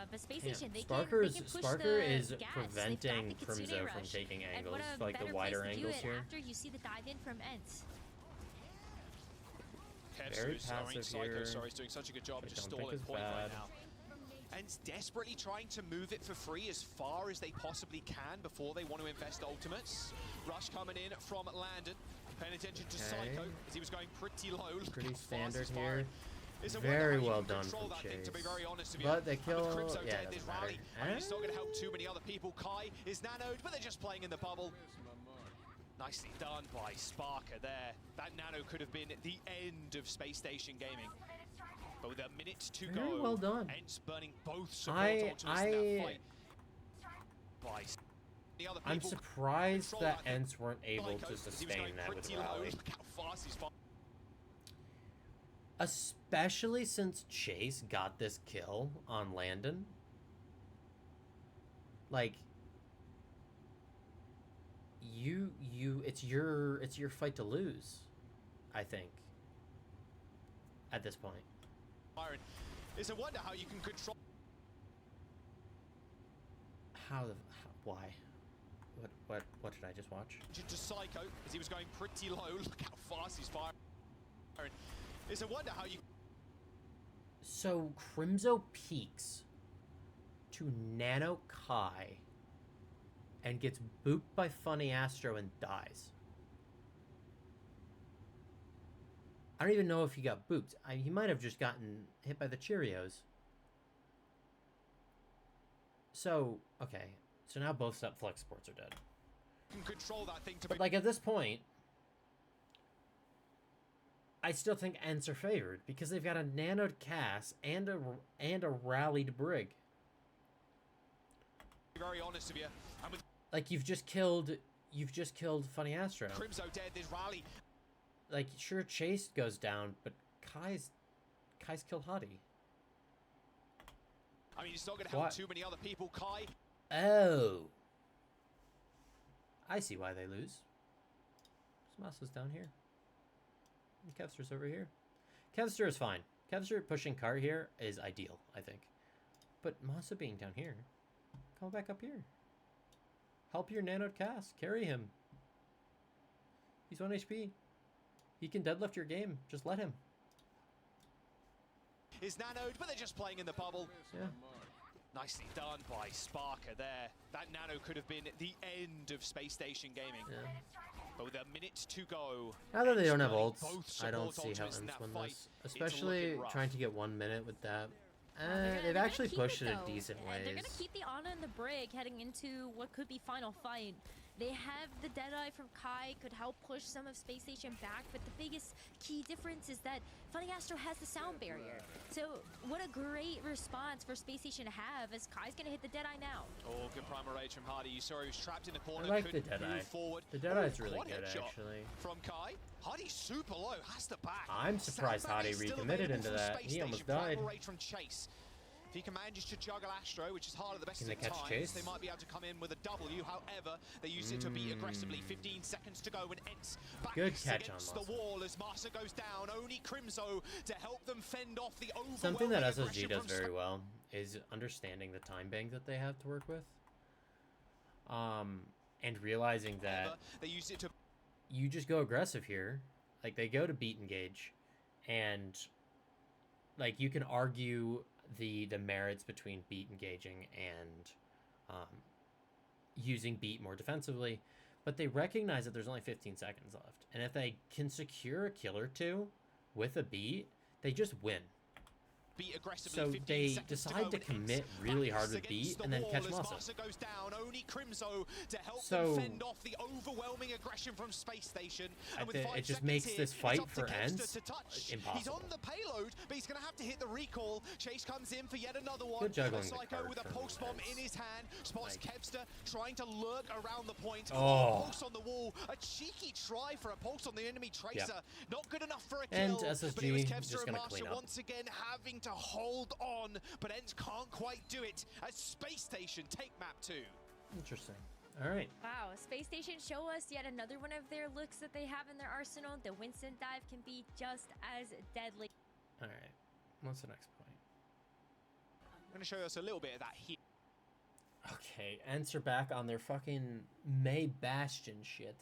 But Space Station, they can push Sparker the is gas. They've preventing got the Kitsune Crimzo rush. from taking And angles, what a like the better wider place to do angles it here. after you see the dive in from ENCE. Very passive Psycho, here. sorry, is doing such a good job I just don't think stalling it's point bad. right now. And desperately trying to move it for free as far as they possibly can before they want to invest ultimates. Rush coming in from Landon. Paying attention to Psycho as he was going pretty low. Look Pretty how fast standard he's here. firing. It's a Very wonder how you well can done control from that thing, Chase. to be very honest with you. But they And kill... with Crimzo Yeah, dead, this doesn't matter. rally, I mean, it's not going to help too many other people. Kai is nanoed, but they're just playing in the bubble. Nicely done by Sparker there. That nano could have been the end of Space Station gaming. But with a minute to go, Very well done. ENCE burning both support ultimates in that fight. By the other I'm people surprised control that that thing. ENCE weren't able Psycho, to as he was sustain going that with pretty a low. rally. Look how fast he's firing. Especially since Chase got this kill on Landon. Like, it's your fight to lose, I think, at this point. It's a wonder how you can control. Why? What did I just watch? To Psycho as he was going pretty low. Look how fast he's firing. It's a wonder how you. So Crimzo peeks to Nano Kai and gets booped by Funny Astro and dies. I don't even know if he got booped. He might have just gotten hit by the Cheerios. So, okay. So now both flex sports are dead. Can control that thing to But like at this point, I still think ENCE are favored because they've got a nanoed Cass and a rallied Brig. be very honest with you. And with Like you've just killed Funny Astro. Crimzo dead, this rally. Like sure Chase goes down, but Kai's killed Hottie. I mean, it's not going to help What? too many other people. Kai. Oh. I see why they lose. Smasa's down here. And Kevster's over here. Kevster is fine. Kevster pushing cart here is ideal, I think. But Masa being down here, come back up here. Help your nanoed cast. Carry him. He's 1 HP. He can deadlift your game. Just let him. Is nanoed, but they're just playing in the bubble. Yeah. Nicely done by Sparker there. That nano could have been the end of Space Station Gaming. Yeah. But with a minute to go. Now that they don't have Both ults, I don't see how ultimates in ENCE that win fight. this. It's Especially looking rough. trying to get 1 minute with that. They're They've gonna actually keep pushed it though. in decent ways. They're gonna keep the Ana and the Brig heading into what could be final fight. They have the Deadeye from Kai, could help push some of Space Station back, but the biggest key difference is that Funny Astro has the sound barrier. So what a great response for Space Station to have, as Kai's gonna hit the Deadeye now. Oh, good primal rage from Hardy. You saw he was trapped in the corner. I like the couldn't Deadeye. move forward. The Deadeye's really quad good, headshot actually. From Kai. Hardy's super low, has to back. I'm surprised Hardy Sandbag is still recommitted available into from that. Space He almost Station. Primal died. rage from Chase. If he can manage to juggle Astro, which is hard at the best Can of they catch times, Chase? they might be able to come in with a W. However, they use it to beat aggressively. 15 seconds to go, and ENCE back Good catch against on the Masa. wall as Masa goes down. Only Crimzo to help them fend off the overwhelming Something that SSG aggression does from very well is understanding the time bank that they have to work with. And realizing that They use it to you just go aggressive here. Like, they go to beat engage, and like, you can argue the merits between beat engaging and using beat more defensively, but they recognize that there's only 15 seconds left, and if they can secure a kill or two with a beat, they just win. beat aggressively. So 15 they seconds decide to go, and commit ENCE really backs hard with against beat the and then wall catch as Masa. Masa goes down. Only Crimzo to help So- them fend off the overwhelming aggression from Space Station. And with It 5 just seconds makes here, this it's fight up to for Kevster ENCE to touch. He's impossible. on the payload, but he's going to have to hit the recall. Chase comes in for yet another one. Good juggling the Psycho card with a from pulse bomb ENCE. in his hand. Spots Like- Kevster trying to lurk around the point. Oh. Pulse on the wall. A cheeky try for a pulse on the enemy Tracer. Not good enough for a kill. And but it was SSG Kevster just and gonna Master clean up. once again having to hold on, but ENCE can't quite do it as Space Station take map 2. Interesting. All right. Wow, Space Station show us yet another one of their looks that they have in their arsenal. The Winston dive can be just as deadly. All right. What's the next point? I'm going to show us a little bit of that here. Okay, ENCE are back on their fucking May Bastion shit.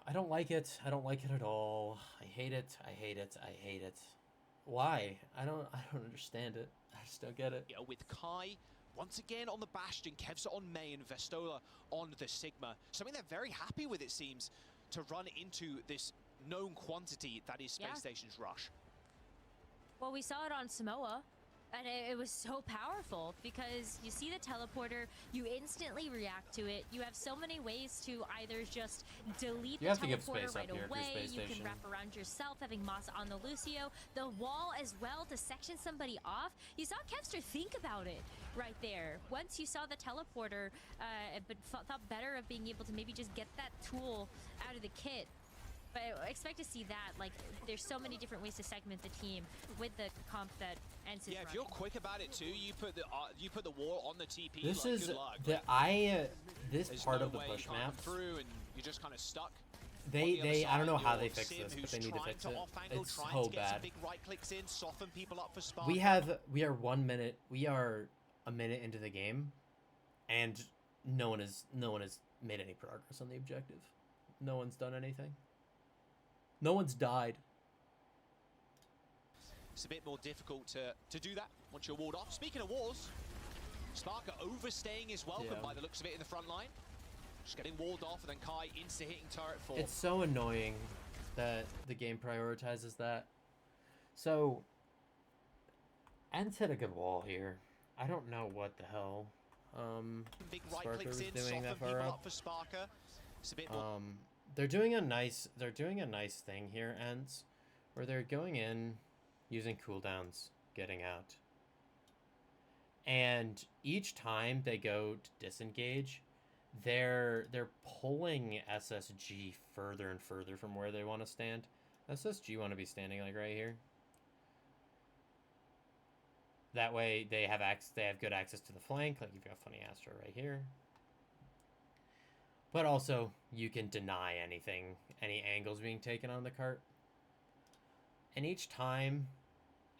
I don't like it. I don't like it at all. I hate it. I hate it. I hate it. Why? I don't understand it. I just don't get it. Yeah, with Kai once again on the Bastion, Kevsa on May, and Vestola on the Sigma. Something they're very happy with, it seems, to run into this known quantity that is Space Yeah. Station's rush. Well, we saw it on Samoa, and it was so powerful because you see the teleporter, you instantly react to it. You have so many ways to either just delete You the have to give teleporter space up right here if you're away. Space You can Station. wrap around yourself, having Moss on the Lucio, the wall as well to section somebody off. You saw Kevster think about it right there. Once you saw the teleporter, but thought better of being able to maybe just get that tool out of the kit. But I expect to see that. Like, there's so many different ways to segment the team with the comp that ENCE is Yeah, if you're quick about it too, you put the wall on the TP. This like, is good luck. this There's part no of the way push you can't come maps. through, and you're just kind of stuck. They On the other I don't know side, how you're they fix Sim, this, but who's they need to trying fix it. off-angle, It's trying so to get some bad. big right clicks in, soften people up for Spark. We are 1 minute. We are a minute into the game, and no one has made any progress on the objective. No one's done anything. No one's died. It's a bit more difficult to do that once you're walled off. Speaking of walls, Sparker overstaying his welcome Yeah. by the looks of it in the front line. Just getting walled off, and then Kai insta-hitting turret 4. It's so annoying that the game prioritizes that. So, ENCE hit a good wall here. I don't know what the hell Big right Sparker clicks was in, doing soften that people far up up. for Sparker. It's a bit more They're doing a nice thing here, ENCE, where they're going in, using cooldowns, getting out. And each time they go to disengage, they're pulling SSG further and further from where they want to stand. SSG want to be standing like right here. That way they have good access to the flank, like you've got Funny Astro right here. But also, you can deny any angles being taken on the cart. And each time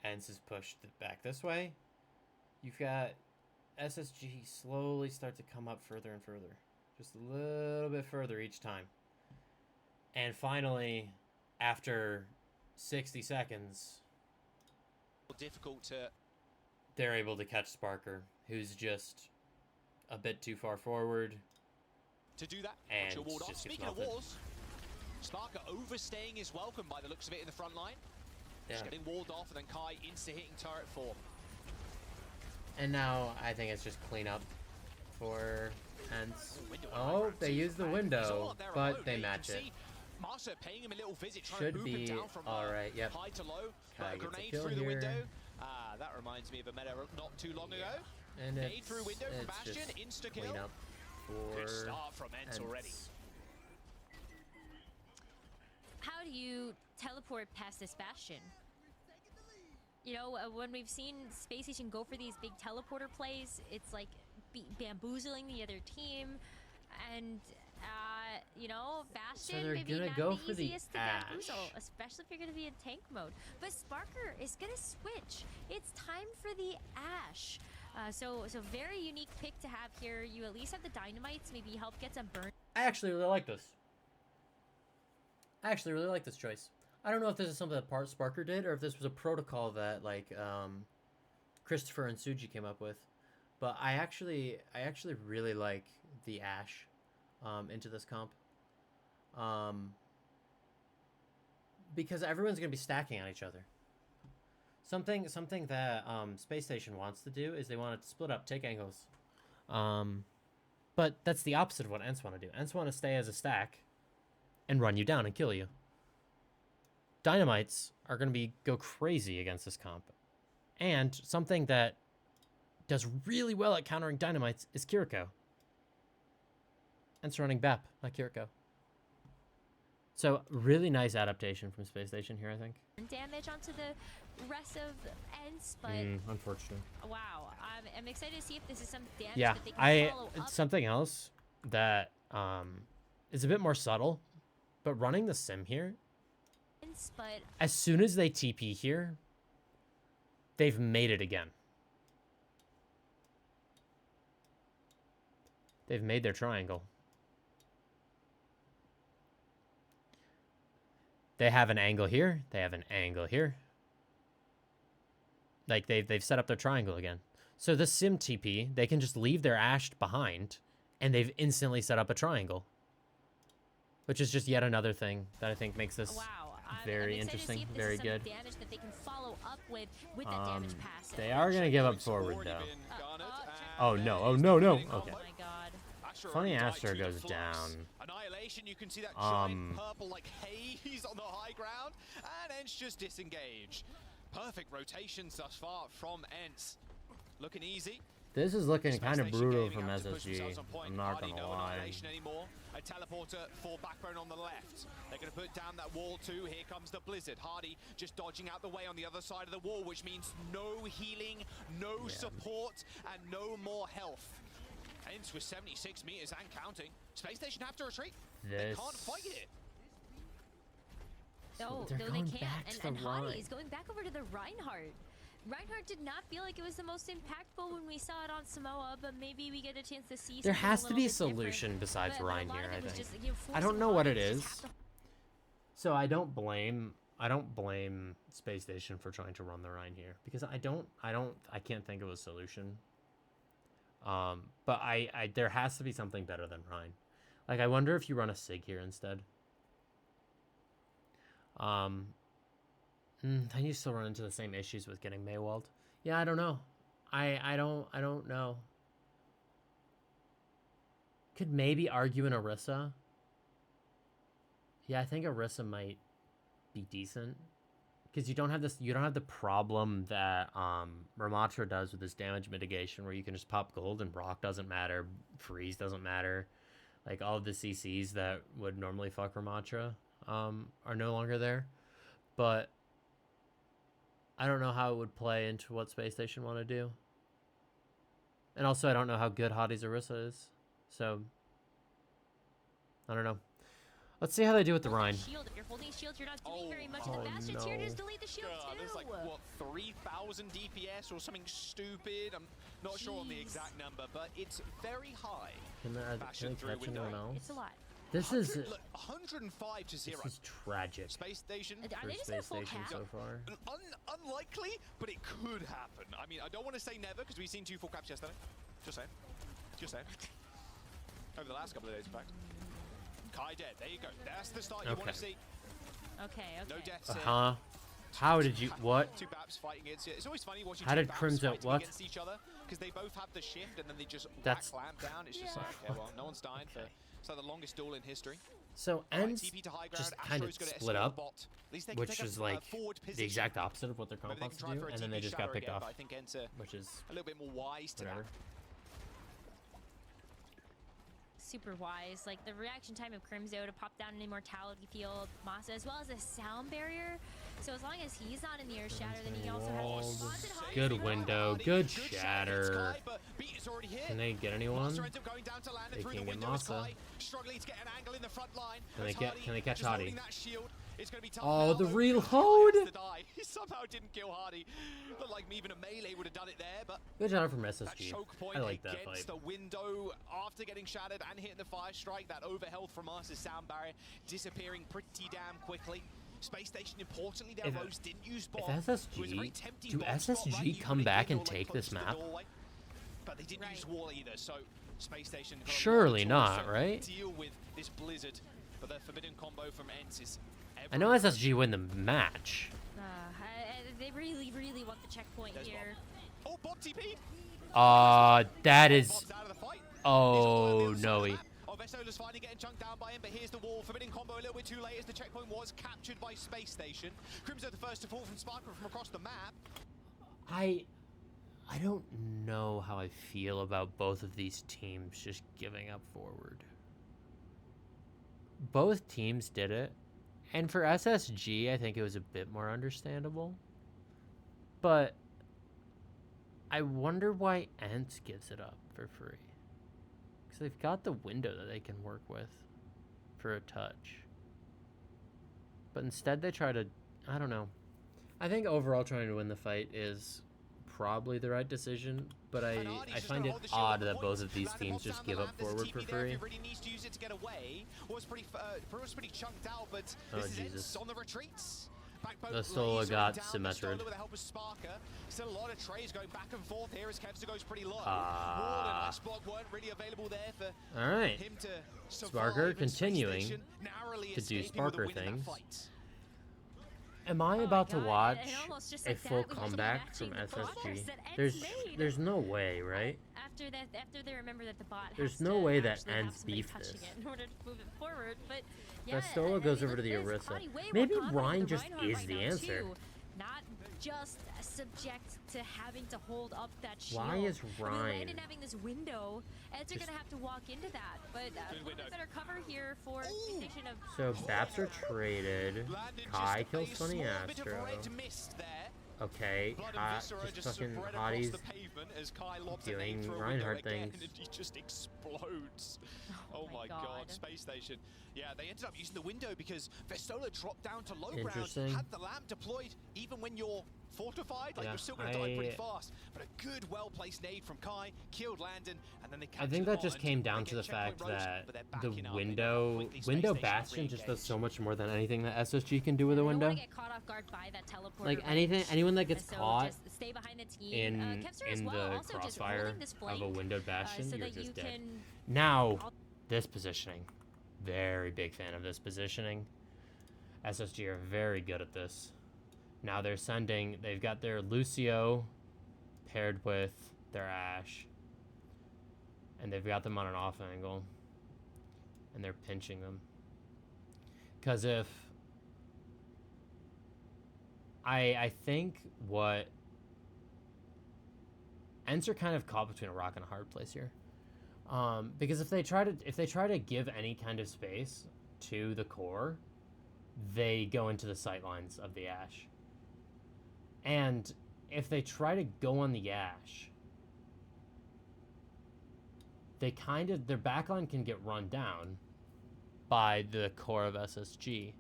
ENCE is pushed back this way, you've got SSG slowly start to come up further and further. Just a little bit further each time. And finally, after 60 seconds, difficult to... they're able to catch Sparker, who's just a bit too far forward. To do that, and walled off. just gets Speaking of nothing. walls, Sparker overstaying his welcome by the looks of it in the front line. Yeah. Just getting walled off, and then Kai insta-hitting turret 4. And now I think it's just cleanup for ENCE. Window Oh, they use the He's all window, up there but alone. they You can match it. see Marsa paying him a little visit, trying Should to move him be down from alright, yep. high to low. Kai But a gets a grenade kill through the here. window. That reminds me of a meta not too long ago. And Nade through window from it's Bastion, just insta-kill. cleanup for Good start from ENCE already. ENCE. How do you teleport past this Bastion? You know, when we've seen Space Station go for these big teleporter plays, it's like bamboozling the other team, and you know, Bastion they're maybe gonna not go the for the easiest to Ash. bamboozle, especially if you're gonna be in tank mode. But Sparker is gonna switch. It's time for the Ash. So very unique pick to have here. You at least have the dynamites, maybe help get some burn. I actually really like this. I actually really like this choice. I don't know if this is something that Sparker did or if this was a protocol that like Christopher and Suji came up with, but I actually really like the Ash into this comp, because everyone's gonna be stacking on each other. Something that Space Station wants to do is they want to split up, take angles, but that's the opposite of what ENCE want to do. ENCE want to stay as a stack and run you down and kill you. Dynamites are going to go crazy against this comp. And something that does really well at countering dynamites is Kiriko. And surrounding BAP like Kiriko. So, really nice adaptation from Space Station here, I think. Damage onto the rest of ENCE, but Unfortunate. wow, I'm excited to see if this is some damage Yeah, that they can follow up. something else that is a bit more subtle, but running the sim here, But as soon as they TP here, they've made it again. They've made their triangle. They have an angle here. They have an angle here. Like, they've set up their triangle again. So the sim TP, they can just leave their Ash behind, and they've instantly set up a triangle. Which is just yet another thing that I think makes this... wow. Very I'm excited to interesting, see if this very is some good. damage that they can follow up with that damage passive. They are going to give up forward, Already though. been garnered, Oh, and no. then Oh, he's no, no. getting Okay. Oh my god. Astra Funny already died Astra to the goes flux. down. Annihilation, you can see that giant purple like haze on the high ground, and ENCE just disengage. Perfect rotations thus far from ENCE. Looking easy. This is looking Space kind of Station brutal gaming from having to push SSG. themselves on point. I'm not Hardly going to no lie. Annihilation anymore. A teleporter for Backbone on the left. They're going to put down that wall too. Here comes the Blizzard. Hardy just dodging out the way on the other side of the wall, which means no healing, no support, and no more health. ENCE with 76 meters and counting. Space Station have to retreat. They can't fight it. No, they're no, going they can't. back to And the Hadi Rhine. is going back over to the Reinhardt. Reinhardt did not feel like it was the most impactful when we saw it on Samoa, but maybe we get a chance to see There something has a to little be a bit different. solution besides But Rhine a lot here, of it I was think. just, you know, I don't forcing know what Hadi it to is. just have to So I don't blame Space Station for trying to run the Rhine here because I can't think of a solution. But there has to be something better than Rhine. Like, I wonder if you run a Sig here instead. Then you still run into the same issues with getting Maywalled. Yeah, I don't know. I don't know. Could maybe argue an Orisa. Yeah, I think Orisa might be decent. Because you don't have the problem that Ramatra does with this damage mitigation where you can just pop gold and Brock doesn't matter, freeze doesn't matter. Like, all of the CCs that would normally fuck Ramatra are no longer there. But I don't know how it would play into what Space Station want to do. And also, I don't know how good Hadi's Orisa is. So, I don't know. Let's see how they do with the hold that Rhine. shield. If you're holding any shields, you're not doing very much. And the Bastions here just delete the shield too. There's like, what, 3,000 DPS or something stupid? I'm not sure on the exact number, but it's very high. Can they catch anyone else? It's a lot. This is 105 to 0. This is tragic. Space Station. Are they For just Space full Station cap? so far. Unlikely, but it could happen. I mean, I don't want to say never because we've seen 2 full caps yesterday. Just saying. Just saying. Over the last couple of days, in fact. Kai dead. There you go. That's the start you want to see. Okay. No deaths here. How did you what? 2 Baps fighting against it. It's always funny watching How 2 did Baps Crimson fighting what? against each other because they both have the shift and then they just That's whack lamp down. It's just like, okay, well, no one's dying for it's like the longest duel in history. So ENCE TP to high ground, just kind of Astro's gonna split escape up, the bot. At least they can which take a is like forward the position. exact opposite of what their Maybe they compounds can try do, for a and then they TP just got shatter picked again, off, but I think ENCE which is a little bit more wise to whatever. that. Super wise. Like the reaction time of Crimzo to pop down an immortality field, Masa, as well as a sound barrier. So as long as he's not in the earth shatter, then he also has response and Hardy Good as well. window, good shatter. Can they get anyone? They can get Masa. Struggling to get an angle in the front line. Can they catch Hardy? It's gonna be tough Oh, now, the though. reload! He somehow didn't kill Hardy. Looked like even a melee would have done it there, but Good job from that SSG. choke point I like that against fight. the window after getting shattered and hitting the fire strike. That overhealth from us is sound barrier disappearing pretty damn quickly. Space Station, importantly, their Rose didn't use bomb. If SSG, do SSG come back and take this map? But they didn't use wall either, so Space Station got a Surely lot of not, tools to right? deal with this blizzard, but the forbidden combo from ENCE is I know SSG win the match. They really, really want the checkpoint here. Oh, Bob TP'd. That is. Bob's out of the fight. Oh no, Vestola's finally getting chunked down by him, but here's the wall. Forbidden combo a little bit too late as the checkpoint was captured by Space Station. Crimson the first to fall from Sparkle from across the map. I don't know how I feel about both of these teams just giving up forward. Both teams did it. And for SSG, I think it was a bit more understandable. But I wonder why ENCE gives it up for free. Because they've got the window that they can work with for a touch. But instead they try to, I don't know. I think overall trying to win the fight is probably the right decision, but I find it odd that both of these teams just give up forward for free. Oh Jesus. The Stola got Symmetried. Still a lot of trays going back and forth here as Kevster goes pretty low. Warden and Spock weren't really available there for Alright. him to Sparker continuing to do Sparker things. Am I about to watch a full comeback from SSG? There's no way, right? After they remember that the bot There's no way that ENCE beef this. In order to move it forward, but yeah, Festola goes over to the Orisa. Maybe Ryan just is the answer. Not just subject to having to hold up that shield. Why is Ryan? Landon having this window, Eds are gonna have to walk into that, but a little bit better cover here for Station of. So Baps are traded. Kai kills Funny Astro. Okay, just fucking Hotties doing Reinhardt things. He just explodes. Oh my god, Space Station. Yeah, they ended up using the window because Festola dropped down to low ground, had the lamp deployed even when you're fortified, like you're still gonna die pretty fast. But a good, well-placed nade from Kai, killed Landon, and then they I think that just came down to the fact that the window Bastion just does so much more than anything that SSG can do with a window. Like anyone that gets caught in the crossfire of a windowed Bastion, you're just dead. Now, this positioning. Very big fan of this positioning. SSG are very good at this. Now they've got their Lucio paired with their Ashe. And they've got them on an off angle. And they're pinching them. Because if... I think what... ENCE are kind of caught between a rock and a hard place here. Because if they try to give any kind of space to the core, they go into the sightlines of the Ashe. And if they try to go on the Ashe, their backline can get run down by the core of SSG.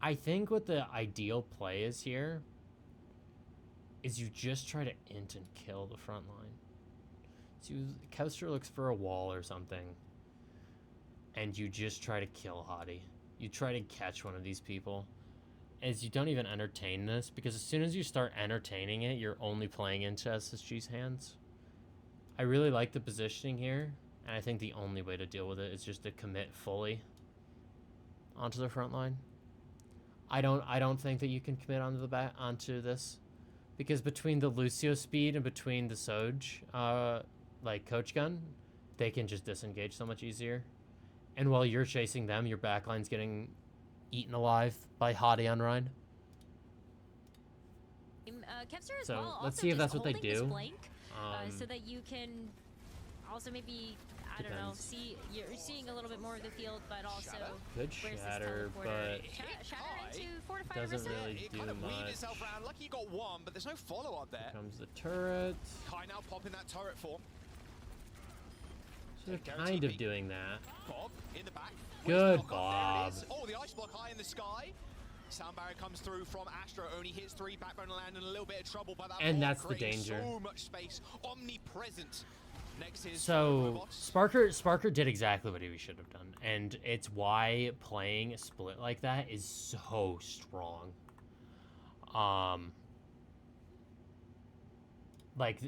I think what the ideal play is here is you just try to int and kill the front line. So Kevster looks for a wall or something, and you just try to kill Hottie. You try to catch one of these people. As you don't even entertain this, because as soon as you start entertaining it, you're only playing into SSG's hands. I really like the positioning here, and I think the only way to deal with it is just to commit fully onto the front line. I don't think that you can commit onto this, because between the Lucio speed and between the Soj, like Coach Gun, they can just disengage so much easier. And while you're chasing them, your backline's getting eaten alive by Hottie on Rhine. Kevster as So well, let's also see if just that's what they holding this do. flank, so that you can also maybe, I don't know, you're seeing a little bit more of the field, but also Good where's shatter, this but Shatter into fortify doesn't Orisa? really It do kind of weaved much. itself around. Lucky you got one, but there's no follow-up there. Here comes the turret. Kai now popping that turret form. So they're kind of doing that. Bob in the back. Good, Knock off, there it Bob. is. Oh, the ice block high in the sky. Sound barrier comes through from Astro. Only hits 3. Backbone land in a little bit of trouble, but that And block that's the creates danger. so much space. Omnipresent. Next is So Sparker did exactly what he should have done, and it's why playing a split like that is so strong. Like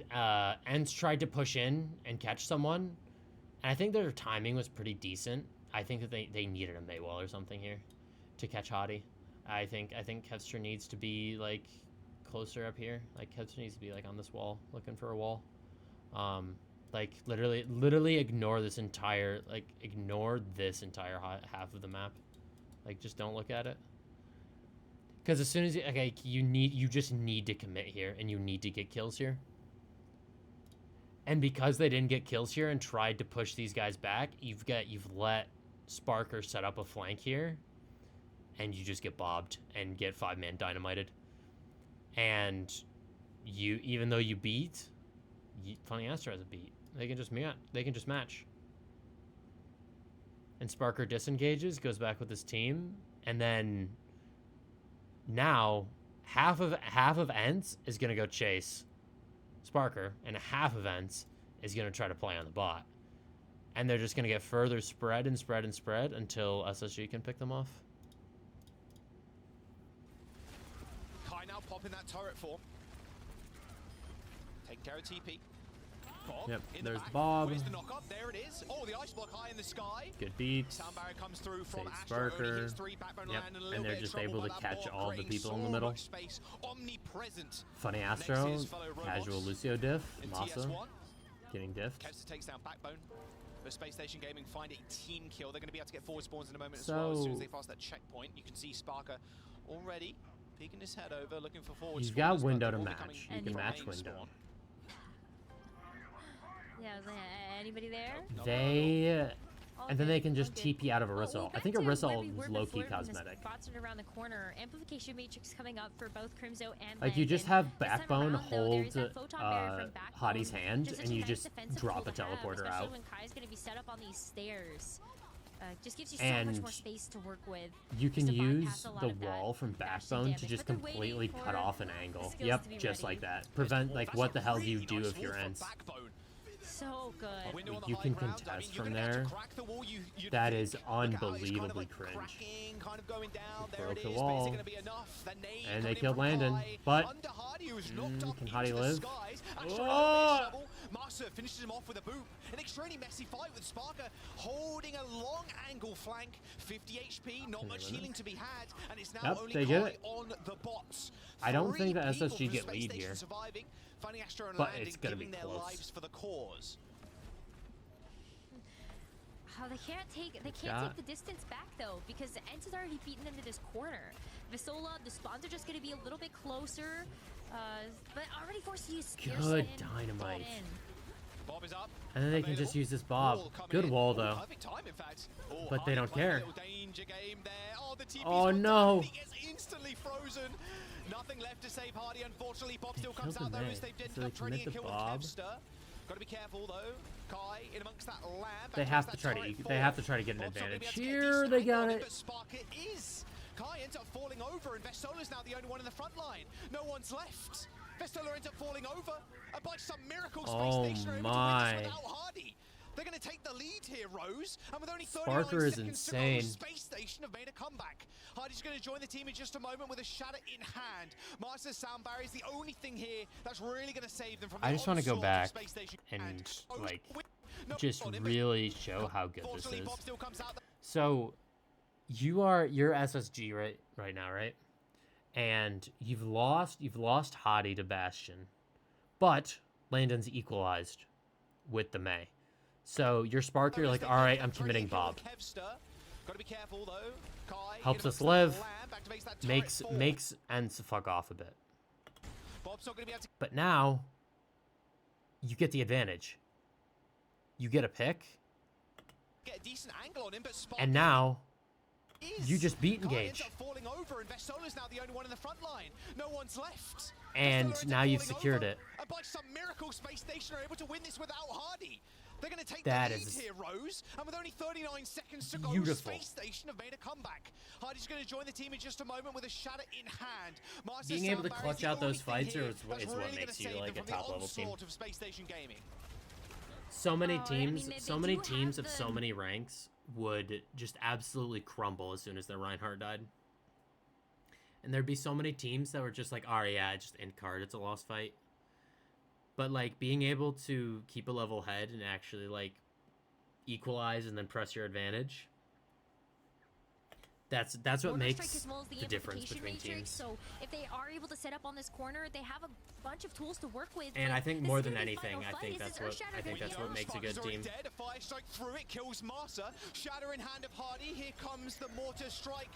ENCE tried to push in and catch someone, and I think their timing was pretty decent. I think that they needed a Maywall or something here to catch Hottie. I think Kevster needs to be like closer up here. Like Kevster needs to be like on this wall, looking for a wall. Like literally ignore this entire half of the map. Like just don't look at it. Because as soon as you just need to commit here, and you need to get kills here. And because they didn't get kills here and tried to push these guys back, you've let Sparker set up a flank here, and you just get bobbed and get 5-man dynamited. And even though you beat, Funny Astro has a beat. They can just match. And Sparker disengages, goes back with his team, and then now half of ENCE is gonna go chase Sparker, and half of ENCE is gonna try to play on the bot. And they're just gonna get further spread and spread and spread until SSG can pick them off. Kai now popping that turret form. Taking care of TP. Bob Yep, in there's the back. Bob. Where's the knock up? There it is. Oh, the ice block high in the sky. Good beat. Sound barrier comes through from Save Astro. Only Sparker. hits 3. Backbone Yep, land in a and little they're bit of just trouble, able to but that catch block all the creating people in the so middle. much space. Omnipresent. Funny Next Astro, is fellow robots. casual Lucio diff, In Masa, TS1. getting diffed. Kevster takes down Backbone. But Space Station Gaming find a team kill. They're going to be able to get forward spawns in a moment as well. As soon as they pass that checkpoint, you can see Sparker already peeking his head over, looking for forward You've spawns, got window but to they're all match. coming You can from match main window. spawn. Yeah, was like, anybody there? They and then they can just Okay. TP out of Orisa. Well, I think back to Orisa where we is were low-key before when the cosmetic. spots are around the corner. Amplification matrix coming up for both Crimzo and Like you just Landon. have This time Backbone around, though, there is hold that photon barrier from Backbone, Hottie's hand, which is and such a you nice just defensive drop tool a to have, teleporter especially out. when Kai's going to be set up on these stairs. Just gives you so And much more space to work with. You can just to bypass use a lot the of that wall from bashing Backbone to damage, just but they're completely waiting cut for off an the angle. skills Yep, to be just ready. like that. Prevent like That's what a the hell do you really do nice if you're wall from ENCE? Backbone. So good. A window on the You high can ground. contest you're from gonna have to there. crack the wall, you'd That think. is Look how it's kind of unbelievably like cringe. cracking, kind of going down. There Broke it the is, wall. but is it going to be enough? The nade And they coming in killed from Landon, Kai. but- Under Hardy, who was knocked up can into Hottie the live? skies. Astro Oh! trouble. Master finishes him off with a boot. An extremely messy fight with Sparker holding a long angle flank. 50 HP, not Can they much win it? healing to be had, and it's now Yep, only they get Kai it. on the bots. I don't 3 think the people SSG from get Space lead Station here. surviving, finding Astro and But Landon it's gonna be giving their close. lives for the cause. Oh, they can't take the distance back though, because the ENCE has already beaten them to this corner. Visola, the spawns are just going to be a little bit closer, but already forced to use Spear Good Spin. dynamite. Get in. Bob is up. And then they can just use this Bob. Wall coming Good in. wall Oh, though. perfect time, in fact. Oh, But they Hardy don't playing a care. little danger game there. Oh, the TP's Oh, gone no. down. He gets instantly frozen. Nothing left to save Hardy. Unfortunately, Bob They still comes killed out the though May, as they've so ended they up trading commit a the kill Bob. on Kevster. Got to be careful though. Kai in amongst that lab. They have to try to. They have to try to get an Bob's not gonna advantage be able to get here. decent They angle got on it. But Sparker is Kai ends up falling over, and Vestola's now the only one in the front line. No one's left. Vestola ends up falling over, and by some miracle, Space Station are able to win this without Hardy. They're going to take the lead here, Rose, and with only 39 Sparker is seconds insane. to go, Space Station have made a comeback. Hardy's going to join the team in just a moment with a shatter in hand. Master's sound barrier is the only thing here that's really going to save them from the I just want to go onslaught of back Space Station and Rose like no just on him, but really show how good this unfortunately, is. Bob still comes out So you're SSG right now, right? And you've lost Hottie to Bastion, but Landon's equalized with the May. So your Spark, you're like, all right, I'm committing Bob. Gotta be careful though. Kai Helps us live. Makes ENCE fuck off a bit. Bob's not gonna be able to But now you get the advantage. You get a pick, get a decent angle on him, but Spark and now is. you just beat Kai ends engage. up falling over, and Vestola's now the only one in the front line. No one's left. And Vestola ends now up you've falling secured over, it. And by some miracle, Space Station are able to win this without Hardy. They're going to take That the lead is here, Rose. And with only 39 seconds to go, beautiful. Space Station have made a comeback. Hardy's going to join the team in just a moment with a shatter in hand. Master Being able to Soundbar is clutch the out those only thing fights here is what that's really makes gonna you save like them a from the top level team. onslaught of Space Station Gaming. So many Oh, I mean, teams, they so do many have teams of the- so many ranks would just absolutely crumble as soon as their Reinhardt died. And there'd be so many teams that were just like, oh yeah, just end card, it's a lost fight. But like being able to keep a level head and actually like equalize and then press your advantage. That's what Mortar makes Strike as well as the difference amplification between matrix, teams. So if they are able to set up on this corner, they have a bunch of tools to work with. And but I think this more is than gonna be anything, final I fight. think Is that's this what Earthshatter I think gonna that's be what out? makes a Sparker's good already team. Dead. A fire strike through it kills Marsa. Shatter in hand of Hardy. Here comes the mortar strike.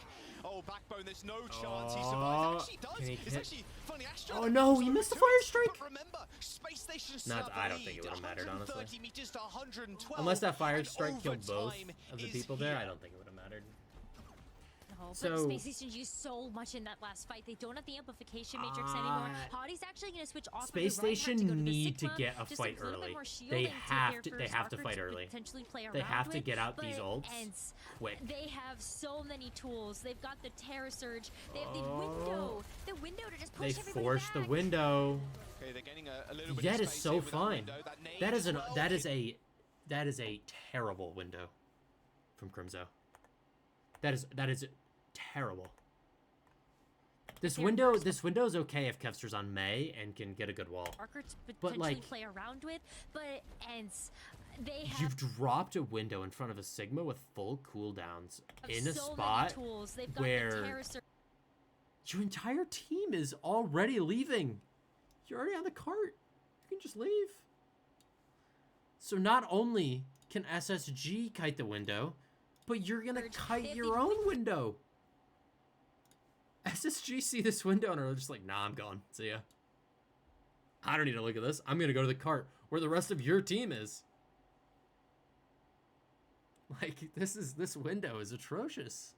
Oh, Backbone, there's no chance he survives. It actually Can does. he It's hit? actually funny. Astro Oh that no, moves he over missed the to fire it. strike. But remember, Space Station Not, still I have don't the think it lead. would have mattered, honestly. 130 meters to 112. Unless that fire and strike killed both overtime of the is people there, I here. don't think it would have mattered. No, So- but Space Station's used so much in that last fight. They don't have the amplification matrix anymore. Hardy's actually going to switch off. Space of the Reinhardt Station to go to the need to Sigma, get a just fight little bit early. more They shielding have to. for They have to Sparker fight early. potentially play They around have to with, get out but these ults ENCE, quick. They have so many tools. They've got the Terror Surge. They have the Oh. window to just They push everybody forced the back. window. Okay, they're getting a little bit That of is space so here with fine. window. That nade That is as an well. that is a terrible window from Crimzo. That is terrible. This window is okay if Kevster's on May and can get a good wall. Sparker to But, potentially like, play around with, but ENCE, they have You've dropped a window in front of a Sigma with full cooldowns in a so spot many tools. They've got the where Terror Surge. your entire team is already leaving. You're already on the cart. You can just leave. So not only can SSG kite the window, but you're gonna They kite have your the own window. SSG see this window and are just like, nah, I'm gone. See ya. I don't need to look at this. I'm gonna go to the cart where the rest of your team is. Like, this window is atrocious.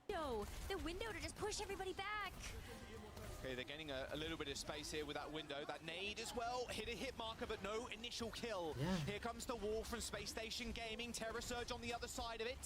The window to just push everybody back. Okay, they're getting a little bit of space here with that window. That nade as well. Hit a hit marker, but no initial kill. Yeah. Here comes the wall from Space Station Gaming. Terror Surge on the other side of it.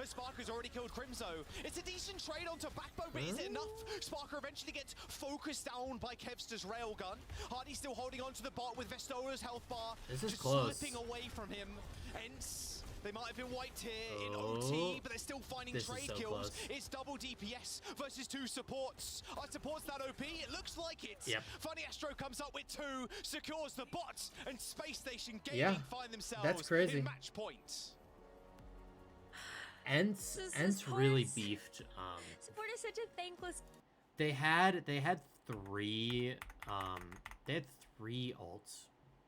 As Sparker's already killed Crimzo. It's a decent trade onto Backbone, but is it enough? Sparker eventually gets focused down by Kevster's railgun. Hardy's still holding on to the bot with Vestola's health bar. This is just close. slipping away from him. ENCE. They might have been wiped here in Oh. OT, but they're still finding This is trade so kills. close. It's double DPS versus two supports. Our supports that OP, it looks like it. Yep. Funny Astro comes up with two, secures the bot, and Space Station Gaming Yeah, find themselves that's crazy. in match point. ENCE This really supports- beefed. Support is such a thankless. They had three ults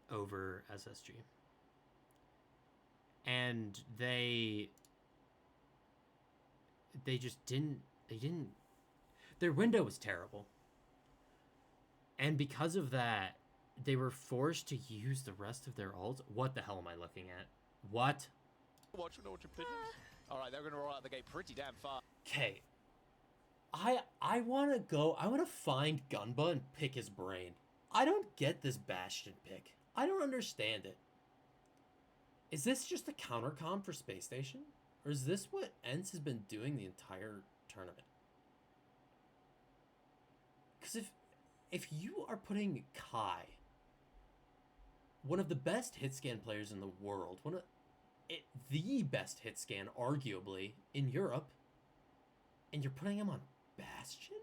over SSG. And they just didn't their window was terrible. And because of that, they were forced to use the rest of their ults. What the hell am I looking at? What? Watch your opinions. All right, they're going to roll out the gate pretty damn fast. Okay. I want to find Gunba and pick his brain. I don't get this Bastion pick. I don't understand it. Is this just a counter comp for Space Station? Or is this what ENCE has been doing the entire tournament? Because if you are putting Kai, one of the best hit scan players in the world, the best hit scan arguably in Europe, and you're putting him on Bastion?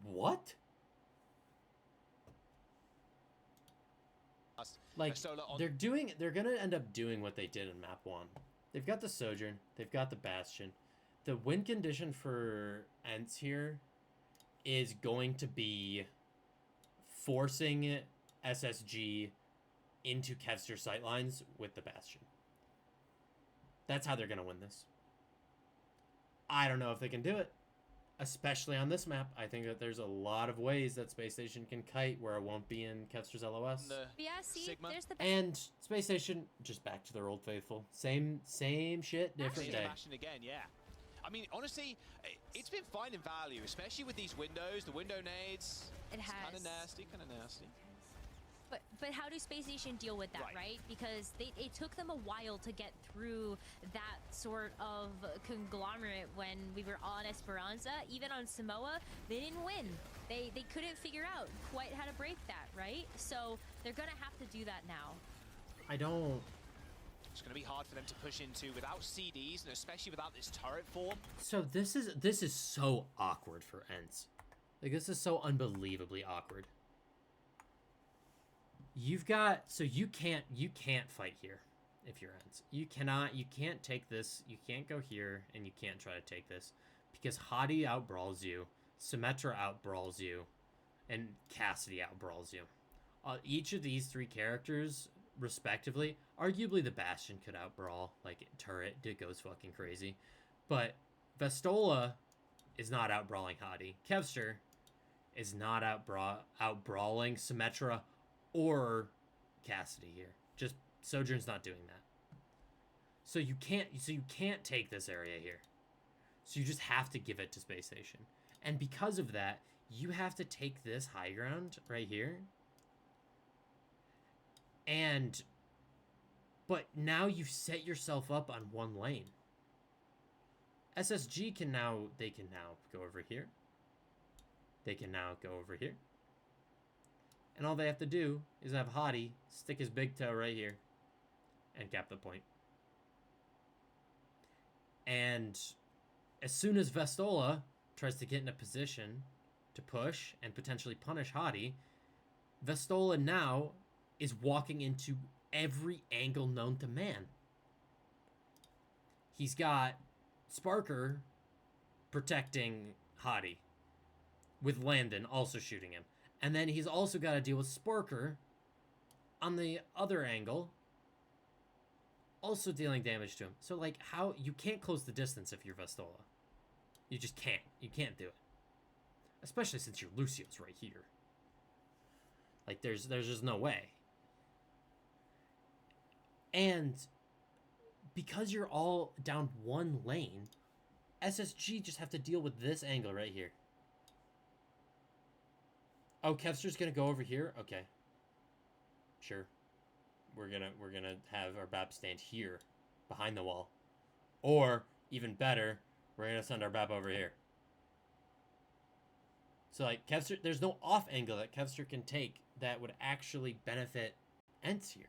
What? Like, they're gonna end up doing what they did in map 1. They've got the Sojourn, they've got the Bastion. The win condition for ENCE here is going to be forcing SSG into Kevster sightlines with the Bastion. That's how they're gonna win this. I don't know if they can do it. Especially on this map, I think that there's a lot of ways that Space Station can kite where it won't be in Kevster's LOS. Yeah, see, there's the and Space Station just back to their old faithful. Same shit, different day. Again, yeah. I mean, honestly, it's been fine in value, especially with these windows, the window nades. It has. Kind of nasty, kind of nasty. But how do Space Station deal with that, right? Because it took them a while to get through that sort of conglomerate when we were on Esperanza. Even on Samoa, they didn't win. They couldn't figure out quite how to break that, right? So they're gonna have to do that now. It's going to be hard for them to push into without CDs, and especially without this turret form. So this is so awkward for ENCE. Like, this is so unbelievably awkward. You've got, so you can't fight here if you're ENCE. You can't take this, you can't go here, and you can't try to take this. Because Hadi outbrawls you, Symmetra outbrawls you, and Cassidy outbrawls you. Each of these three characters, respectively, arguably the Bastion could outbrawl, like Turret goes fucking crazy. But Vestola is not outbrawling Hadi. Kevster is not outbrawling Symmetra or Cassidy here. Just Sojourn's not doing that. So you can't take this area here. So you just have to give it to Space Station. And because of that, you have to take this high ground right here. But now you've set yourself up on one lane. SSG can now go over here. They can now go over here. And all they have to do is have Hadi stick his big toe right here and cap the point. And as soon as Vestola tries to get in a position to push and potentially punish Hadi, Vestola now is walking into every angle known to man. He's got Sparker protecting Hadi, with Landon also shooting him. And then he's also got to deal with Sparker on the other angle, also dealing damage to him. So, like, how you can't close the distance if you're Vestola. You just can't. You can't do it. Especially since your Lucio's right here. Like, there's just no way. And because you're all down one lane, SSG just have to deal with this angle right here. Oh, Kevster's gonna go over here? Okay. Sure. We're gonna have our BAP stand here, behind the wall. Or, even better, we're gonna send our BAP over here. So, like, Kevster, there's no off angle that Kevster can take that would actually benefit ENCE here.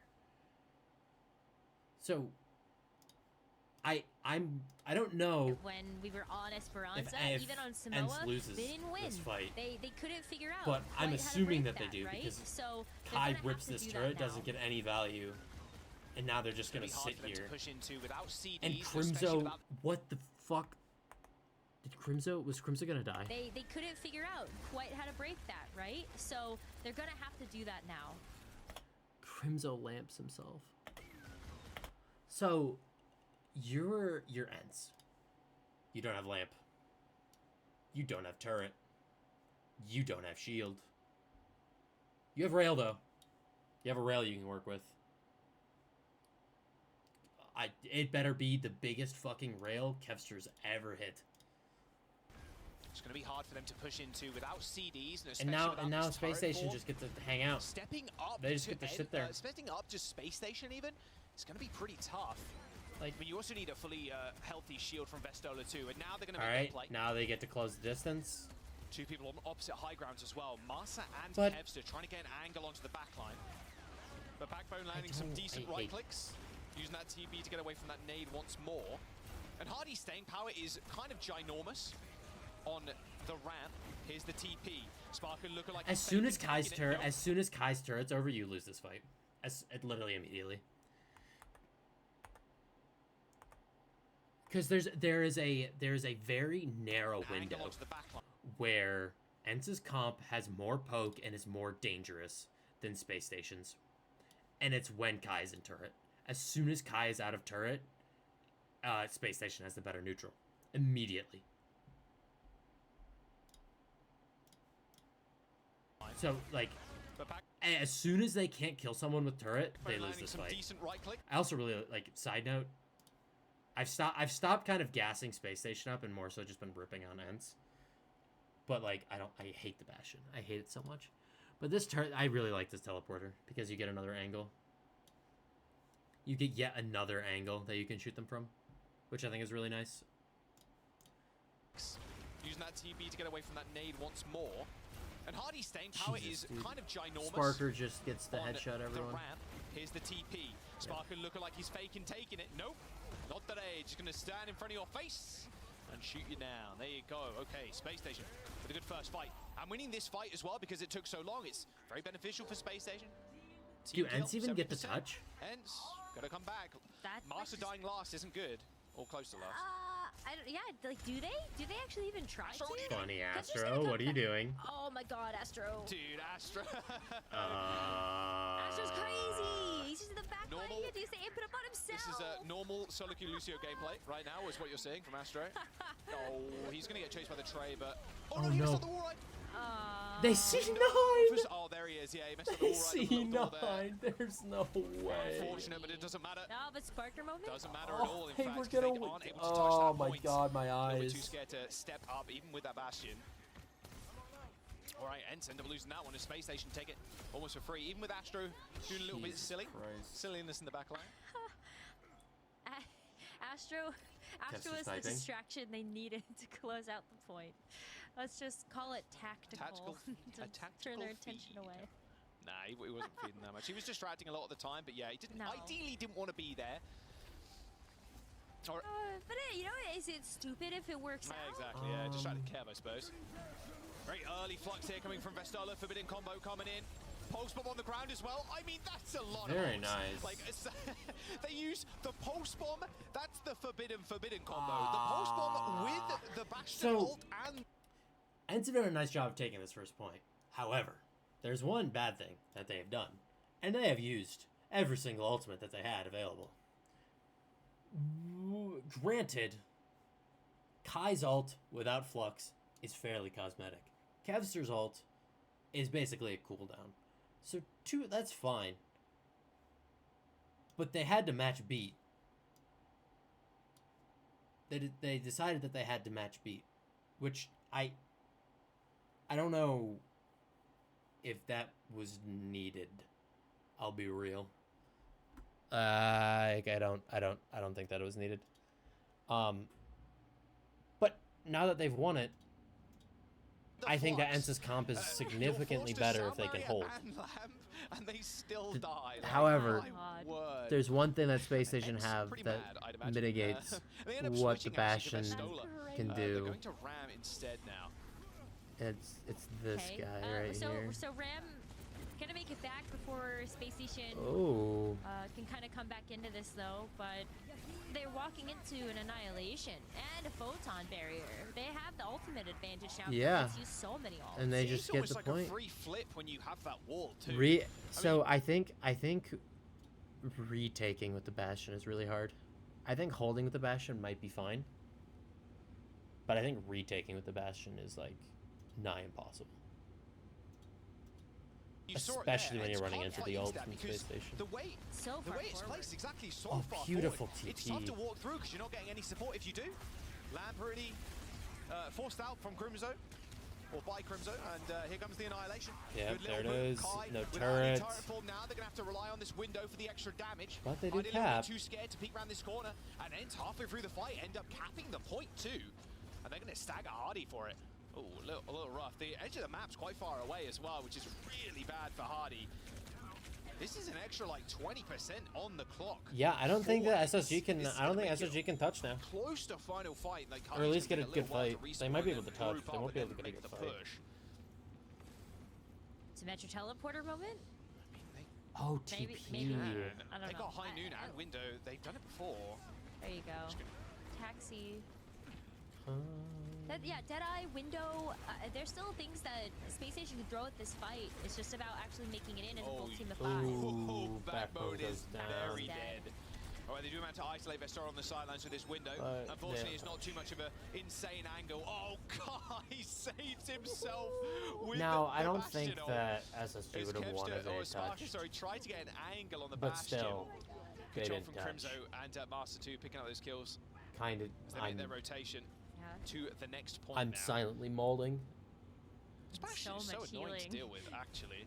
So, I don't know when we were on Esperanza, if even on ENCE Samoa, loses they didn't win. this fight. They couldn't figure out. But I'm quite how to assuming break that they do, right? because so Kai whips this turret, doesn't get any value, and now they're just gonna sit here. And Crimzo, what the fuck? Was Crimzo gonna die? They couldn't figure out quite how to break that, right? So they're gonna have to do that now. Crimzo lamps himself. So, you're ENCE. You don't have lamp. You don't have turret. You don't have shield. You have rail, though. You have a rail you can work with. It better be the biggest fucking rail Kevster's ever hit. It's going to be hard for them to push into without CDs, and now Space Station just gets to hang out. Stepping up, they just get to sit there. Stepping up to Space Station even, it's going to be pretty tough. Like, but you also need a fully healthy shield from Vestola too, and now they're going to. All right, now they get to close the distance. Two people on opposite high grounds as well. Masa and But- Kevster trying to get an angle onto the back line. But Backbone landing some decent right clicks. Using that TB to get away from that nade once more. And Hardy's staying power is kind of ginormous on the ramp. Here's the TP. Sparker looking like As soon as Kai's turret's over, you lose this fight. Literally immediately. Because there is a very narrow window where ENCE's comp has more poke and is more dangerous than Space Station's. And it's when Kai is in turret. As soon as Kai is out of turret, Space Station has the better neutral. Immediately. So, like, as soon as they can't kill someone with turret, they lose this fight. I also really, like, side note, I've stopped kind of gassing Space Station up and more so just been ripping on ENCE. But, like, I hate the Bastion. I hate it so much. But this turret, I really like this teleporter because you get another angle. You get yet another angle that you can shoot them from, which I think is really nice. Using that TB to get away from that nade once more. And Hardy's staying power is kind of ginormous. Sparker just gets the headshot, everyone. The ramp. Here's the TP. Sparker looking like he's faking taking it. Nope, not today. Just going to stand in front of your face and shoot you down. There you go. Okay, Space Station with a good first fight. And winning this fight as well because it took so long. It's very beneficial for Space Station. Do ENCE even get the touch? ENCE, gotta come back. Master dying last isn't good. Or close to last. I don't, yeah, like, do they actually even try to? Funny, Astro, what are you doing? Oh my god, Astro. Dude, Astro. Astro's crazy. He's just in the back line. He can do the input up on himself. This is a normal solo queue Lucio gameplay right now, is what you're seeing from Astro. Oh, he's gonna get chased by the tray, but... Oh no, he missed on the wall right. They C9! Oh, there he is, yeah, he missed on the wall right. C9, there's no way. Unfortunate, but it doesn't matter. No, but Sparker moment? Doesn't matter at all, in fact, we're 'cause gonna they aren't able to touch that my point. god, my A little bit eyes. too scared to step up, even with that Bastion. Alright, ENCE end up losing that one. A Space Station take it almost for free. Even with Astro doing a little bit silly. Silliness in the back line. Astro was the distraction they needed to close out the point. Let's just call it tactical. Turn their attention away. Nah, he wasn't feeding that much. He was distracting a lot of the time, but yeah, he didn't. Ideally, didn't want to be there. But you know, is it stupid if it works out? Exactly. Yeah, distracted Kev, I suppose. Very early flux here coming from Vestala. Forbidden combo coming in. Pulse bomb on the ground as well. I mean, that's a lot. Very of nice. Like, they use the pulse bomb. That's the forbidden combo. The pulse bomb with the Bastion ult and. ENCE have done a nice job of taking this first point. However, there's one bad thing that they have done, and they have used every single ultimate that they had available. Granted, Kai's ult without flux is fairly cosmetic. Kevster's ult is basically a cooldown. So that's fine. But they had to match beat. They decided that they had to match beat, which I don't know if that was needed. I'll be real. I don't think that it was needed. But now that they've won it, I think that ENCE's comp is significantly better if they can hold. And they still die. However, there's one thing that Space Station have that mitigates what the Bastion can do. They're going to Ram instead now. It's this guy right here. So Ram gonna make it back before Space Station can kind of come back into this though, but they're walking into an annihilation and a photon barrier. They have the ultimate advantage now. Yeah, use so many ults. and they just get the like point. A free flip when you have that wall too. I think retaking with the Bastion is really hard. I think holding with the Bastion might be fine, but I think retaking with the Bastion is like nigh impossible. Especially when you're running into the ult from Space Station. The way it's placed exactly so far beautiful forward. TP. It's tough to walk through because you're not getting any support if you do. Lamp already forced out from Crimzo, or by Crimzo, and here comes the annihilation. Yeah, there it is. No turret. turret. Now they're gonna have to rely on this window for the extra damage. But they do cap. Too scared to peek around this corner, and ENCE halfway through the fight end up capping the point too, and they're gonna stagger Hardy for it. Oh, a little rough. The edge of the map's quite far away as well, which is really bad for Hardy. This is an extra like 20% on the clock. Yeah, I don't think for that ENCE. SSG can. This is I don't gonna think make it SSG can touch now. Close to final fight, like Or at least get a little good while to fight. They respawn might be and able to touch. group They up won't be and able to then get a make good the fight. push. Symmetra teleporter moment? Oh, Maybe, TP. maybe. I don't They know. got High Noon and Window. They've done it before. There you go. Just gonna- Taxi. Yeah, Deadeye, Window, there's still things that Space Station can throw at this fight. It's just about actually making it in as a full team of 5. Ooh, Backbone goes is down. very dead. All right, they do manage to isolate Vestar on the sidelines with this window. But Unfortunately, yeah. it's not too much of an insane angle. Oh, God, he saves himself with Now, the I don't Bastion think ult. that SSG As would have won Kevster- if or they Sparker, touched. sorry, tried to get an angle on the But Bastion. still, they Good job didn't from touch. Crimzo and Master 2 picking up those kills Kind of. as they make their rotation Yeah. to the next point I'm now. silently molding. This Bastion is So so much annoying to healing. deal with, actually.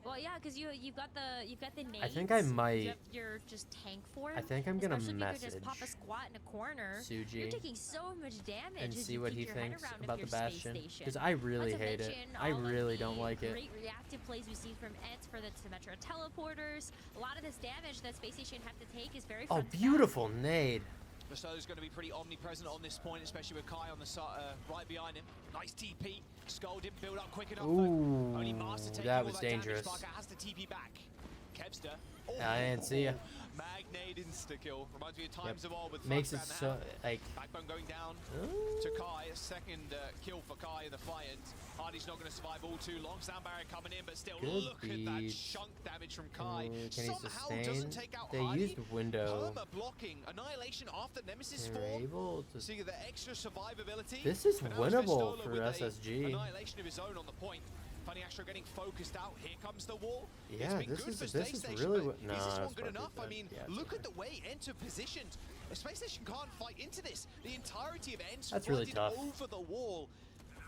Well, yeah, because you've got the nades. I think I might- You have your just tank form. I think I'm gonna Especially if you could message just pop a squat in a corner. You're Suji taking so much damage and as see you what kick he your head thinks around about of the your Bastion. space station. Because I really Not to hate it. mention I all of really the don't like it. Great reactive plays we see from ENCE for the Symmetra teleporters. A lot of this damage that Space Station have to take is very Oh, front to back. beautiful nade. Basto's going to be pretty omnipresent on this point, especially with Kai on the side, right behind him. Nice TP. Skull didn't build up quick enough. Ooh, Only Master taking that all was that dangerous. Damage. Sparker has to TP back. Kevster. I didn't see ya. Magnade insta-kill. Reminds me of times of old with Makes it Flux so and like. Backbone going down to Kai. A second kill for Kai in the fight. And Hardy's not going to survive all too long. Sound barrier coming in, but still Good look at that beat. chunk damage from Kai. Can he Somehow sustain? doesn't take out They Hardy. used window. Perma blocking. Annihilation after Nemesis They're form. able to. So you get the extra survivability. This is But now winnable Festola for with a SSG. Annihilation of his own on the point. Funny Astro getting focused out. Here comes the wall. Yeah, It's been this good is for this Space is Station, really but what. is Nah, this one that's good perfect, enough? I but mean, yeah, it's look okay. at the way Enter positioned. Space Station can't fight into this. The entirety of ENCE That's really flooded tough. over the wall.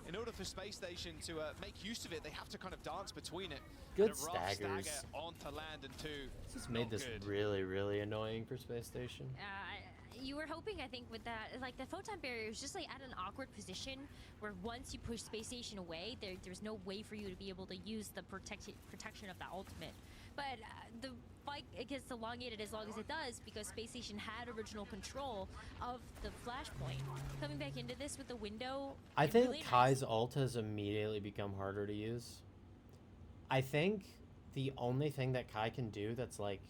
In order for Space Station to make use of it, they have to kind of dance between it. Good And a rough staggers. stagger onto land and two. This has made Not this good. really, really annoying for Space Station. You were hoping, I think, with that, like the photon barrier was just like at an awkward position where once you push Space Station away, there's no way for you to be able to use the protection of that ultimate. But the fight gets elongated as long as it does because Space Station had original control of the flashpoint. Coming back into this with the window, I think really nice. Kai's ult has immediately become harder to use. I think the only thing that Kai can do that's like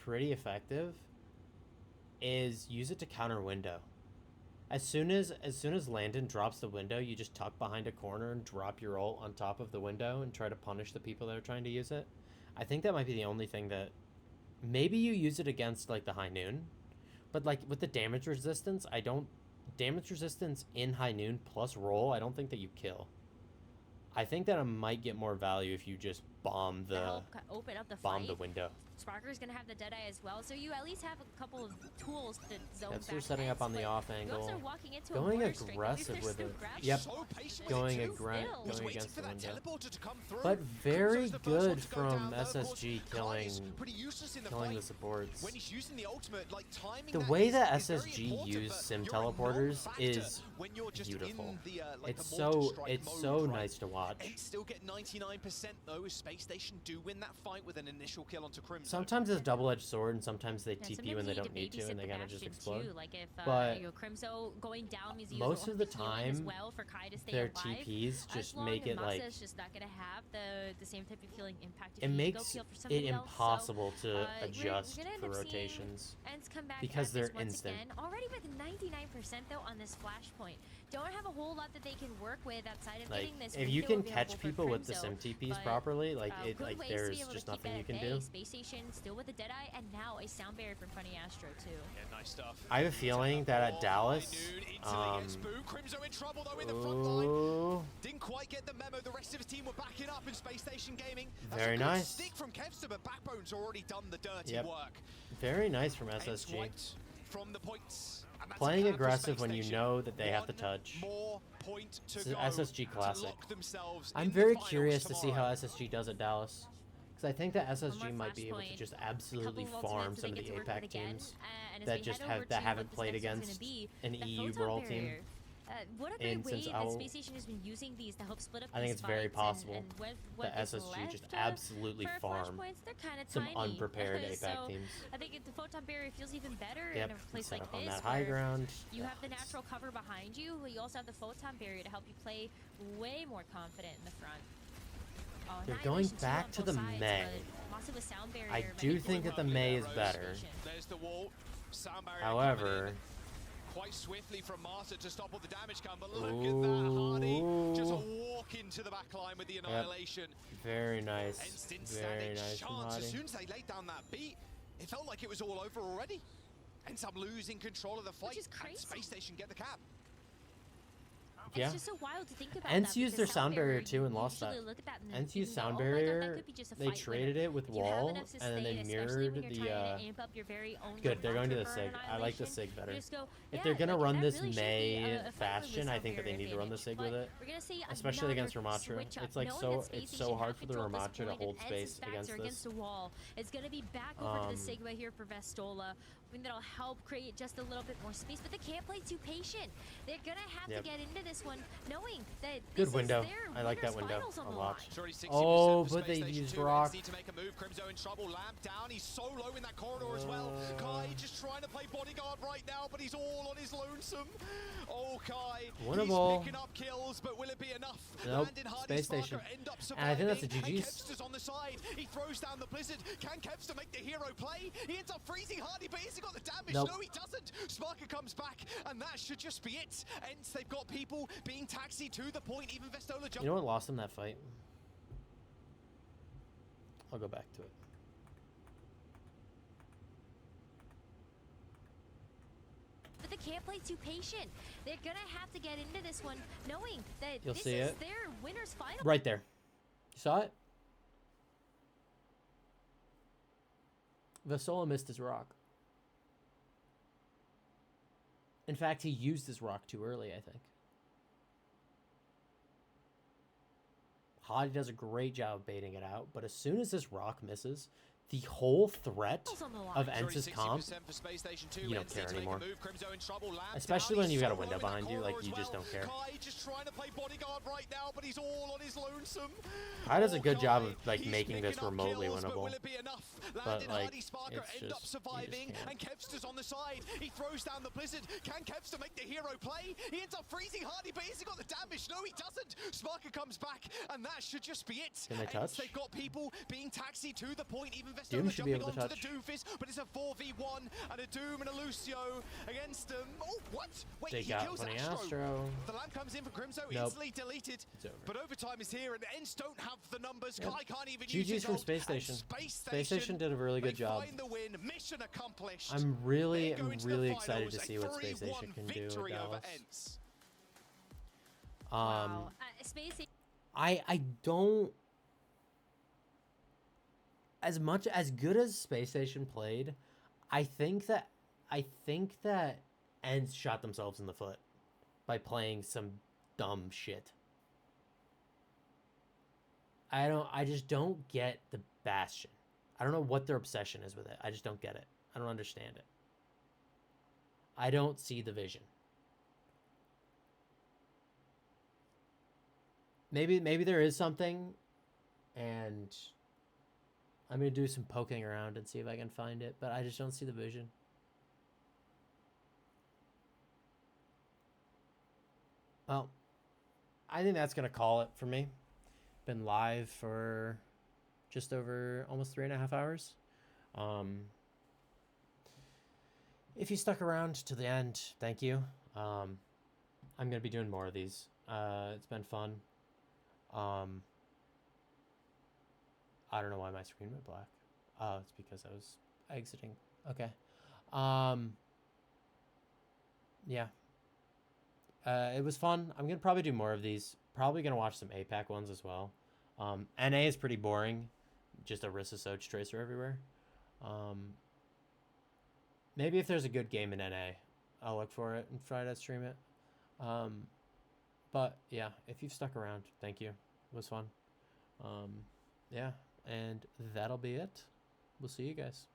pretty effective is use it to counter window. As soon as Landon drops the window, you just tuck behind a corner and drop your ult on top of the window and try to punish the people that are trying to use it. I think that might be the only thing that maybe you use it against like the High Noon, but like with the damage resistance, damage resistance in High Noon plus roll, I don't think that you kill. I think that it might get more value if you just bomb To help open up the fight. the window. Sparker's gonna have the Deadeye as well, so you at least have a couple of tools to zone That's back they're setting up ENCE, on the but off you angle. also are walking into a Going border strike. If aggressive there's with no it. grab Yep. So patient with Going it too. Still. Was going waiting against for the that window. teleporter to come through. But very Crimso's the first one good to go from down, though, of course. SSG Kai's pretty useless in the fight. the supports. When he's using the ultimate, like timing The that way is that very SSG important, use but sim you're a teleporters non-factor is when you're just beautiful. in the, like It's the mortar so strike mode, right? nice to watch. And still get 99% though, as Space Station do win that fight with an initial kill onto Crimson. Sometimes it's a double-edged sword, and sometimes they Yeah, TP when they don't need babysit to, and they the kind of just Bastion explode. Too. Like if But Crimso going down means you most of the use healing as time, well for Kai to stay their alive. TPs As just long make as it like Masa's just not gonna have the same type of healing impact. If it you need to makes go heal for it somebody else. impossible to we're adjust gonna end for up seeing rotations. ENCE come back because at they're this once instant. Again, already with 99% though on this flashpoint. Don't have a whole lot that they can work with outside of Like getting this. if you window can available catch for people with the Crimso, sim TPs but, properly, like good ways to be there's able to just keep nothing that you at can bay. do. Space Station still with the Deadeye, and now a sound barrier from Funny Astro too. Yeah, nice stuff. I have a feeling that at Dallas, Crimson in trouble though in the front line. ooh, Didn't quite get the memo. The rest of his team were backing up in Space Station Gaming. That's Very a good nice. stick from Kevster, but Backbone's already done the dirty Yep. work. very nice from ENCE SSG. wiped from the points. And that's Playing a plan for aggressive Space when you Station. know that they have to One touch. more point to It's go an SSG to classic. lock themselves I'm in the very finals curious to see how tomorrow. SSG does at Dallas, because I think that SSG more might be able to flashpoint, just couple absolutely of farm ultimates some of that the they get to work with APAC again, teams and as that we just head over have that to haven't what this played next one's against gonna be, an the EU photon Brawl team. barrier. What a great And way since that I'll- Space Station has been using these to help split up I think these it's very fights possible and what that is SSG just left, absolutely for farm flashpoints, they're kind of some tiny. unprepared APAC So teams. I think the photon barrier feels even better Yep, in a place set like up on this that high where ground. you Ugh, have the it's- natural cover behind you, but you also have the photon barrier to help you play way more confident in the front. Oh, They're going Annihilation too back on to both the sides, Mei. but Masa with sound barrier I might do be think that the pulling Mei up is the better. Station. There's the wall. Sound barrier However, quite swiftly from Master to stop all the damage come, but look at that, Hardy just walk into the back line with the Annihilation. very nice. ENCE didn't stand Very a nice from chance. As Hardy. soon as they laid down that beat, it felt like it was all over already. ENCE up losing control of the fight, is and crazy. Space Station get the cap. Yeah. It's just so wild to think about. ENCE that used their because sound barrier you too and lost that. usually look at that and ENCE you used go, sound "Oh my God, that barrier. could be just a They fight traded winner." it with If you have wall, enough and then they sustain, especially mirrored when you're the. trying to amp up your very own Good, they're going to the counter Sig. for I like the Annihilation, Sig better. you just go, If yeah, they're gonna like, run that this really should be Mei a fight with Bastion, I sound think that they barrier need to run the advantage. Sig But with it. we're gonna see Especially against another Ramattra. switch up, It's like knowing so that Space it's so Station hard have for the control at this Ramattra to point, hold and space ENCE's backs against are this. against the wall. It's gonna be back over to the Sigma here for Vestola. I mean, that'll help create just a little bit more space, but they can't play too patient. They're gonna have Yep. to get into this one knowing that Good this window. is their I like that winners' window finals on a the lot. line. It's already 60% Oh, for but Space they Station used 2. rock. ENCE need to make a move. Crimzo in trouble. Lamp down. He's so low in that corridor as well. Kai just trying to play bodyguard right now, but he's all on his lonesome. Oh, Kai. Winnable. He's picking up kills, but will it be enough? Nope. Landon Hardy Space Sparker Station. end up And I think that's a surviving, and GG's. Kevster's on the side. He throws down the Blizzard. Can Kevster make the hero play? He ends up freezing Hardy, but has he got the damage? Nope. No, he doesn't. Sparker comes back, and that should just be it. ENCE, they've got people being taxied to the point. Even Vestola jumps. You know what lost them that fight? I'll go back to it. But they can't play too patient. They're gonna have to get into this one knowing that You'll this see is it. their winner's final. Right there. You saw it? Vestola missed his rock. In fact, he used his rock too early, I think. Hadi does a great job of baiting it out, but as soon as this rock misses, the whole threat On the line. of ENCE's comp, for Space Station 2. you don't ENCE care to make a anymore. move. Crimzo in trouble. Lamp Especially down. when He's you got a so window low in that behind you, like, corridor you as just well. don't care. Kai just trying to play bodyguard right now, but he's all on his lonesome. Kai does a good job Kai, of, like, he's making this picking up remotely kills, but winnable. will it be enough? But, Landon like, Hardy Sparker it's end up just- surviving, can't. and Kevster's on the side. He throws down the Blizzard. Can Kevster make the hero play? He ends up freezing Hardy, but has he got the damage? No, he doesn't. Sparker comes back, and that should just be it. Can they touch? They've got people being taxied to the point. Even Doom Vestola should be jumping able to onto the touch. Doomfist, but it's a 4v1 and a Doom and a Lucio against them. Oh, what? Wait, They he got kills Funny Astro. Astro. The lamp comes in for Crimzo, Nope. instantly deleted. It's over. But overtime is here, and the ENCE don't have the numbers. Yep. Kai can't even use GG's his from ult, Space and Station. Space Space Station did a really good they job. find the win. Mission accomplished. I'm really They go into the really excited to finals, see a what Space 3-1 Station can do with victory over Dallas. ENCE. Wow. Space I don't, as much as good as Space Station played, I think that ENCE shot themselves in the foot by playing some dumb shit. I just don't get the Bastion. I don't know what their obsession is with it. I just don't get it. I don't understand it. I don't see the vision. Maybe there is something, and I'm gonna do some poking around and see if I can find it, but I just don't see the vision. Well, I think that's gonna call it for me. Been live for just over almost 3.5 hours. If you stuck around to the end, thank you. I'm gonna be doing more of these. It's been fun. I don't know why my screen went black. Oh, it's because I was exiting. Okay. Yeah. It was fun. I'm gonna probably do more of these. Probably gonna watch some APAC ones as well. NA is pretty boring. Just a Rissa Soch tracer everywhere. Maybe if there's a good game in NA, I'll look for it and try to stream it. But yeah, if you've stuck around, thank you. It was fun. Yeah, and that'll be it. We'll see you guys.